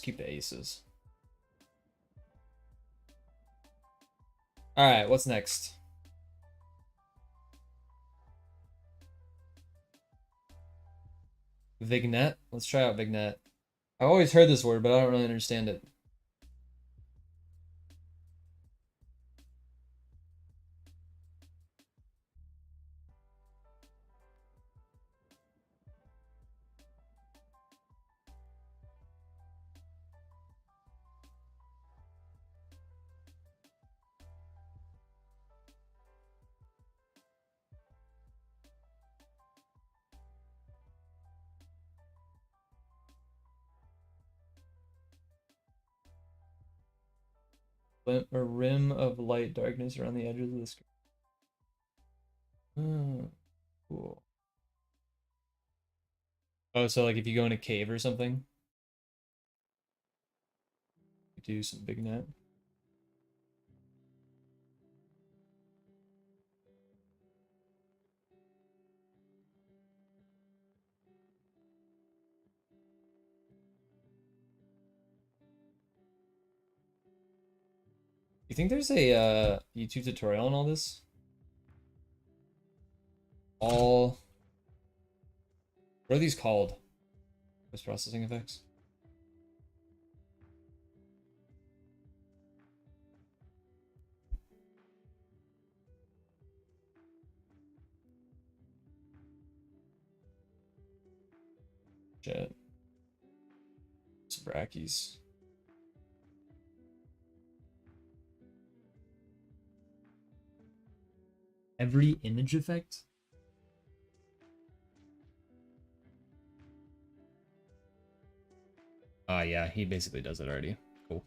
keep the aces. All right, what's next? Vignette. Let's try out Vignette. I've always heard this word, but I don't really understand it. A rim of light darkness around the edges of the screen. Oh, cool. Oh, so like if you go in a cave or something, you do some Vignette. You think there's a YouTube tutorial on all this? All what are these called? Post processing effects. Shit. Brackies. Every image effect? Yeah, he basically does it already. Cool.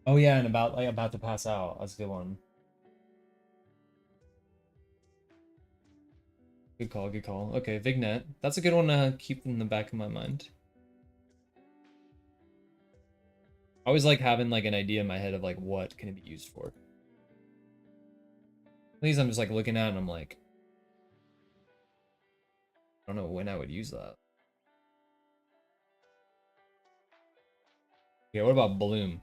Oh yeah, and about to pass out. That's a good one. Good call, good call. Okay, Vignette. That's a good one to keep in the back of my mind. I always like having like an idea in my head of like what can it be used for. These I'm just like looking at and I'm like, I don't know when I would use that. Okay, what about Bloom?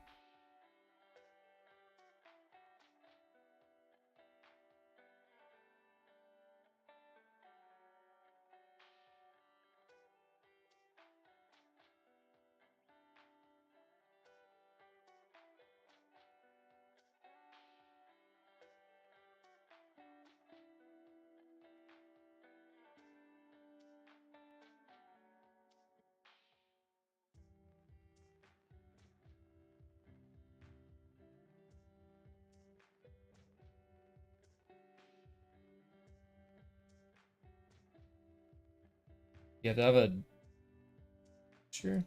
You have to have a sure.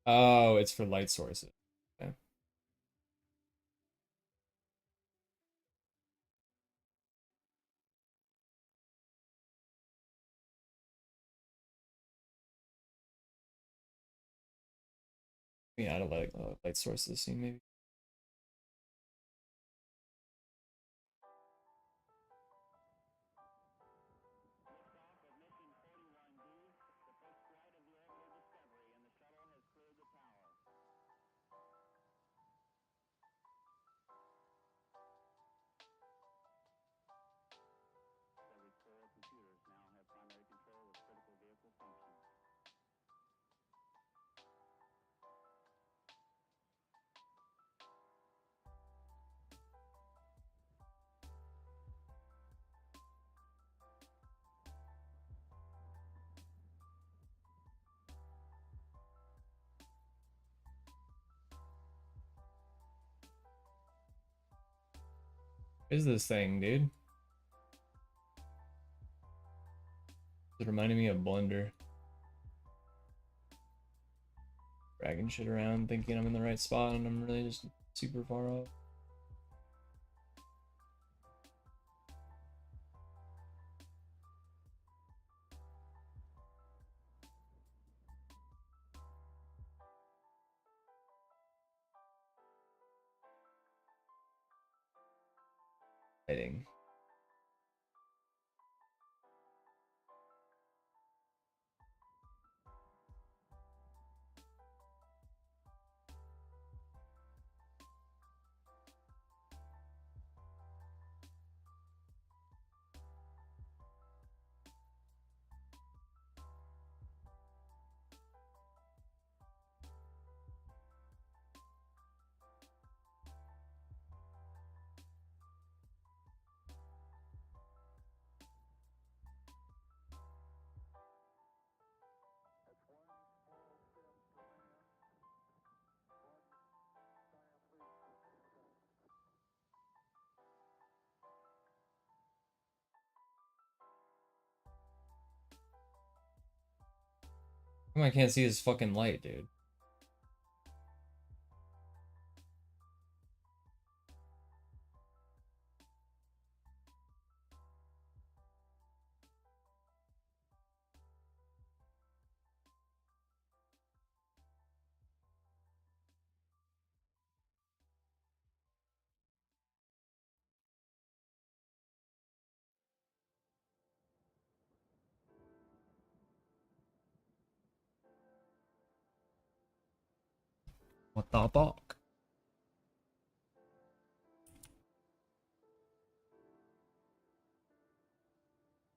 Oh, it's for light sources. Okay. We can add a light source to the scene maybe. What is this thing, dude? It reminded me of Blender. Dragging shit around, thinking I'm in the right spot, and I'm really just super far off. Lighting. How come I can't see his fucking light, dude? What the fuck?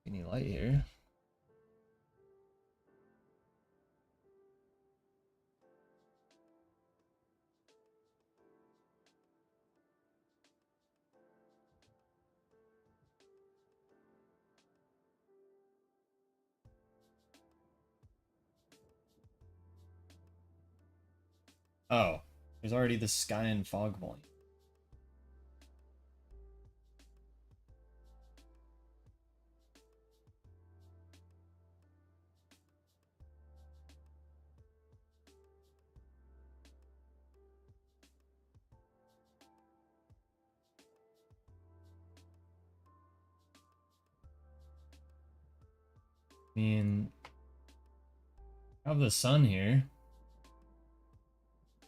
Any light here? Oh, there's already the sky and fog volume. I mean, I have the sun here.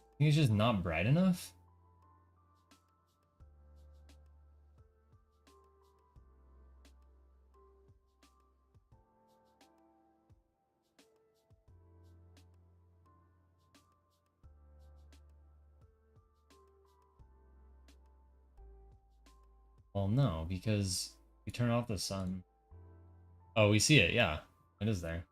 I think it's just not bright enough. Well, no, because we turn off the sun. Oh, we see it. Yeah, it is there.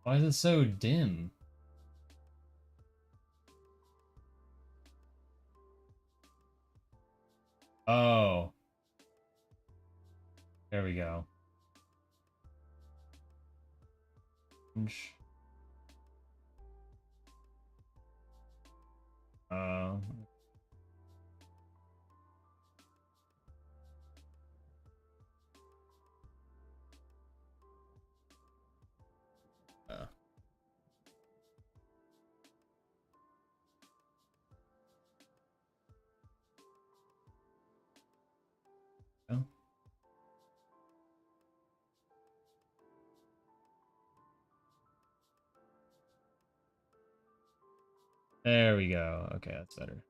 Why is it so dim? Oh, there we go. Uh, uh, oh. There we go. Okay, that's better.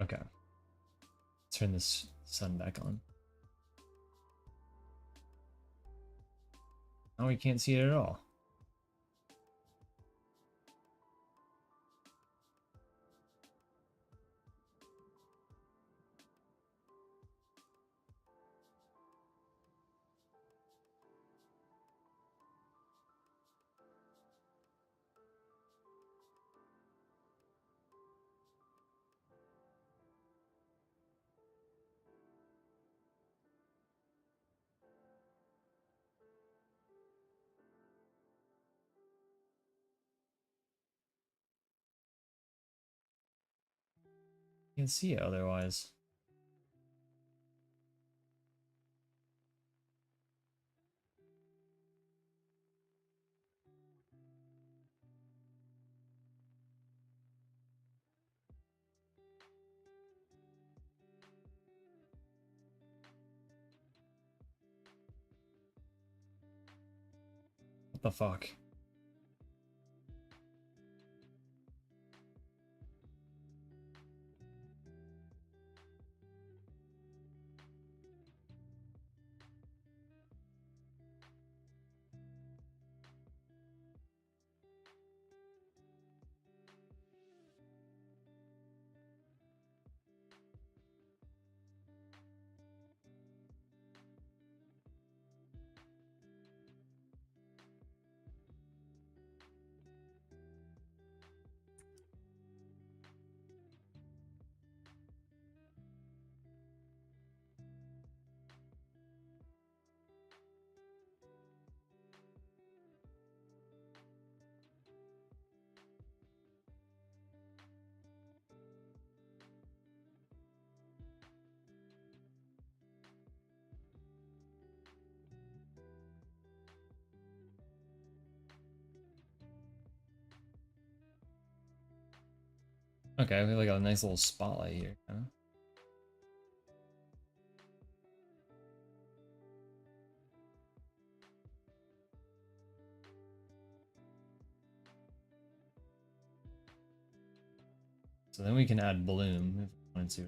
Okay. Let's turn this sun back on. Now we can't see it at all. Can't see it otherwise. What the fuck? Okay, we have like a nice little spotlight here, huh? So then we can add bloom if we wanted to.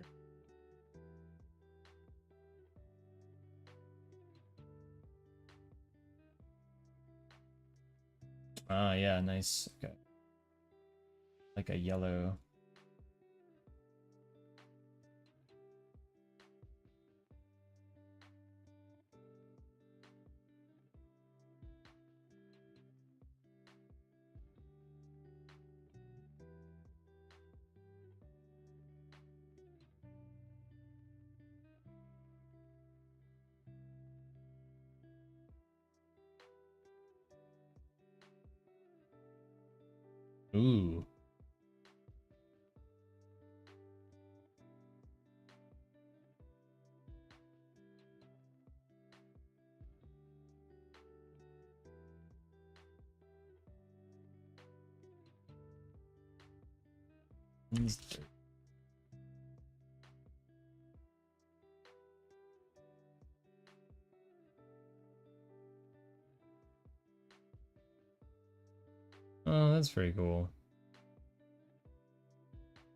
Ah, yeah, nice. Okay. Like a yellow. Ooh. Oh, that's pretty cool.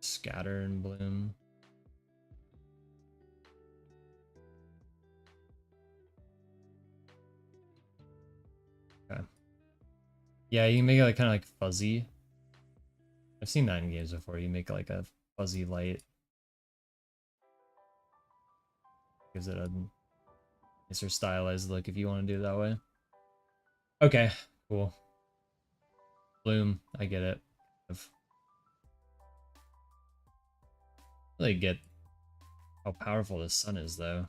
Scatter and bloom. Okay. Yeah, you can make it like kind of like fuzzy. I've seen that in games before. You make like a fuzzy light. Gives it a nicer stylized look if you want to do it that way. Okay, cool. Bloom, I get it. Really get how powerful the sun is, though.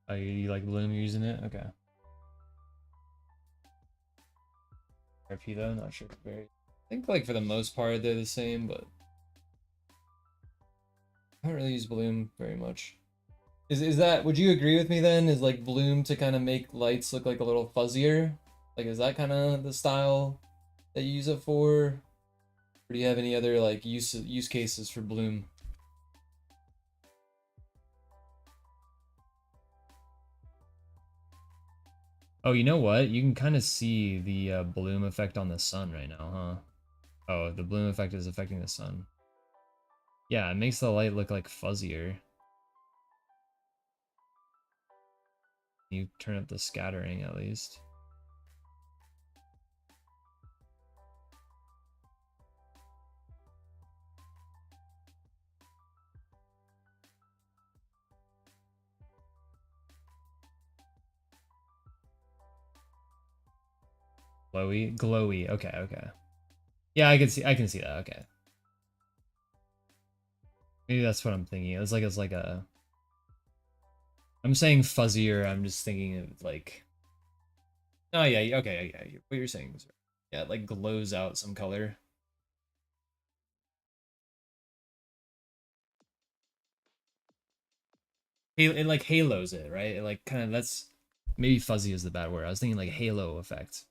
Oh, you like Bloom using it? Okay. RP though, not sure. Very. I think like for the most part they're the same, but I haven't really used Bloom very much. Is that? Would you agree with me then? Is like Bloom to kind of make lights look like a little fuzzier? Like, is that kind of the style that you use it for? Or do you have any other like use cases for bloom? Oh, you know what? You can kind of see the bloom effect on the sun right now, huh? Oh, the bloom effect is affecting the sun. Yeah, it makes the light look like fuzzier. You turn up the scattering at least. Glowy. Okay, okay. Yeah, I can see that. Okay. Maybe that's what I'm thinking. It's like a I'm saying fuzzier. I'm just thinking of like oh yeah, okay, yeah. What you're saying is right. Yeah, it like glows out some color. It like halos it, right? It like kind of that's maybe fuzzy is the bad word. I was thinking like halo effect.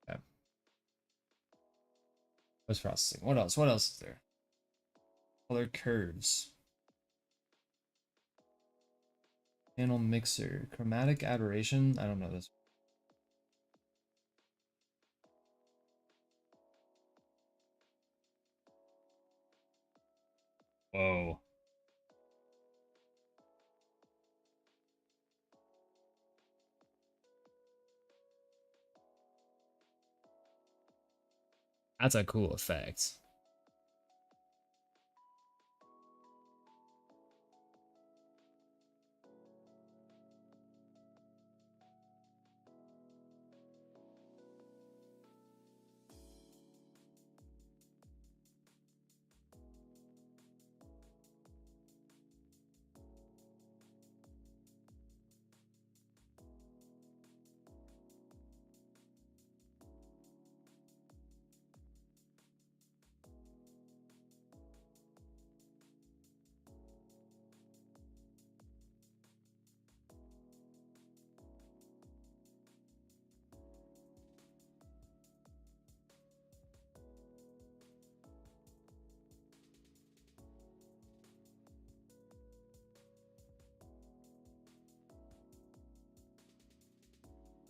Okay. Post processing. What else? What else is there? Color curves. Panel mixer. Chromatic aberration. I don't know this. Whoa. That's a cool effect.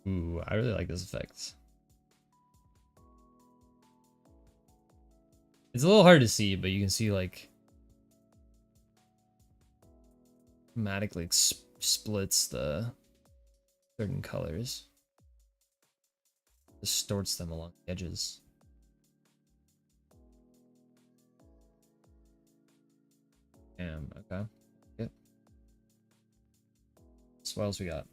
Ooh, I really like this effect. It's a little hard to see, but you can see like automatically splits the certain colors, distorts them along the edges. Damn. Okay. Yep. So what else we got?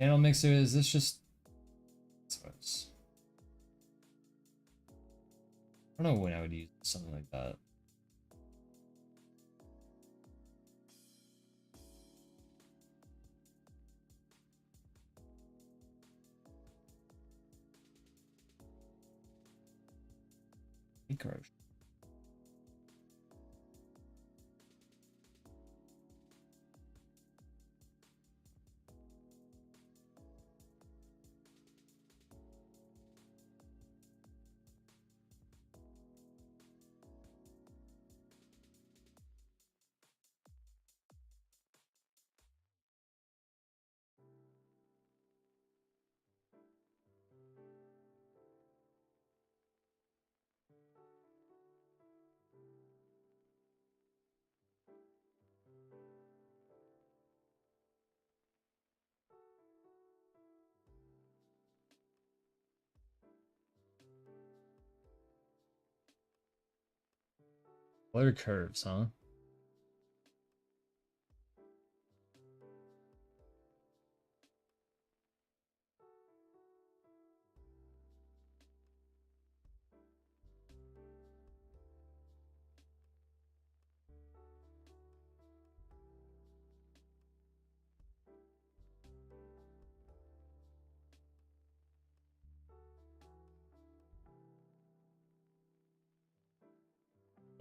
Panel mixer. Is this just? I suppose. I don't know when I would use something like that. Corrosion. Color curves, huh?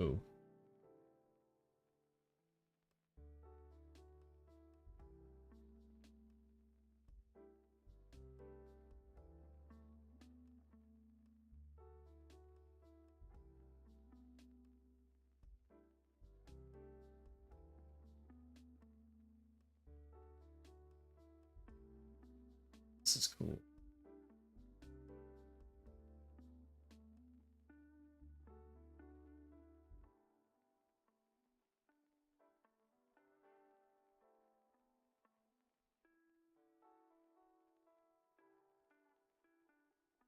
Oh. This is cool.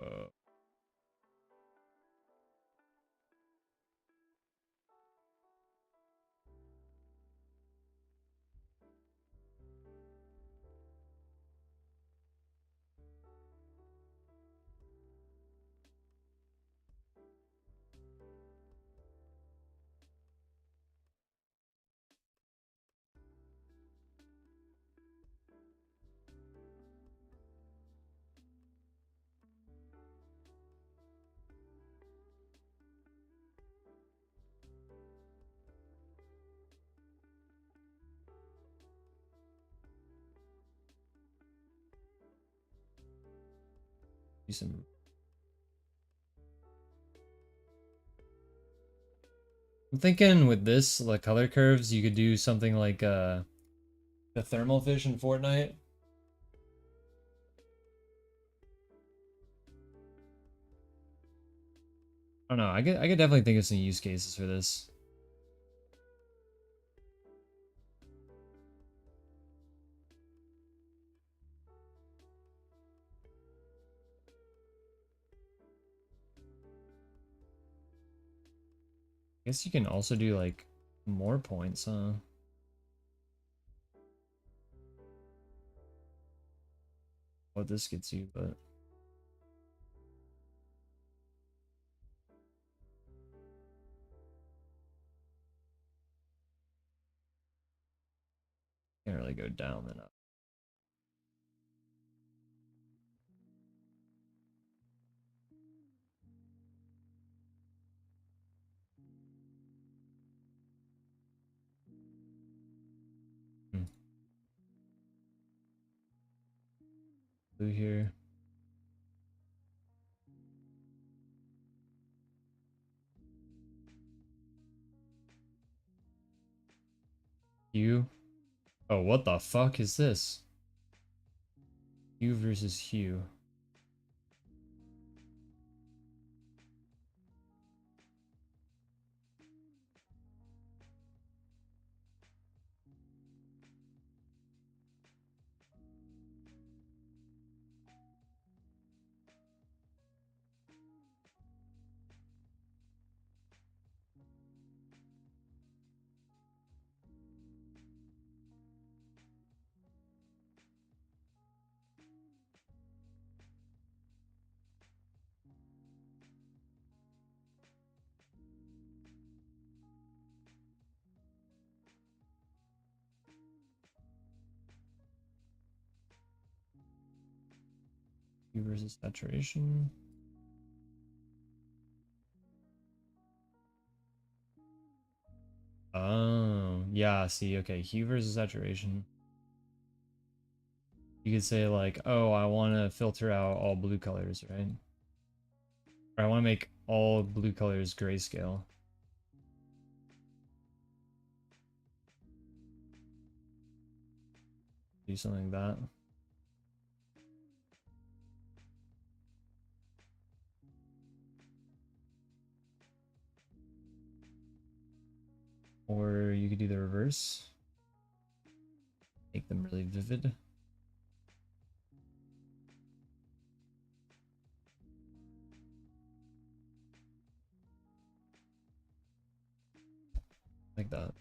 Uh, do some. I'm thinking with this, like color curves, you could do something like the thermal fish in Fortnite. I don't know. I could definitely think of some use cases for this. I guess you can also do like more points, huh? What this gets you, but can't really go down then up. Hmm. Blue here. Hue. Oh, what the fuck is this? Hue versus hue. Hue versus saturation. Oh, yeah, see, okay, hue versus saturation. You could say like, oh, I want to filter out all blue colors, right? Or I want to make all blue colors grayscale. Do something like that. Or you could do the reverse. Make them really vivid. Like that.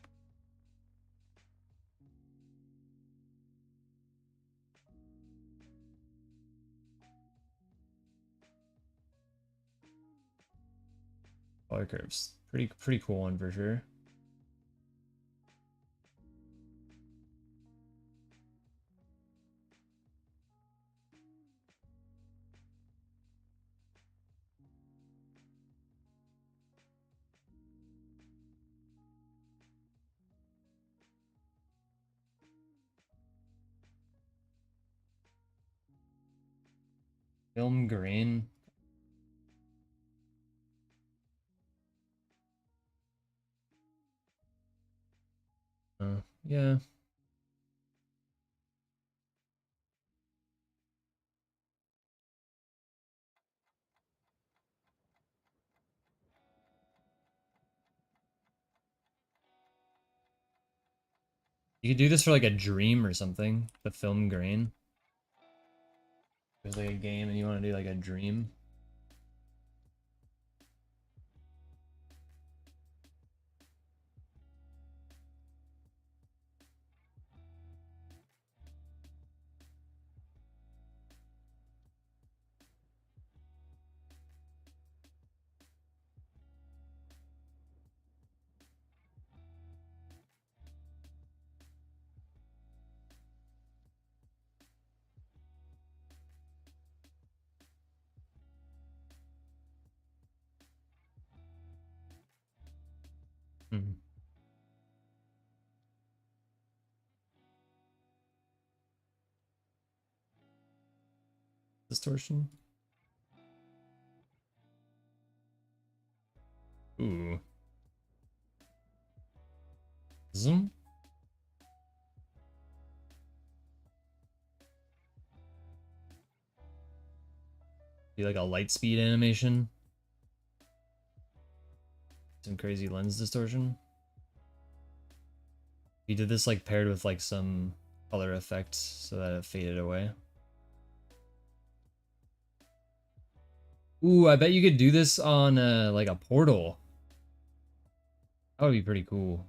Color curves. Pretty cool one for sure. Film grain. Yeah. You could do this for like a dream or something. The film grain. There's like a game and you want to do like a dream. Hmm. Distortion. Ooh. Zoom. Do like a light speed animation. Some crazy lens distortion. You did this like paired with like some color effects so that it faded away. Ooh, I bet you could do this on like a portal. That would be pretty cool.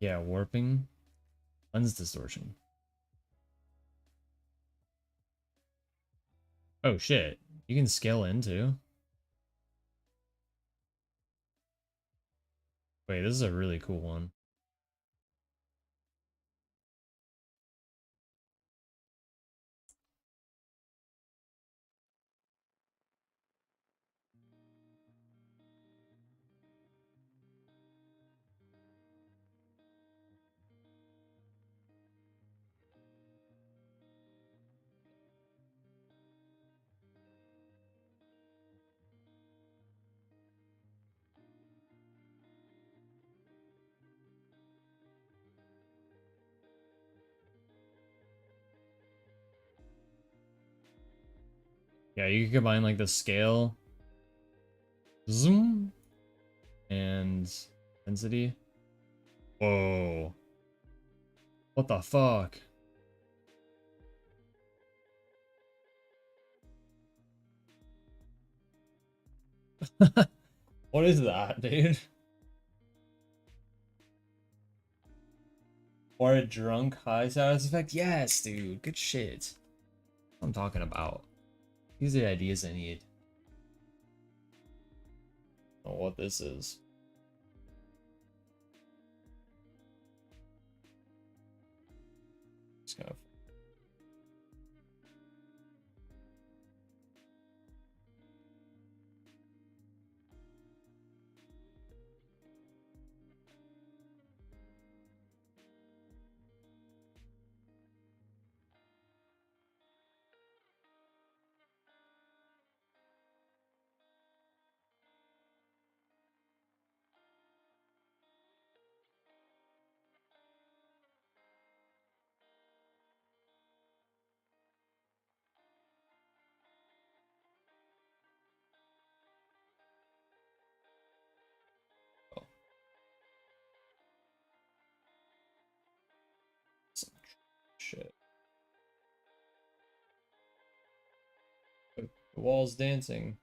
Yeah, warping. Lens distortion. Oh shit. You can scale into. Wait, this is a really cool one. Yeah, you can combine like the scale, zoom, and density. Whoa. What the fuck? What is that, dude? Or a drunk high status effect? Yes, dude. Good shit. What I'm talking about. These are the ideas I need. I don't know what this is. Just kind of. Oh, some shit. The wall's dancing.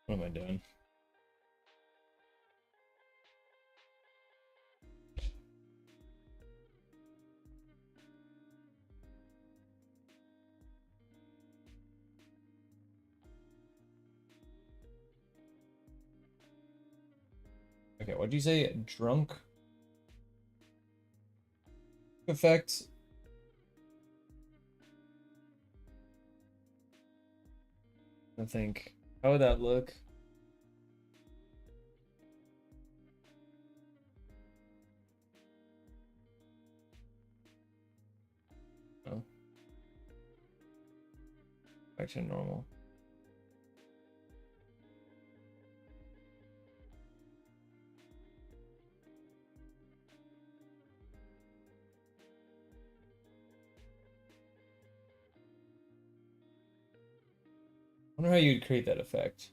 What am I doing? Okay, what'd you say? Drunk effect? I think. How would that look? Oh. Back to normal. I wonder how you'd create that effect.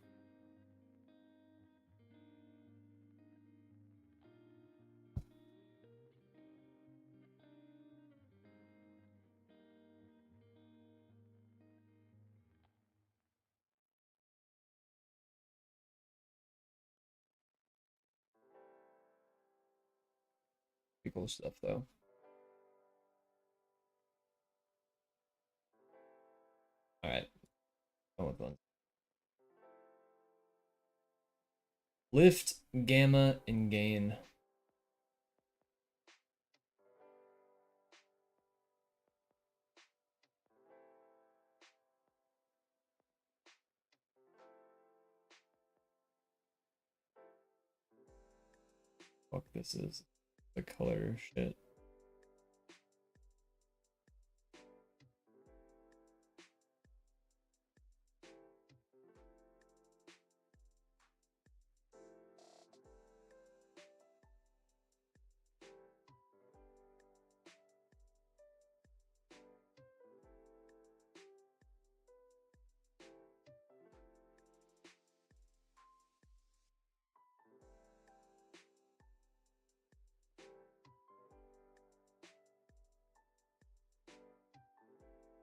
Pretty cool stuff though. Alright. Done with one. Lift, gamma, and gain. Fuck, this is the color shit.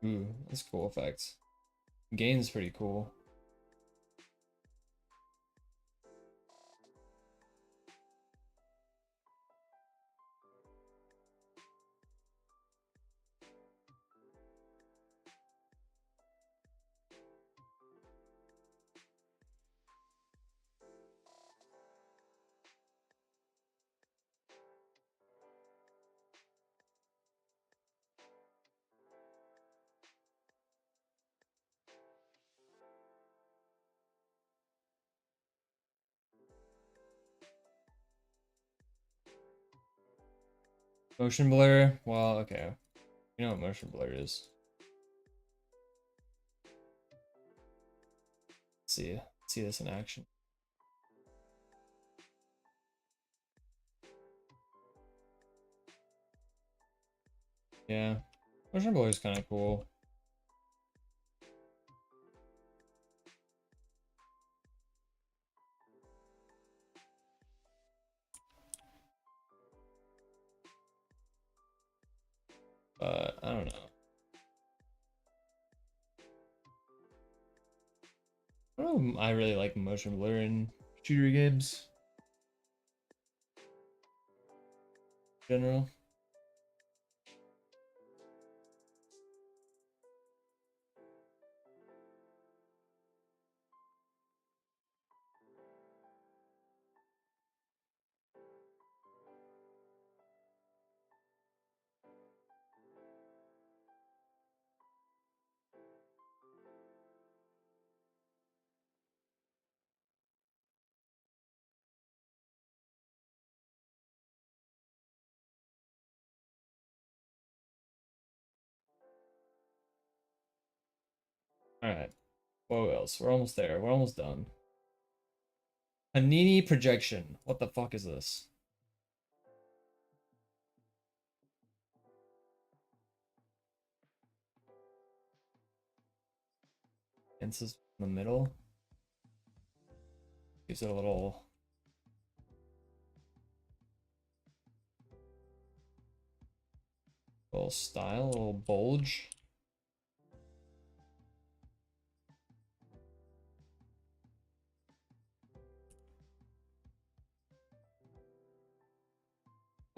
Ooh, that's cool effect. Gain's pretty cool. Motion blur. Well, okay. You know what motion blur is. Let's see this in action. Yeah. Motion blur is kind of cool. But I don't know. I don't know. I really like motion blur in shooter games. In general. Alright. What else? We're almost there. We're almost done. Panini projection. What the fuck is this? This is in the middle. Gives it a little style, a little bulge.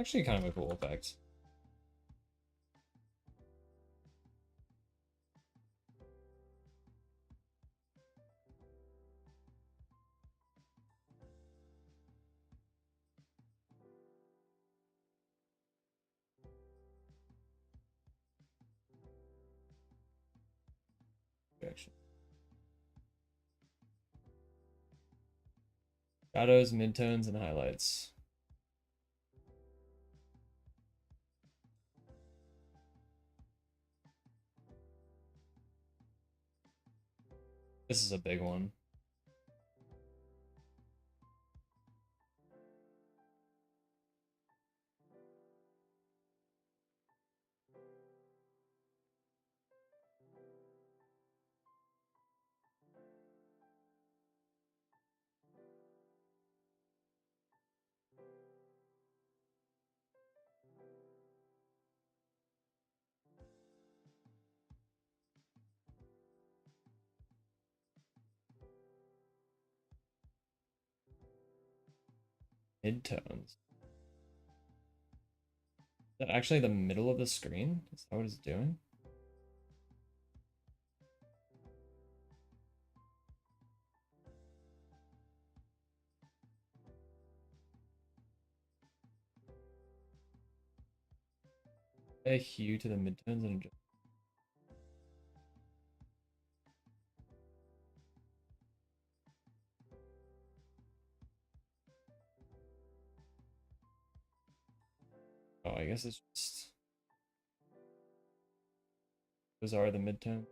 Actually kind of a cool effect. Action. Shadows, midtones, and highlights. This is a big one. Midtones. Is that actually the middle of the screen? Is that what it's doing? A hue to the midtones and just oh, I guess it's just those are the midtones.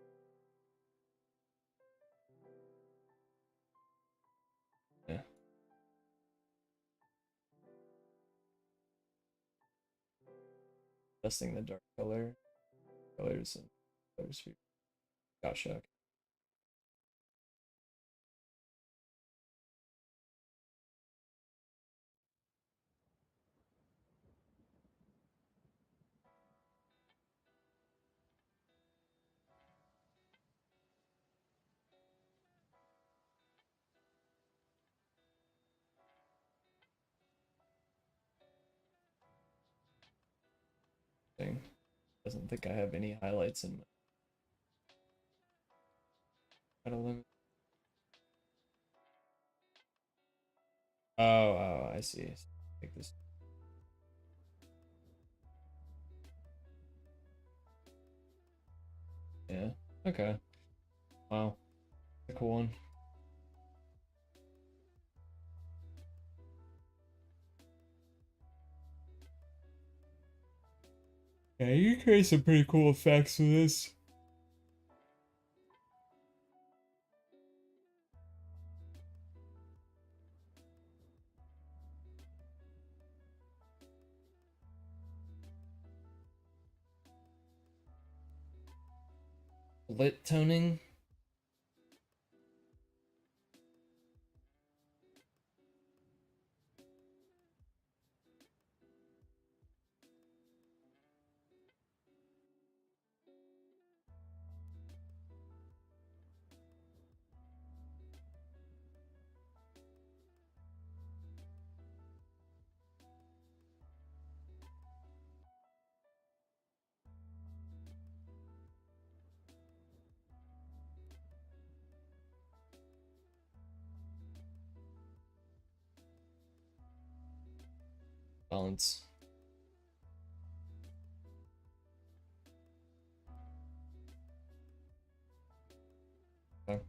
Yeah. Adjusting the dark colors and colors for gotcha. Thing. Doesn't think I have any highlights in my shadow limit. Oh, I see. Take this. Yeah. Okay. Wow. A cool one. Yeah, you can create some pretty cool effects with this. Lit toning. Balance. Okay.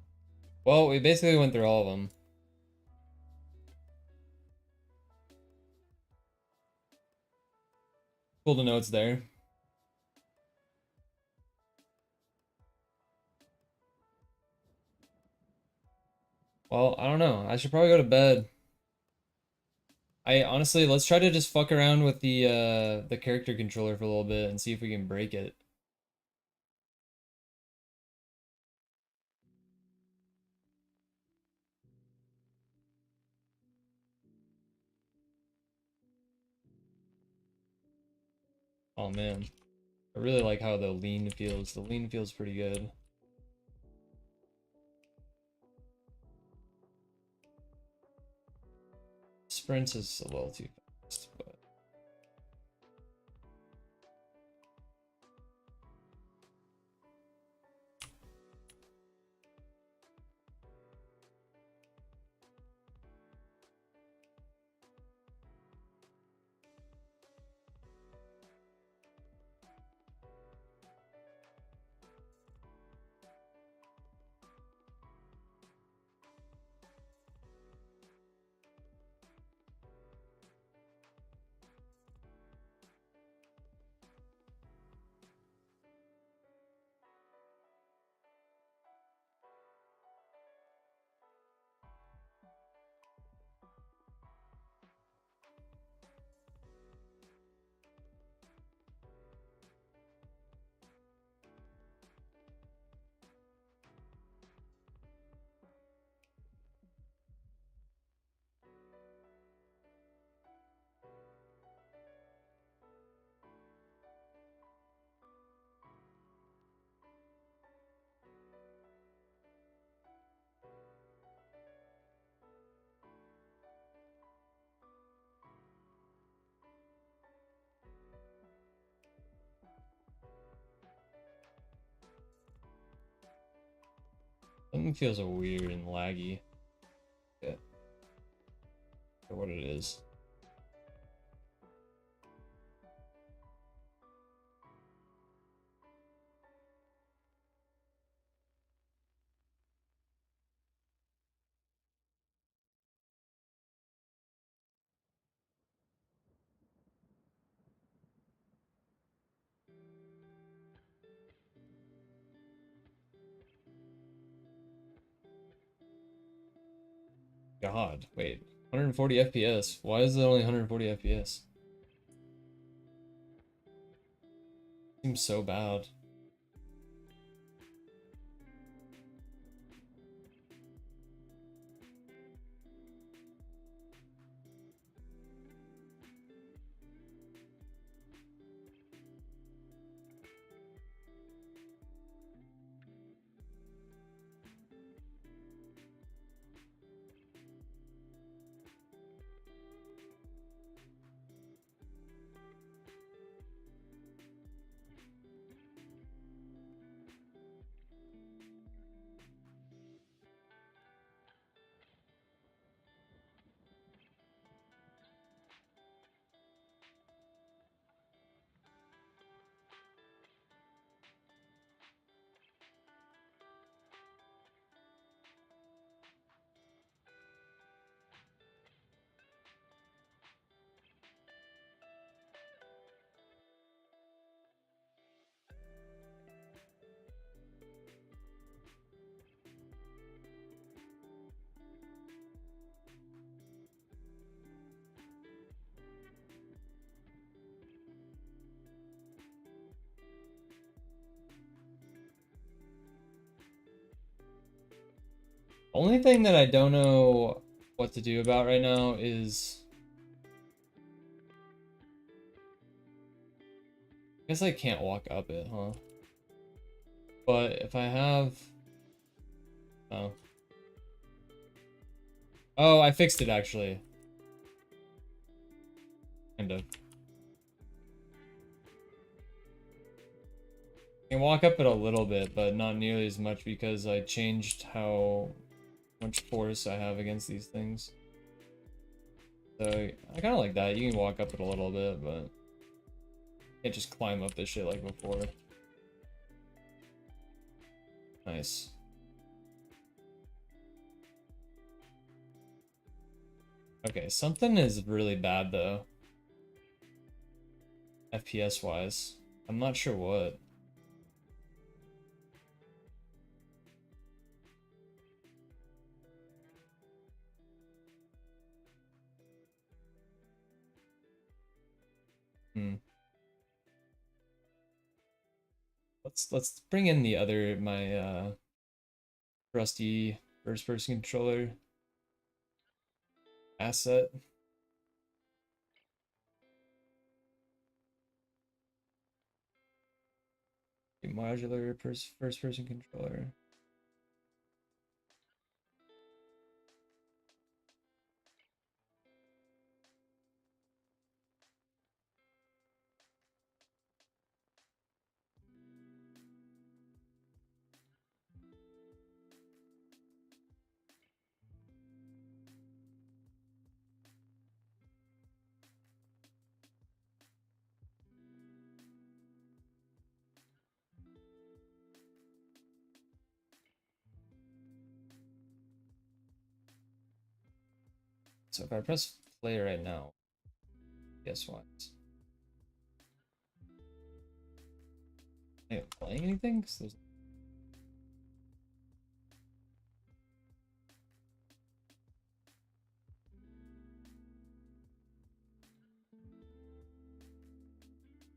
Well, we basically went through all of them. Cool to know it's there. Well, I don't know. I should probably go to bed. I honestly, let's try to just fuck around with the character controller for a little bit and see if we can break it. Oh man. I really like how the lean feels. The lean feels pretty good. Sprints is a little too fast, but Something feels weird and laggy. Yeah. Or what it is. God, wait. 140 FPS. Why is it only 140 FPS? Seems so bad. Only thing that I don't know what to do about right now is... I guess I can't walk up it, huh? But if I have... Oh. Oh, I fixed it actually. Kind of. I can walk up it a little bit, but not nearly as much because I changed how much force I have against these things. So I kind of like that. You can walk up it a little bit, but you can't just climb up this shit like before. Nice. Okay, something is really bad though. FPS wise. I'm not sure what. Hmm. Let's bring in the other my rusty first person controller asset. A modular first person controller. So if I press play right now, guess what? Am I playing anything? 'Cause there's...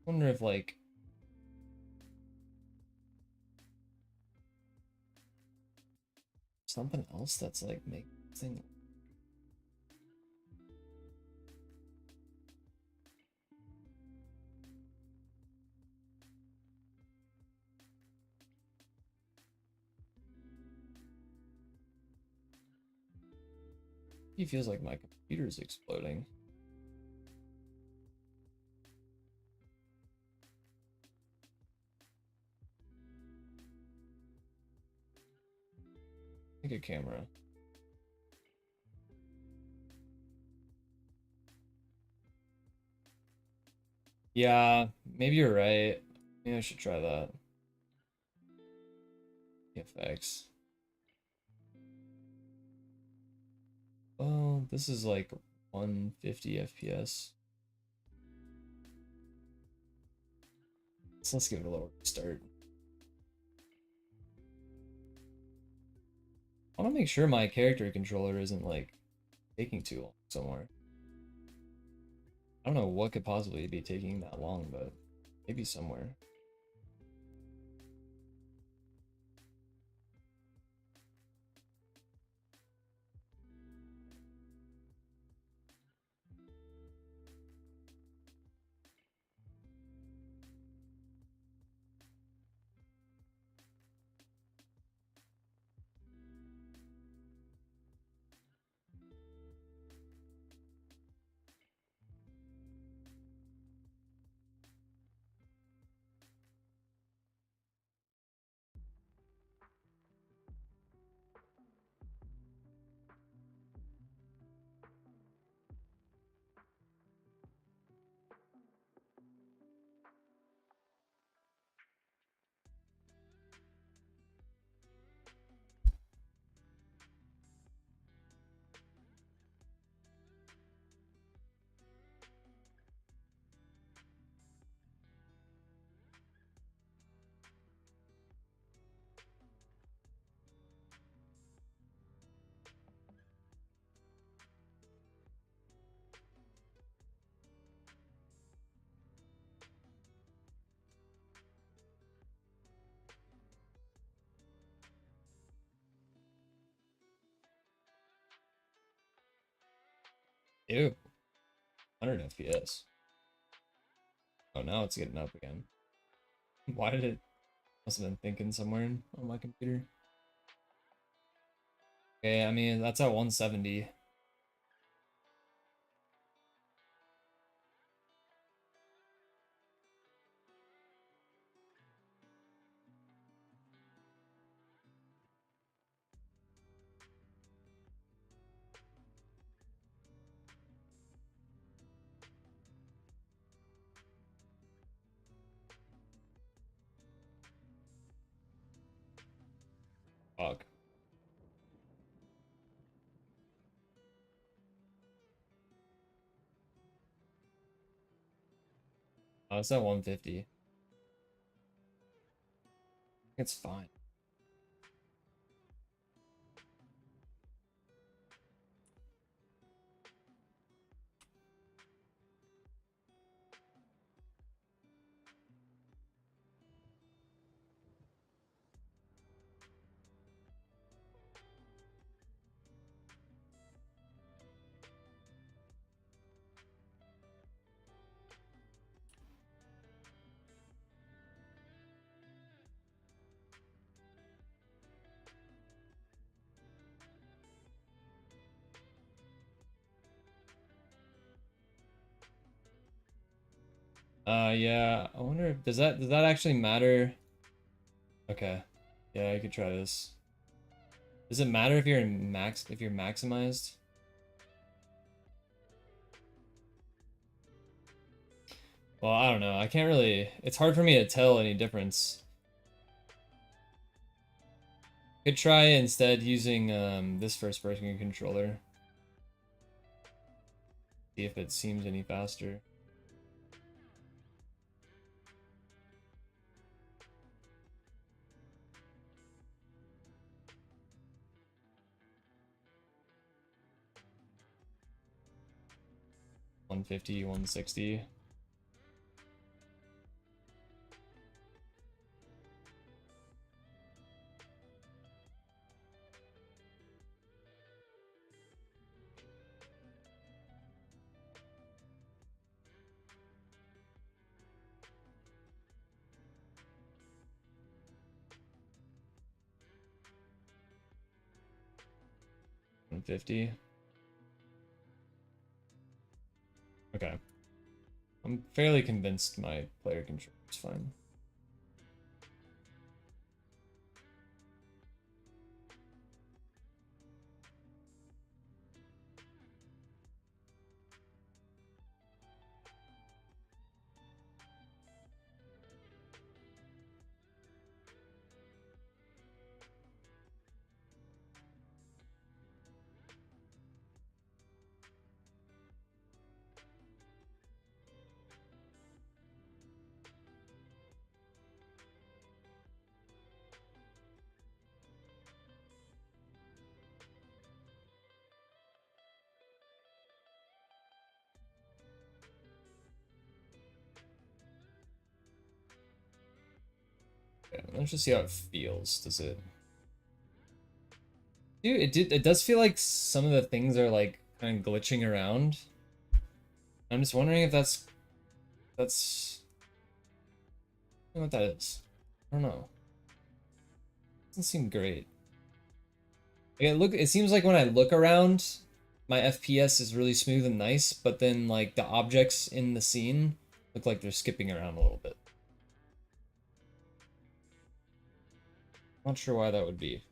I wonder if like something else that's like making this thing. It feels like my computer's exploding. Make a camera. Yeah, maybe you're right. Maybe I should try that. FX. Well, this is like 150 FPS. So let's give it a little restart. I want to make sure my character controller isn't like taking too long somewhere. I don't know what could possibly be taking that long, but maybe somewhere. Ew. 100 FPS. Oh, now it's getting up again. Why did it? Must have been thinking somewhere on my computer. Okay, I mean, that's at 170. Fuck. Oh, it's at 150. It's fine. Yeah. I wonder if does that actually matter? Okay. Yeah, I could try this. Does it matter if you're maximized? Well, I don't know. I can't really. It's hard for me to tell any difference. Could try instead using this first person controller. See if it seems any faster. One 150, 160. $150. Okay. I'm fairly convinced my player controller is fine. Okay, let's just see how it feels. Does it? Dude, it does feel like some of the things are like kind of glitching around. I'm just wondering if that's I don't know what that is. I don't know. Doesn't seem great. Like it seems like when I look around, my FPS is really smooth and nice, but then like the objects in the scene look like they're skipping around a little bit. Not sure why that would be.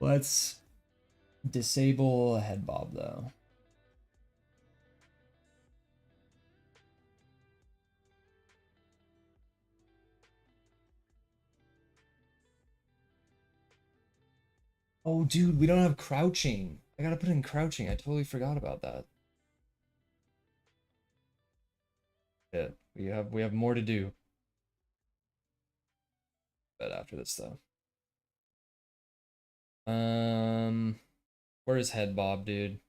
Let's disable head bob though. Oh, dude, we don't have crouching. I gotta put in crouching. I totally forgot about that. Yeah, we have more to do. But after this though. Where's head bob, dude?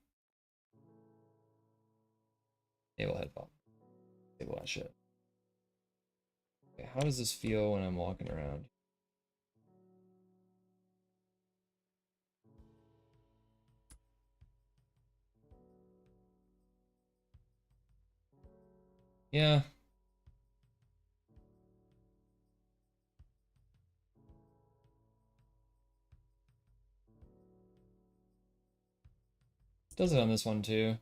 Enable head bob. Enable that shit. Okay, how does this feel when I'm walking around? Yeah. Does it on this one too.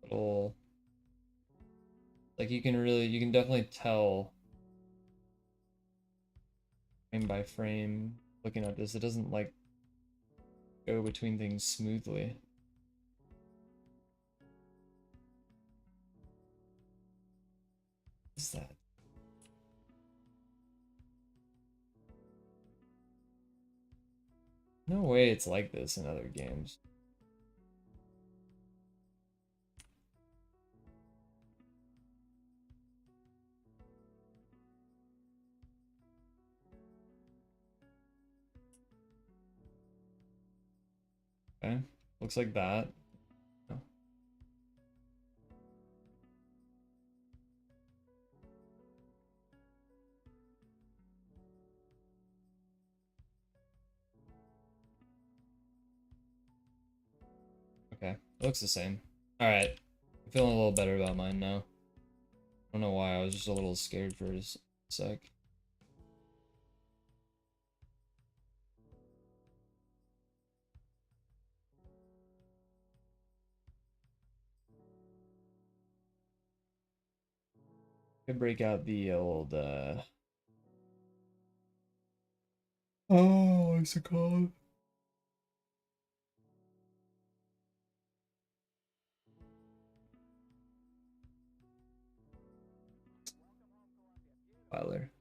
Little, like you can definitely tell frame by frame looking at this. It doesn't like go between things smoothly. What is that? No way it's like this in other games. Okay, looks like that. Oh. Okay, looks the same. All right, I'm feeling a little better about mine now. I don't know why, I was just a little scared for a sec. Could break out the old oh, what's it called? Filer.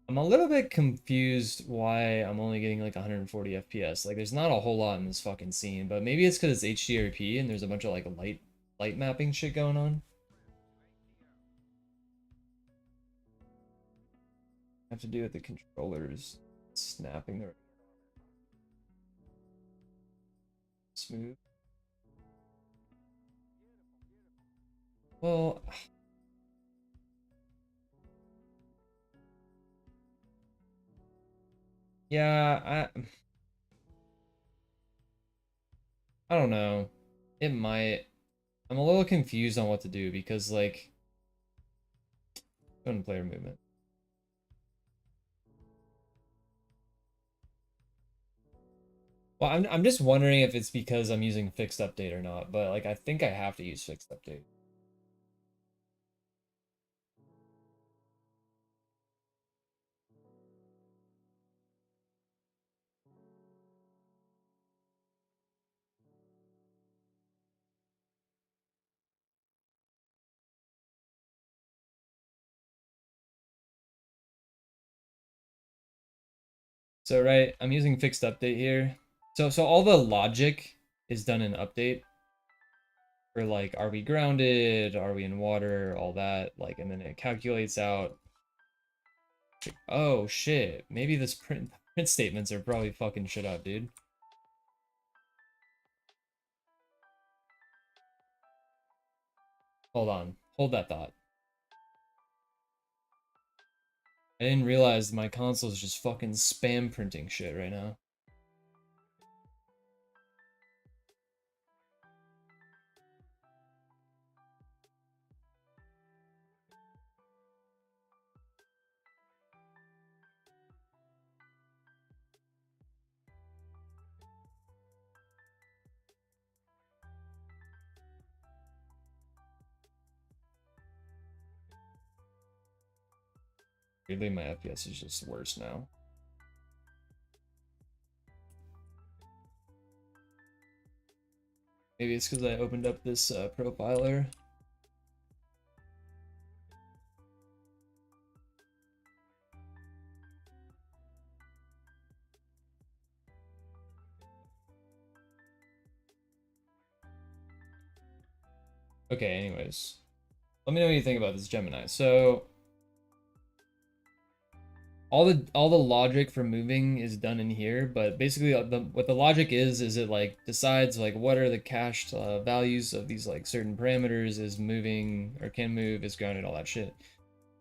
I'm a little bit confused why I'm only getting like 140 FPS. Like there's not a whole lot in this fucking scene, but maybe it's because it's HDRP and there's a bunch of like light mapping shit going on. Have to do with the controllers snapping their smooth. Well, yeah, I don't know. It might. I'm a little confused on what to do because like go into player movement. Well, I'm just wondering if it's because I'm using fixed update or not, but like I think I have to use fixed update. So right, I'm using fixed update here. So all the logic is done in update. For like, are we grounded? Are we in water? All that, like, and then it calculates out. Oh shit! Maybe this print statements are probably fucking shit up, dude. Hold on, hold that thought. I didn't realize my console is just fucking spam printing shit right now. Really, my FPS is just worse now. Maybe it's because I opened up this profiler. Okay, anyways. Let me know what you think about this Gemini. So all the logic for moving is done in here, but basically what the logic is it like decides like what are the cached values of these like certain parameters, is moving or can move, is grounded, all that shit.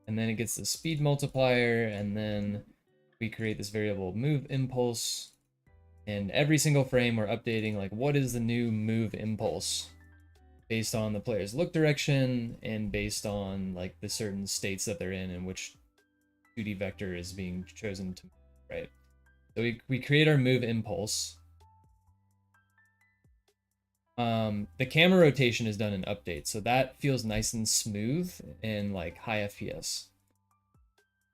And then it gets the speed multiplier, and then we create this variable move impulse, and every single frame we're updating like what is the new move impulse based on the player's look direction and based on like the certain states that they're in and which 2D vector is being chosen to move, right? So we create our move impulse. The camera rotation is done in update, so that feels nice and smooth and like high FPS.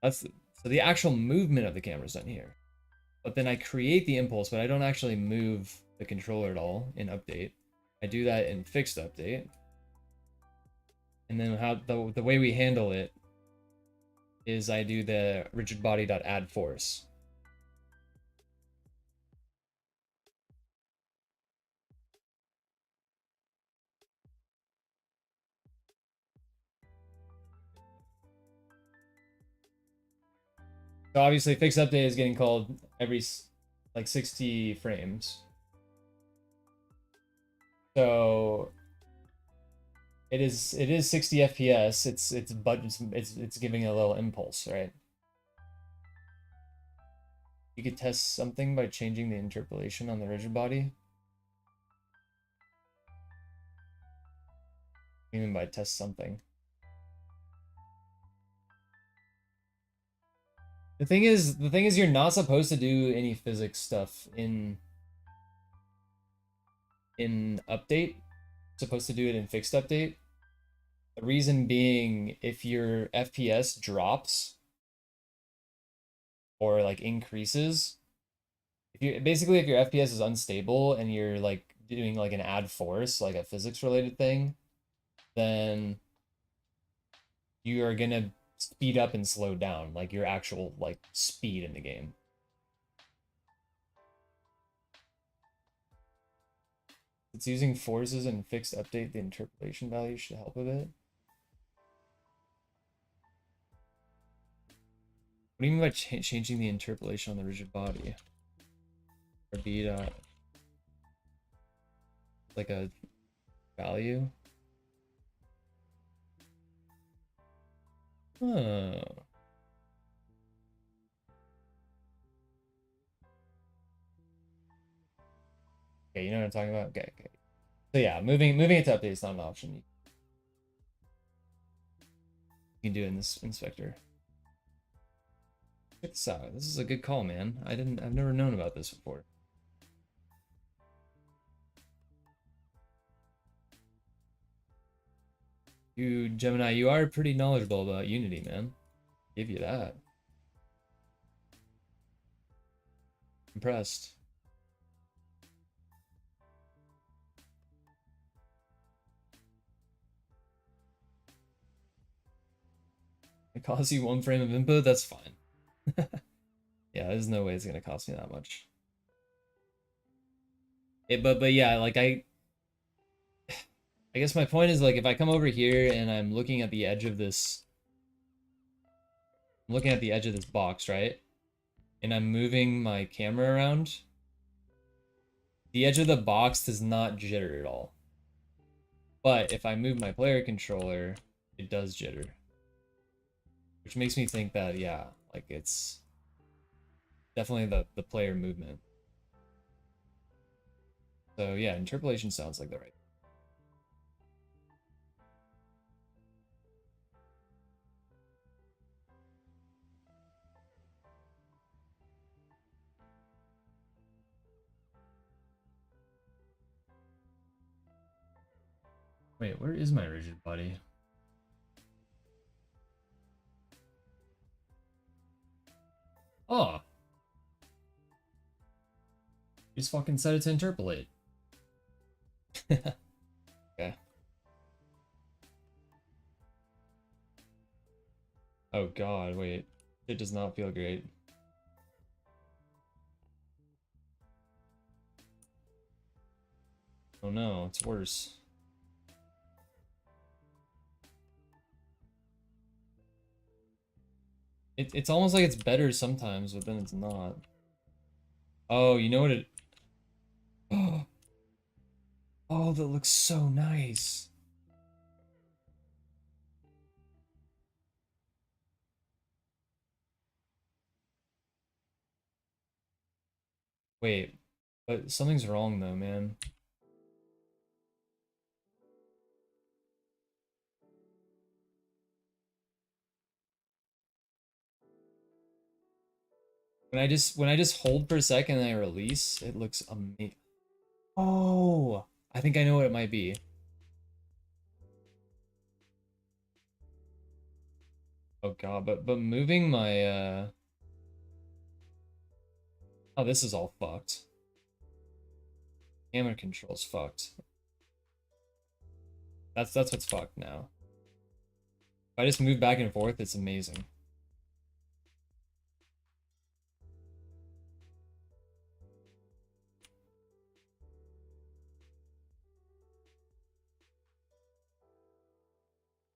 So the actual movement of the camera is done here. But then I create the impulse, but I don't actually move the controller at all in update. I do that in fixed update. And then how the way we handle it is I do the rigid body.add force. So obviously fixed update is getting called every like 60 frames. So it is 60 FPS. It's giving a little impulse, right? You could test something by changing the interpolation on the rigid body. Even by test something. The thing is you're not supposed to do any physics stuff in update. You're supposed to do it in fixed update. The reason being, if your FPS drops or like increases, if your FPS is unstable and you're like doing like an add force, like a physics related thing, then you are gonna speed up and slow down, like your actual like speed in the game. It's using forces and fixed update, the interpolation value should help with it. What do you mean by changing the interpolation on the rigid body? Or be like a value? Oh. Okay, you know what I'm talking about? Okay, okay. So yeah, moving it to update is not an option. You can do it in this inspector. Check this out. This is a good call, man. I've never known about this before. You, Gemini, you are pretty knowledgeable about Unity, man. Give you that. Impressed. It costs you 1 frame of input? That's fine. Yeah, there's no way it's gonna cost me that much. But yeah, like I guess my point is like if I come over here and I'm looking at the edge of this, I'm looking at the edge of this box, right? And I'm moving my camera around, the edge of the box does not jitter at all. But if I move my player controller, it does jitter. Which makes me think that, yeah, like it's definitely the player movement. So yeah, interpolation sounds like the right. Wait, where is my rigid body? Oh, you just fucking set it to interpolate. Okay. Oh god, wait. It does not feel great. Oh no, it's worse. It's almost like it's better sometimes, but then it's not. Oh, you know what it... Oh, that looks so nice. Wait, but something's wrong though, man. When I just hold for a second and I release, it looks amazing. Oh, I think I know what it might be. Oh god, but moving my oh, this is all fucked. Camera control's fucked. That's what's fucked now. If I just move back and forth, it's amazing.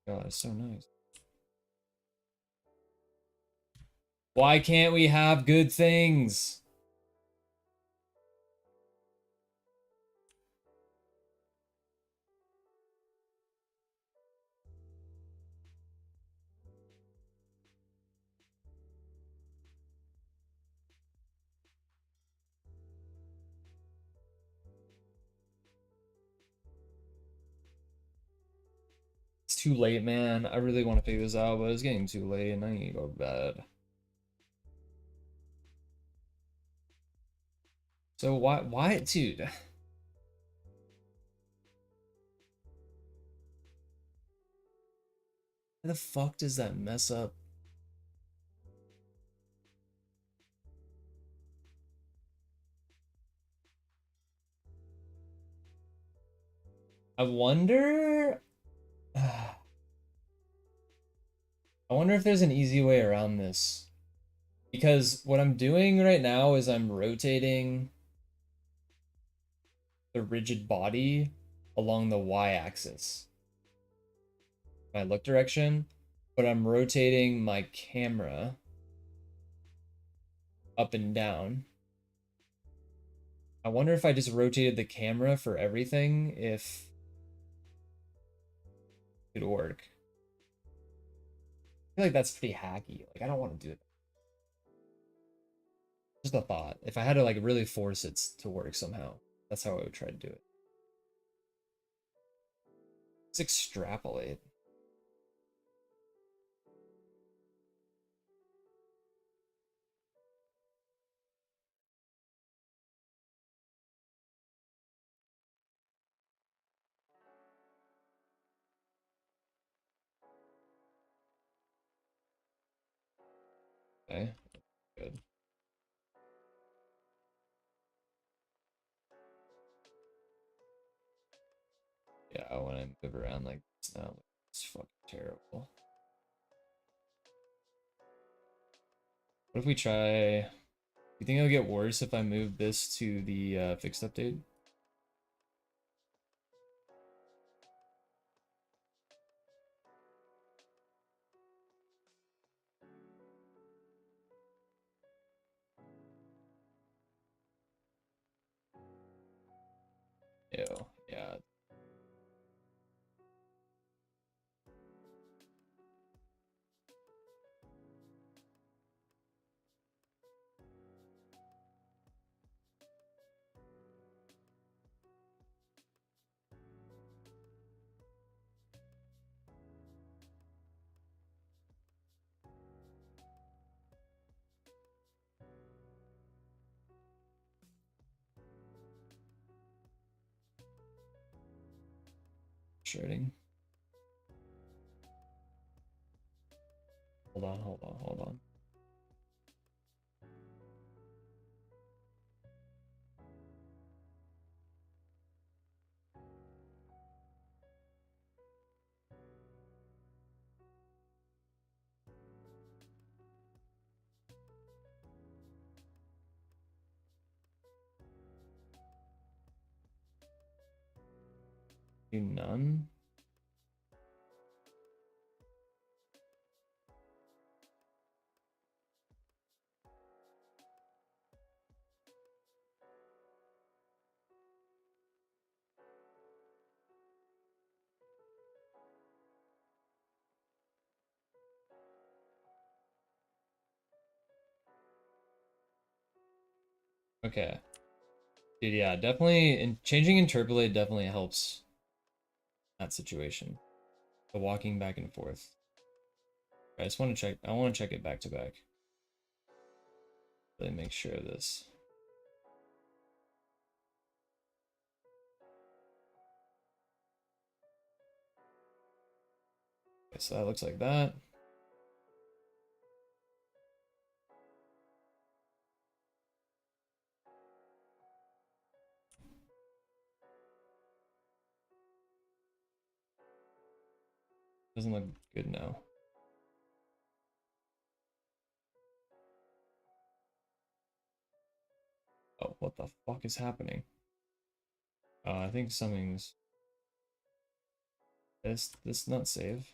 God, it's so nice. Why can't we have good things? It's too late, man. I really want to figure this out, but it's getting too late and I need to go to bed. So why, dude? How the fuck does that mess up? I wonder... I wonder if there's an easy way around this. Because what I'm doing right now is I'm rotating the rigid body along the y-axis. My look direction, but I'm rotating my camera up and down. I wonder if I just rotated the camera for everything, if it would work. I feel like that's pretty hacky. Like, I don't want to do it. Just a thought. If I had to, like, really force it to work somehow, that's how I would try to do it. Let's extrapolate. Okay, good. Yeah, when I move around like this now, it's fucking terrible. What if we try... You think it'll get worse if I move this to the fixed update? Ew, yeah. Shredding. Hold on, hold on, hold on. Do none? Okay. Dude, yeah, definitely, and changing interpolate definitely helps that situation. The walking back and forth. I just want to check, I want to check it back to back. Really make sure of this. Okay, so that looks like that. Doesn't look good now. Oh, what the fuck is happening? I think something's... This not save.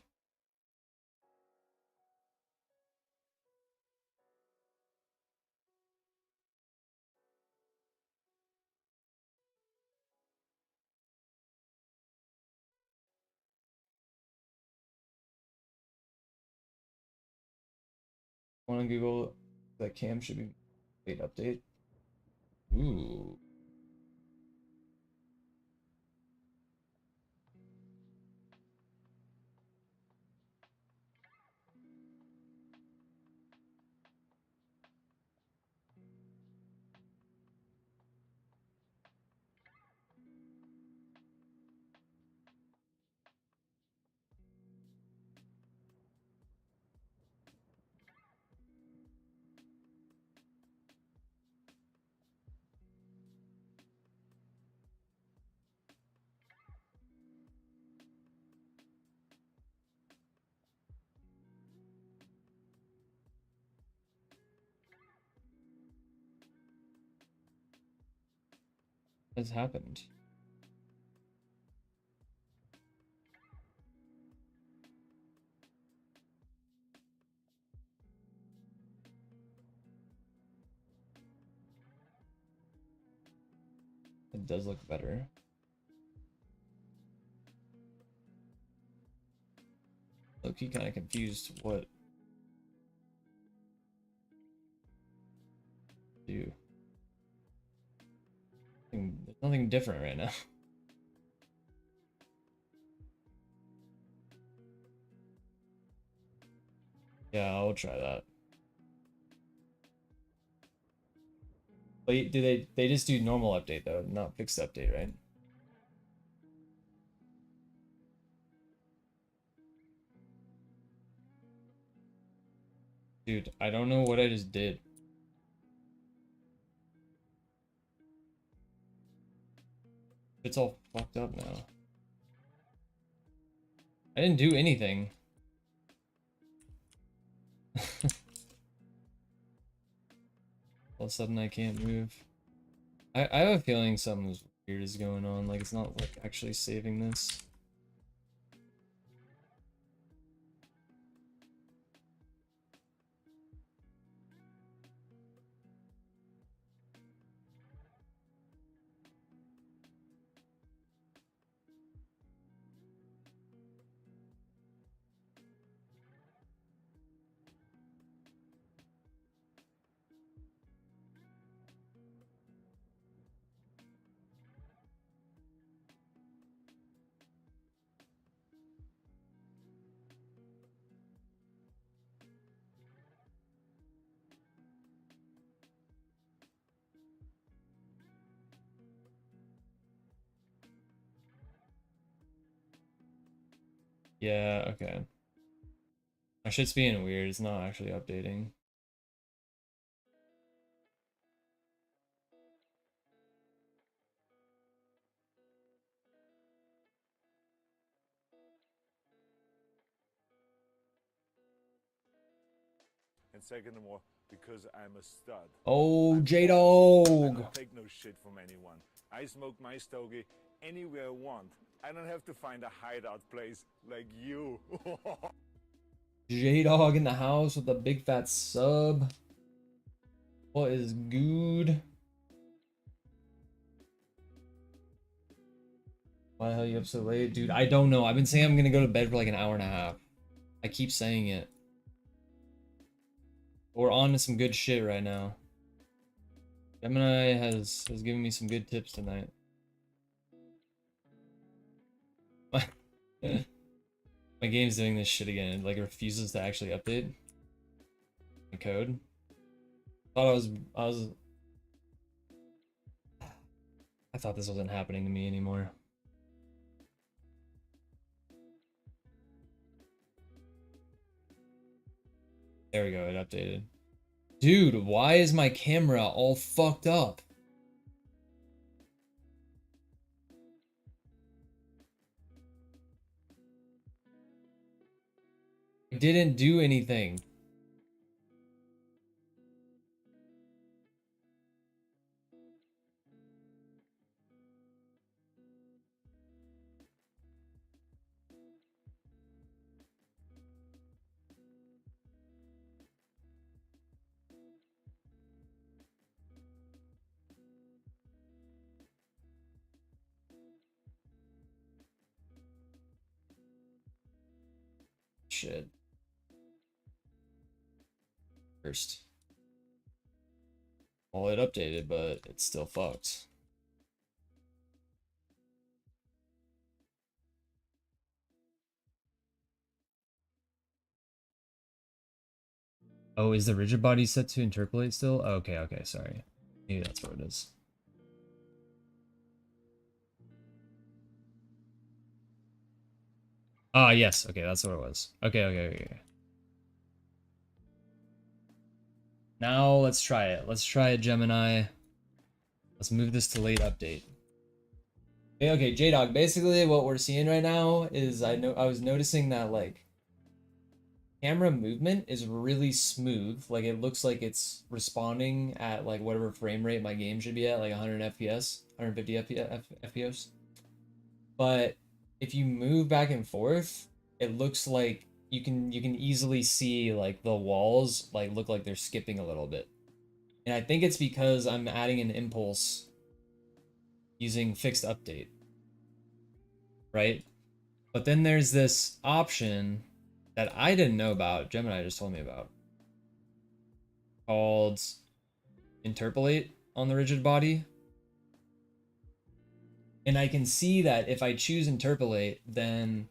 On Google, that cam should be wait update. Ooh. What has happened? It does look better. Low-key kind of confused what to do. There's nothing different right now. Yeah, I'll try that. Wait, do they just do normal update though, not fixed update, right? Dude, I don't know what I just did. It's all fucked up now. I didn't do anything. All of a sudden I can't move. I have a feeling something weird is going on, like it's not like actually saving this. Yeah, okay. My shit's being weird. It's not actually updating. And second of all, because I'm a stud. Oh, I'm J boss. I Dog. don't take no shit from anyone. I smoke my stogie anywhere I want. I don't have to find a hideout place like you. J Dog in the house with a big fat sub. What is good? Why the hell you up so late? Dude, I don't know. I've been saying I'm gonna go to bed for like an hour and a half. I keep saying it. We're on to some good shit right now. Gemini has given me some good tips tonight. My game's doing this shit again. It like refuses to actually update the code. I thought this wasn't happening to me anymore. There we go, it updated. Dude, why is my camera all fucked up? It didn't do anything. Shit. First. Well, it updated, but it's still fucked. Oh, is the rigid body set to interpolate still? Oh, okay, okay, sorry. Maybe that's what it is. Ah, yes, okay, that's what it was. Okay, okay, okay. Now let's try it. Let's try it, Gemini. Let's move this to late update. Okay, J-Dog, basically what we're seeing right now is I was noticing that like camera movement is really smooth. Like it looks like it's responding at like whatever frame rate my game should be at, like 100 FPS, 150 FPS. But if you move back and forth, it looks like you can easily see like the walls like look like they're skipping a little bit. And I think it's because I'm adding an impulse using fixed update. Right? But then there's this option that I didn't know about, Gemini just told me about, called interpolate on the rigid body. And I can see that if I choose interpolate, then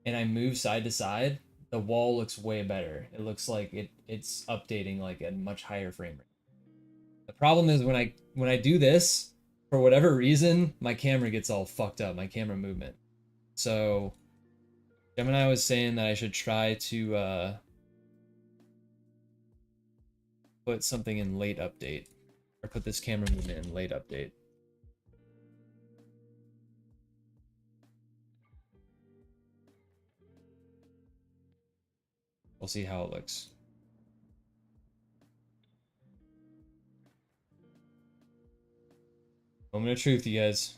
and I move side to side, the wall looks way better. It looks like it's updating like a much higher frame rate. The problem is when I do this, for whatever reason, my camera gets all fucked up, my camera movement. So Gemini was saying that I should try to put something in late update, or put this camera movement in late update. We'll see how it looks. Moment of truth, you guys.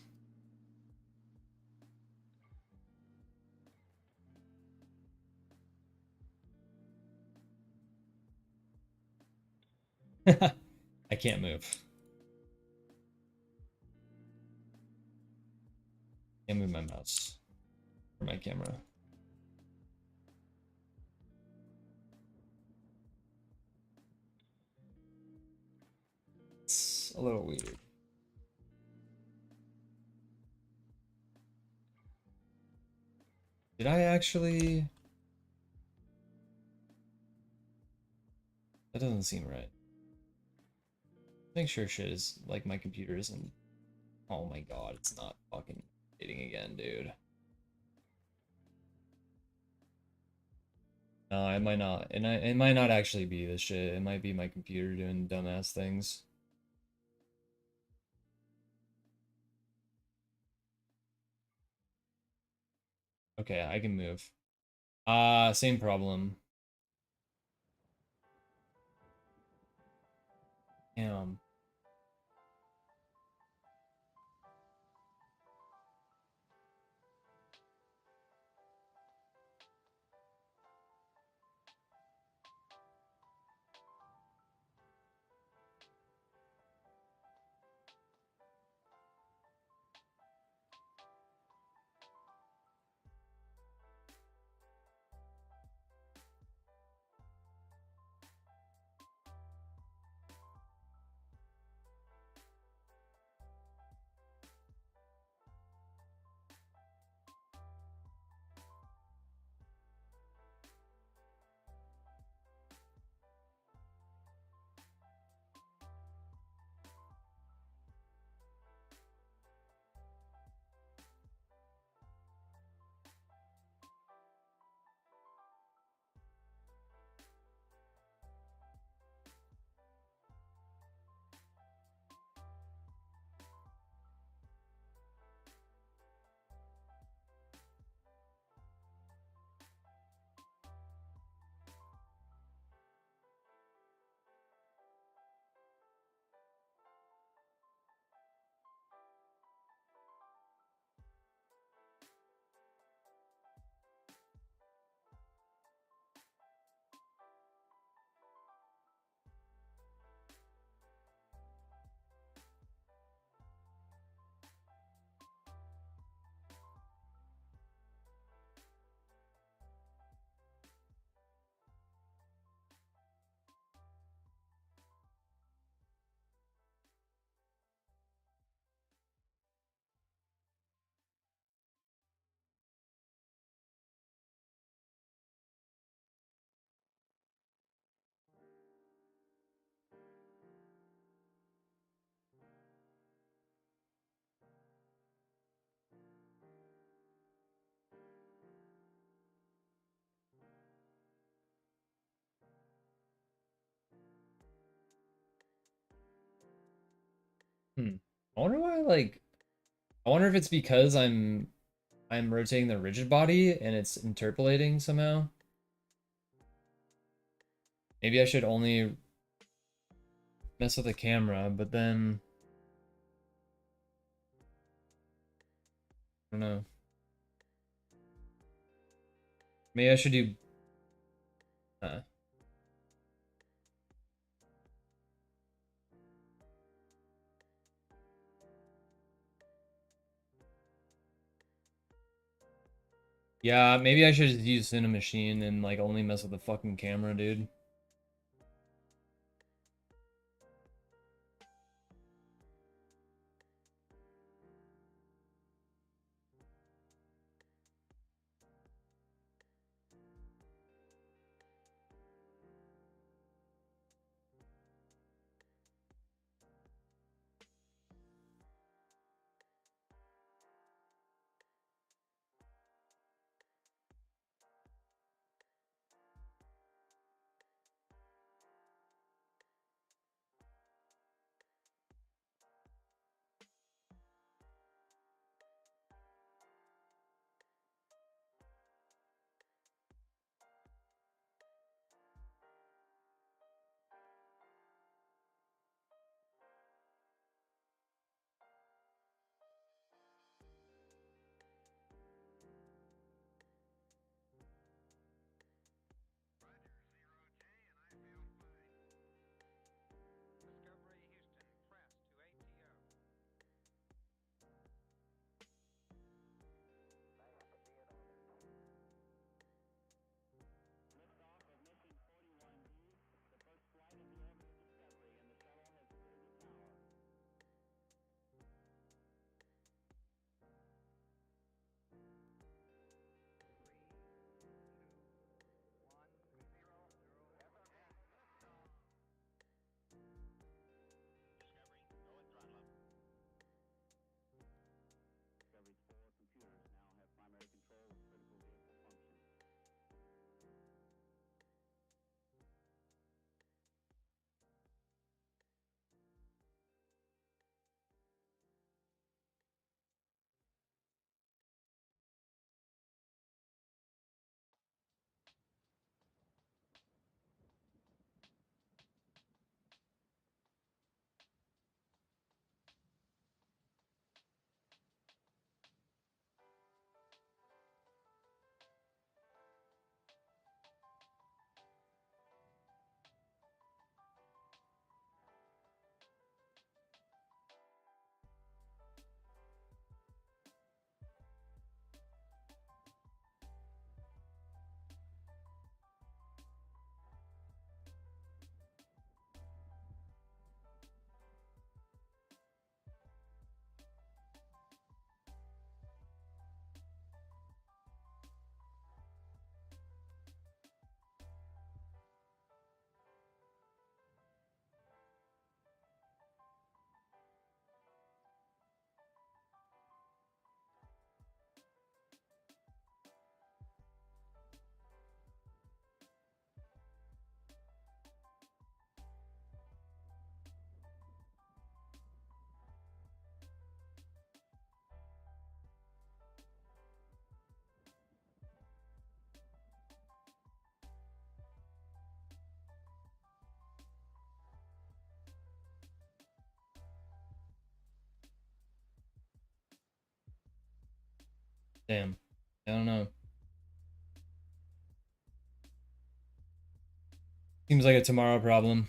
I can't move. Can't move my mouse or my camera. It's a little weird. Did I actually? That doesn't seem right. Make sure shit is like my computer isn't. Oh my god, it's not fucking hitting again, dude. No, it might not. And it might not actually be this shit. It might be my computer doing dumbass things. Okay, I can move. Same problem. Damn. Hmm. I wonder why, like, I wonder if it's because I'm rotating the rigid body and it's interpolating somehow. Maybe I should only mess with the camera, but then I don't know. Maybe I should do uh, yeah, maybe I should just use Cinemachine and like only mess with the fucking camera, dude. Damn. I don't know. Seems like a tomorrow problem.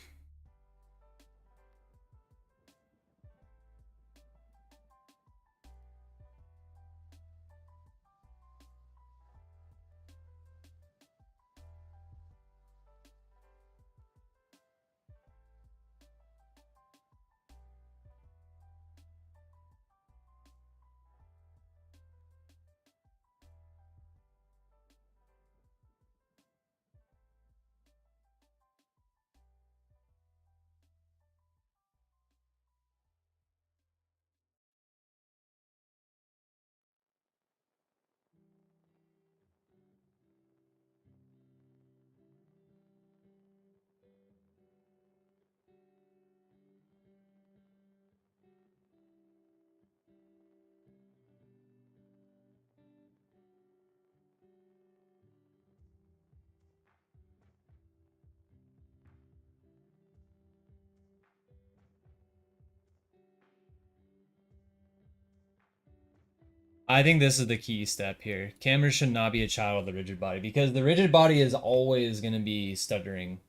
I think this is the key step here. Cameras should not be a child of the rigid body because the rigid body is always going to be stuttering.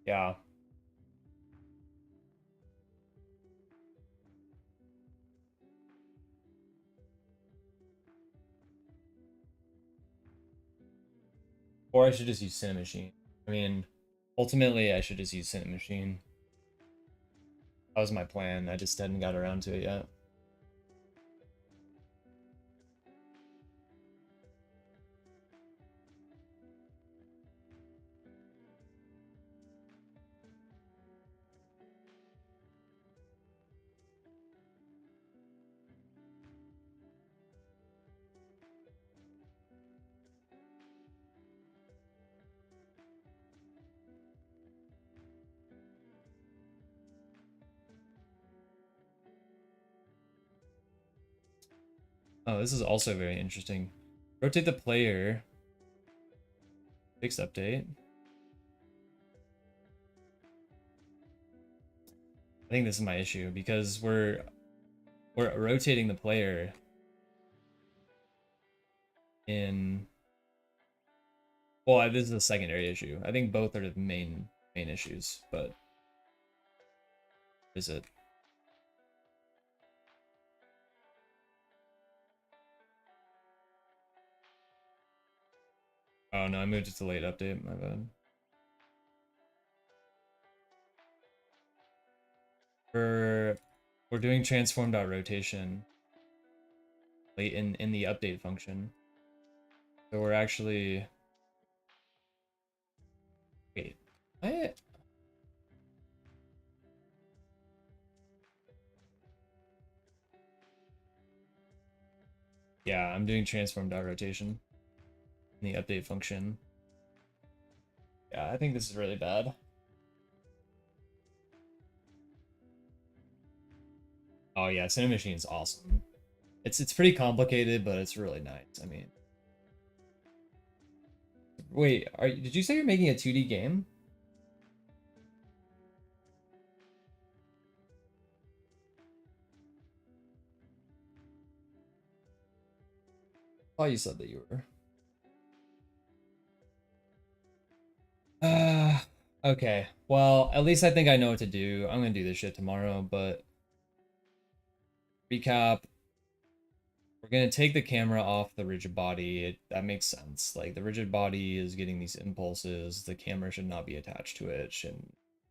Yeah. Or I should just use Cinemachine. I mean, ultimately, I should just use Cinemachine. That was my plan. I just hadn't got around to it yet. Oh, this is also very interesting. Rotate the player. Fixed update. I think this is my issue because we're rotating the player in. Well, this is a secondary issue. I think both are the main issues, but is it? Oh no, I moved it to late update. My bad. We're doing transform.rotation late in the update function. So we're actually wait. Yeah, I'm doing transform.rotation in the update function. Yeah, I think this is really bad. Oh yeah, Cinemachine is awesome. It's pretty complicated, but it's really nice. I mean, wait, did you say you're making a 2D game? Oh, you said that you were. Okay. Well, at least I think I know what to do. I'm gonna do this shit tomorrow, but recap. We're gonna take the camera off the rigid body. That makes sense. Like the rigid body is getting these impulses. The camera should not be attached to it.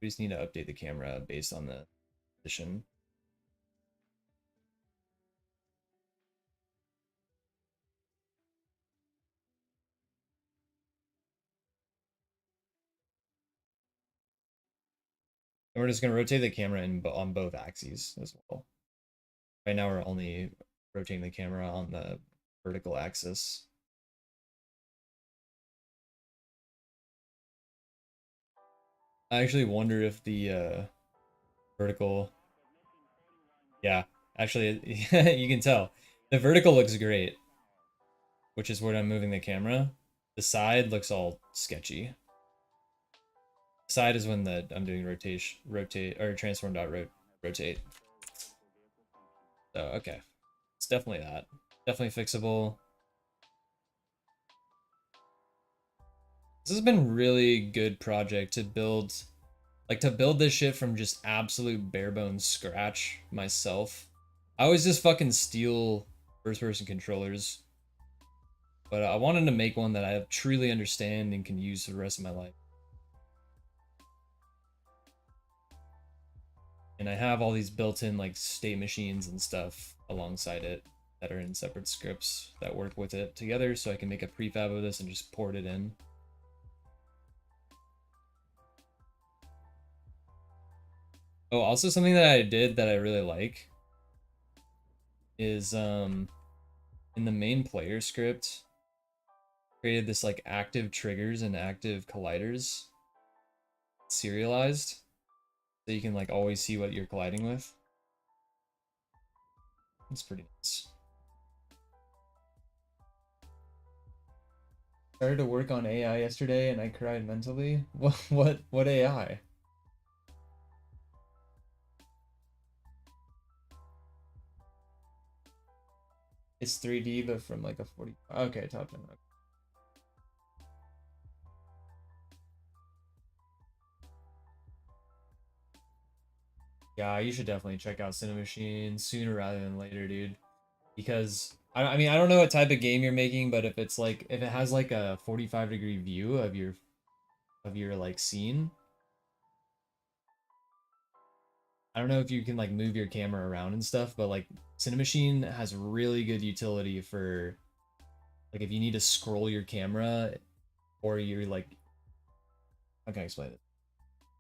We just need to update the camera based on the position. And we're just gonna rotate the camera on both axes as well. Right now we're only rotating the camera on the vertical axis. I actually wonder if the vertical, yeah, actually you can tell the vertical looks great, which is where I'm moving the camera. The side looks all sketchy. Side is when I'm doing rotate or transform.rotate. So okay, it's definitely that. Definitely fixable. This has been really good project to build, like to build this shit from just absolute bare bones scratch myself. I always just fucking steal first person controllers, but I wanted to make one that I truly understand and can use for the rest of my life. And I have all these built-in like state machines and stuff alongside it that are in separate scripts that work with it together, so I can make a prefab of this and just port it in. Oh, also something that I did that I really like is in the main player script, created this like active triggers and active colliders serialized, so you can like always see what you're colliding with. It's pretty nice. Started to work on AI yesterday and I cried mentally. What AI? It's 3D but from like a 40. Okay, top 10. Yeah, you should definitely check out Cinemachine sooner rather than later, dude. Because I mean, I don't know what type of game you're making, but if it's like if it has like a 45-degree view of your like scene, I don't know if you can like move your camera around and stuff, but like Cinemachine has really good utility for like if you need to scroll your camera or you're like, how can I explain it?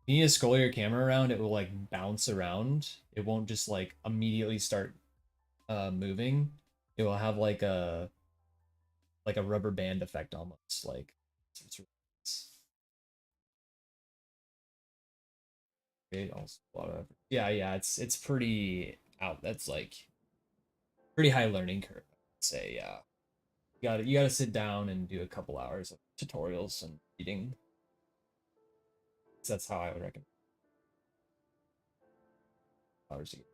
If you need to scroll your camera around, it will like bounce around. It won't just like immediately start moving. It will have like a rubber band effect almost. Like it's great. Also a lot of effort. Yeah, it's pretty out. That's like pretty high learning curve, I'd say. Yeah, you gotta sit down and do a couple hours of tutorials and reading. So that's how I would recommend hours to get.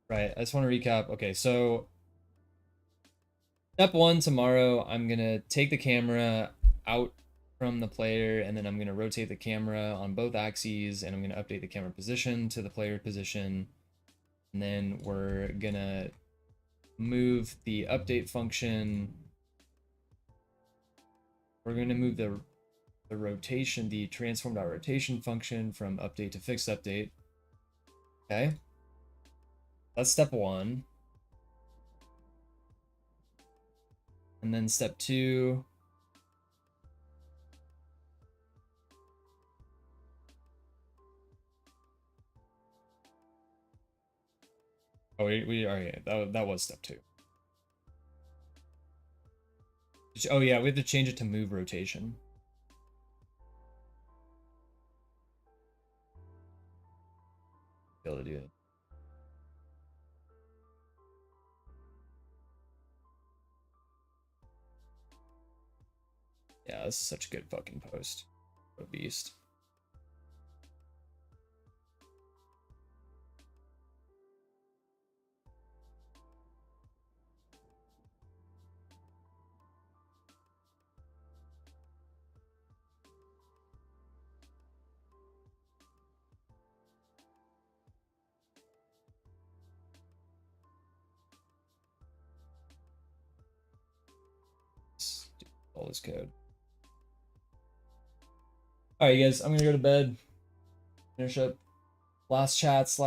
Right. I just want to recap. Okay, so step one tomorrow, I'm gonna take the camera out from the player, and then I'm gonna rotate the camera on both axes, and I'm gonna update the camera position to the player position. And then we're gonna move the update function. We're gonna move the rotation, the transform.rotation function from update to fixed update. Okay. That's step one. And then step two. Oh, we already, that was step two. Oh yeah, we have to change it to move rotation. Be able to do it. Yeah, this is such a good fucking post. What a beast. Let's do all this code. Alright, guys, I'm gonna go to bed. Finish up. Last chats.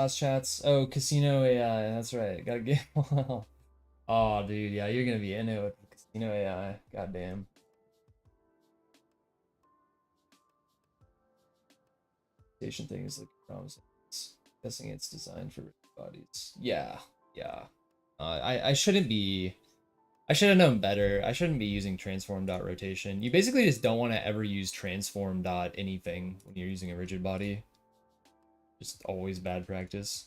Oh, Casino AI. That's right. Gotta get. Oh, dude, yeah, you're gonna be in it with Casino AI. Goddamn. Station thing is like promising. Guessing it's designed for bodies. Yeah. I shouldn't be. I should have known better. I shouldn't be using transform.rotation. You basically just don't want to ever use transform dot anything when you're using a rigid body. Just always bad practice.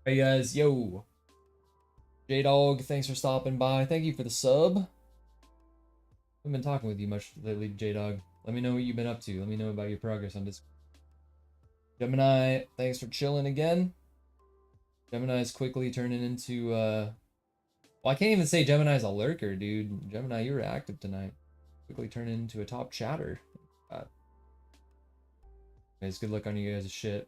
Hey guys, yo. J-Dog, thanks for stopping by. Thank you for the sub. I haven't been talking with you much lately, J-Dog. Let me know what you've been up to. Let me know about your progress on Discord. Gemini, thanks for chilling again. Gemini's quickly turning into, well, I can't even say Gemini's a lurker, dude. Gemini, you were active tonight. Quickly turning into a top chatter. Anyways, good luck on you guys' shit.